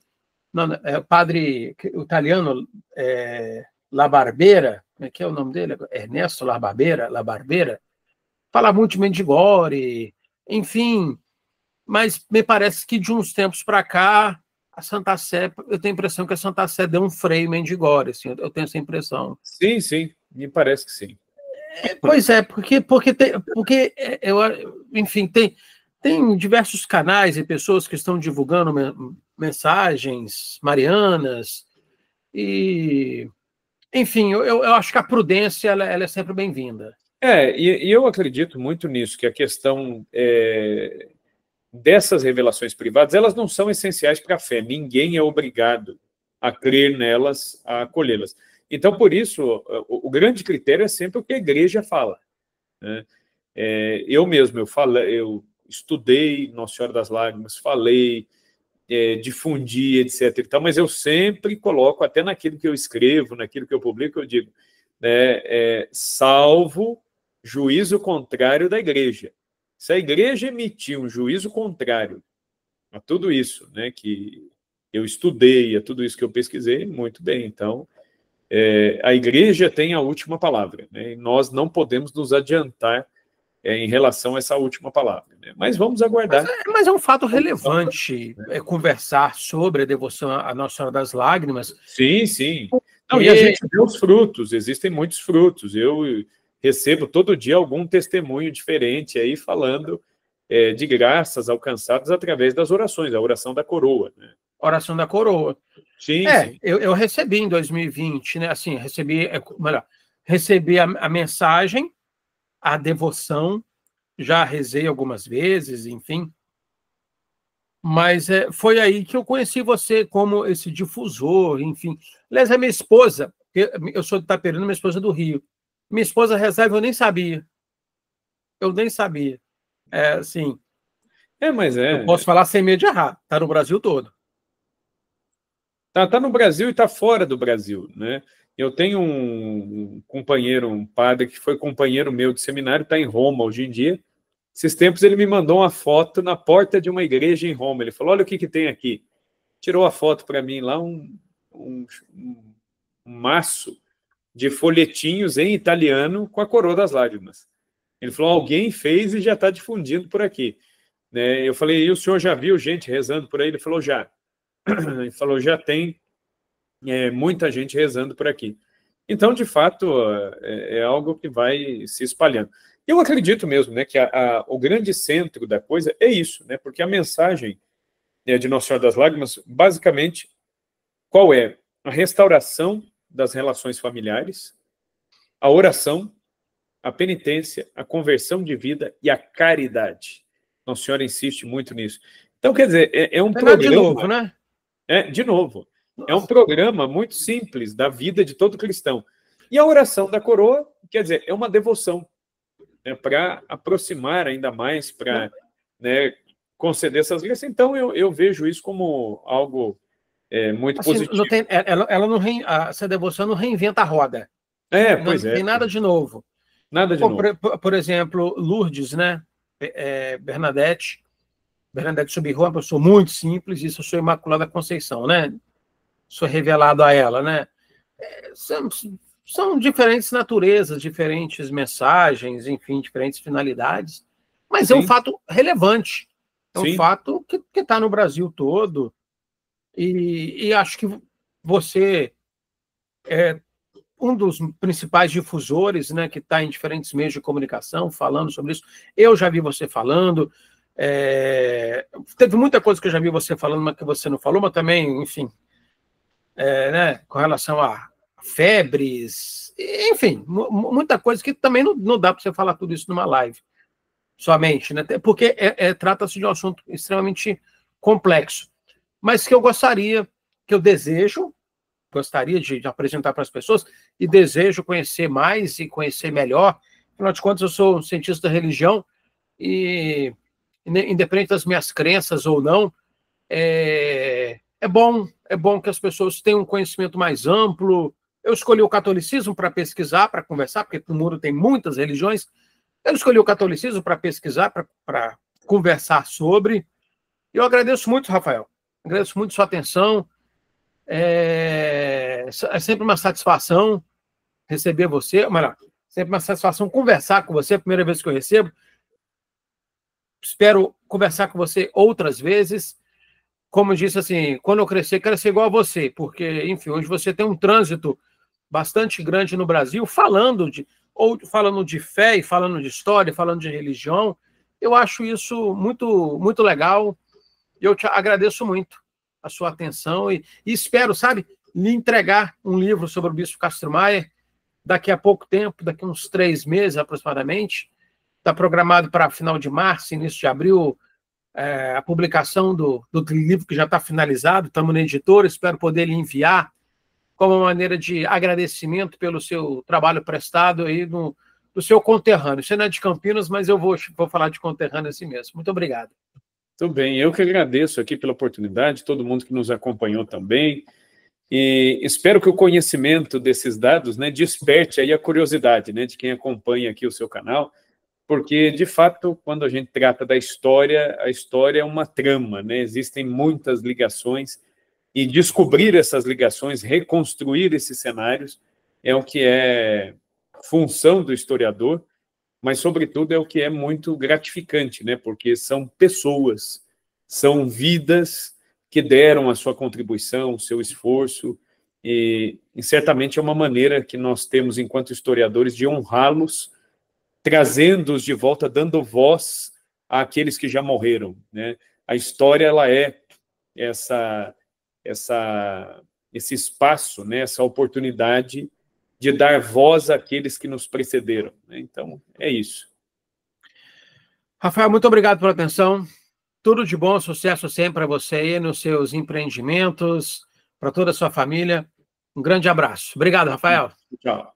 o padre o italiano, La Barbera, como é que é o nome dele? Ernesto La Barbera, fala muito de Medjugorje, enfim, mas me parece que de uns tempos para cá, a Santa Sé, eu tenho a impressão que a Santa Sé deu um freio em Medjugorje, assim, eu tenho essa impressão. Sim, me parece que sim. Pois é, porque enfim, tem diversos canais e pessoas que estão divulgando mensagens marianas, e, enfim, eu acho que a prudência ela é sempre bem-vinda. E eu acredito muito nisso, que a questão dessas revelações privadas, elas não são essenciais para a fé. Ninguém é obrigado a crer nelas, a acolhê-las. Então, por isso, o grande critério é sempre o que a igreja fala. Né? Eu mesmo, eu estudei Nossa Senhora das Lágrimas, falei, difundi, etc. e tal, mas eu sempre coloco, até naquilo que eu escrevo, naquilo que eu publico, eu digo, salvo juízo contrário da igreja. Se a igreja emitir um juízo contrário a tudo isso, né, que eu estudei, a tudo isso que eu pesquisei, muito bem. Então, a igreja tem a última palavra, né, e nós não podemos nos adiantar em relação a essa última palavra. Né? Mas vamos aguardar. Mas é um fato relevante conversar sobre a devoção à Nossa Senhora das Lágrimas. Sim. Não, e a gente vê os frutos, existem muitos frutos. Eu recebo todo dia algum testemunho diferente aí falando de graças alcançadas através das orações, a oração da coroa. Né? Oração da coroa. Sim. Eu recebi em 2020, né? Assim, recebi a mensagem, a devoção, já rezei algumas vezes, enfim. Mas foi aí que eu conheci você como esse difusor, enfim. Aliás, a minha esposa, eu sou de Itaperuna, minha esposa é do Rio. Minha esposa rezava, eu nem sabia. Assim. Mas eu posso falar sem medo de errar. Está no Brasil todo. Tá no Brasil e está fora do Brasil, né? Eu tenho um companheiro, um padre que foi companheiro meu de seminário, está em Roma hoje em dia. Esses tempos ele me mandou uma foto na porta de uma igreja em Roma. Ele falou, olha o que tem aqui. tirou a foto para mim lá, um maço de folhetinhos em italiano com a coroa das lágrimas. Ele falou, alguém fez e já está difundindo por aqui. Né? Eu falei, e o senhor já viu gente rezando por aí? Ele falou, já. Ele falou, já tem muita gente rezando por aqui. Então, de fato, é algo que vai se espalhando. Eu acredito mesmo, né, que o grande centro da coisa é isso, né, porque a mensagem de Nossa Senhora das Lágrimas, basicamente, qual é? A restauração das relações familiares, a oração, a penitência, a conversão de vida e a caridade. Nossa Senhora insiste muito nisso. Então, quer dizer, é um programa... De novo, né? De novo. É um programa muito simples da vida de todo cristão. E a oração da coroa, quer dizer, é uma devoção, né, para aproximar ainda mais, para, né, conceder essas graças. Então, eu vejo isso como algo muito assim, positivo. Não tem, ela não essa devoção não reinventa a roda. Pois não tem nada de novo. Nada de novo. Por exemplo, Lourdes, né? Bernadette Subirro é uma pessoa muito simples, isso eu sou Imaculada Conceição, né? Sou revelado a ela, né? São diferentes naturezas, diferentes mensagens, enfim, diferentes finalidades, mas Sim. é um fato relevante, é um Sim. fato que está no Brasil todo, e acho que você é um dos principais difusores, né, que está em diferentes meios de comunicação falando sobre isso. Eu já vi você falando, teve muita coisa que eu já vi você falando, mas que você não falou, mas também, enfim, né, com relação a febres, enfim, muita coisa que também não dá para você falar tudo isso numa live, somente, né, porque trata-se de um assunto extremamente complexo, mas que eu gostaria, que eu gostaria de apresentar para as pessoas e desejo conhecer mais e conhecer melhor. Afinal de contas, eu sou um cientista da religião e, independente das minhas crenças ou não, é bom que as pessoas tenham um conhecimento mais amplo. Eu escolhi o catolicismo para pesquisar, para conversar, porque no mundo tem muitas religiões. Eu escolhi o catolicismo para pesquisar, para conversar sobre. Eu agradeço muito, Rafael. Agradeço muito sua atenção. É sempre uma satisfação receber você, ou melhor, sempre uma satisfação conversar com você, a primeira vez que eu recebo. Espero conversar com você outras vezes. Como eu disse, assim, quando eu crescer, quero ser igual a você, porque, enfim, hoje você tem um trânsito bastante grande no Brasil, falando de fé, e falando de história, falando de religião. Eu acho isso muito, muito legal. Eu te agradeço muito a sua atenção e espero, sabe, lhe entregar um livro sobre o Bispo Castro Maia daqui a pouco tempo, daqui a uns 3 meses aproximadamente. Está programado para final de março, início de abril, a publicação do livro, que já está finalizado. Estamos na editora, espero poder lhe enviar como uma maneira de agradecimento pelo seu trabalho prestado aí do seu conterrâneo. Você não é de Campinas, mas eu vou falar de conterrâneo assim mesmo. Muito obrigado. Tudo bem, eu que agradeço aqui pela oportunidade, todo mundo que nos acompanhou também, e espero que o conhecimento desses dados, né, desperte aí a curiosidade, né, de quem acompanha aqui o seu canal, porque, de fato, quando a gente trata da história, a história é uma trama, né, existem muitas ligações, e descobrir essas ligações, reconstruir esses cenários, é o que é função do historiador, mas, sobretudo, é o que é muito gratificante, né? Porque são pessoas, são vidas que deram a sua contribuição, o seu esforço, e certamente é uma maneira que nós temos, enquanto historiadores, de honrá-los, trazendo-os de volta, dando voz àqueles que já morreram, né? A história, ela é esse espaço, né? Essa oportunidade de dar voz àqueles que nos precederam. Então, é isso. Rafael, muito obrigado pela atenção. Tudo de bom, sucesso sempre para você aí nos seus empreendimentos, para toda a sua família. Um grande abraço. Obrigado, Rafael. Tchau.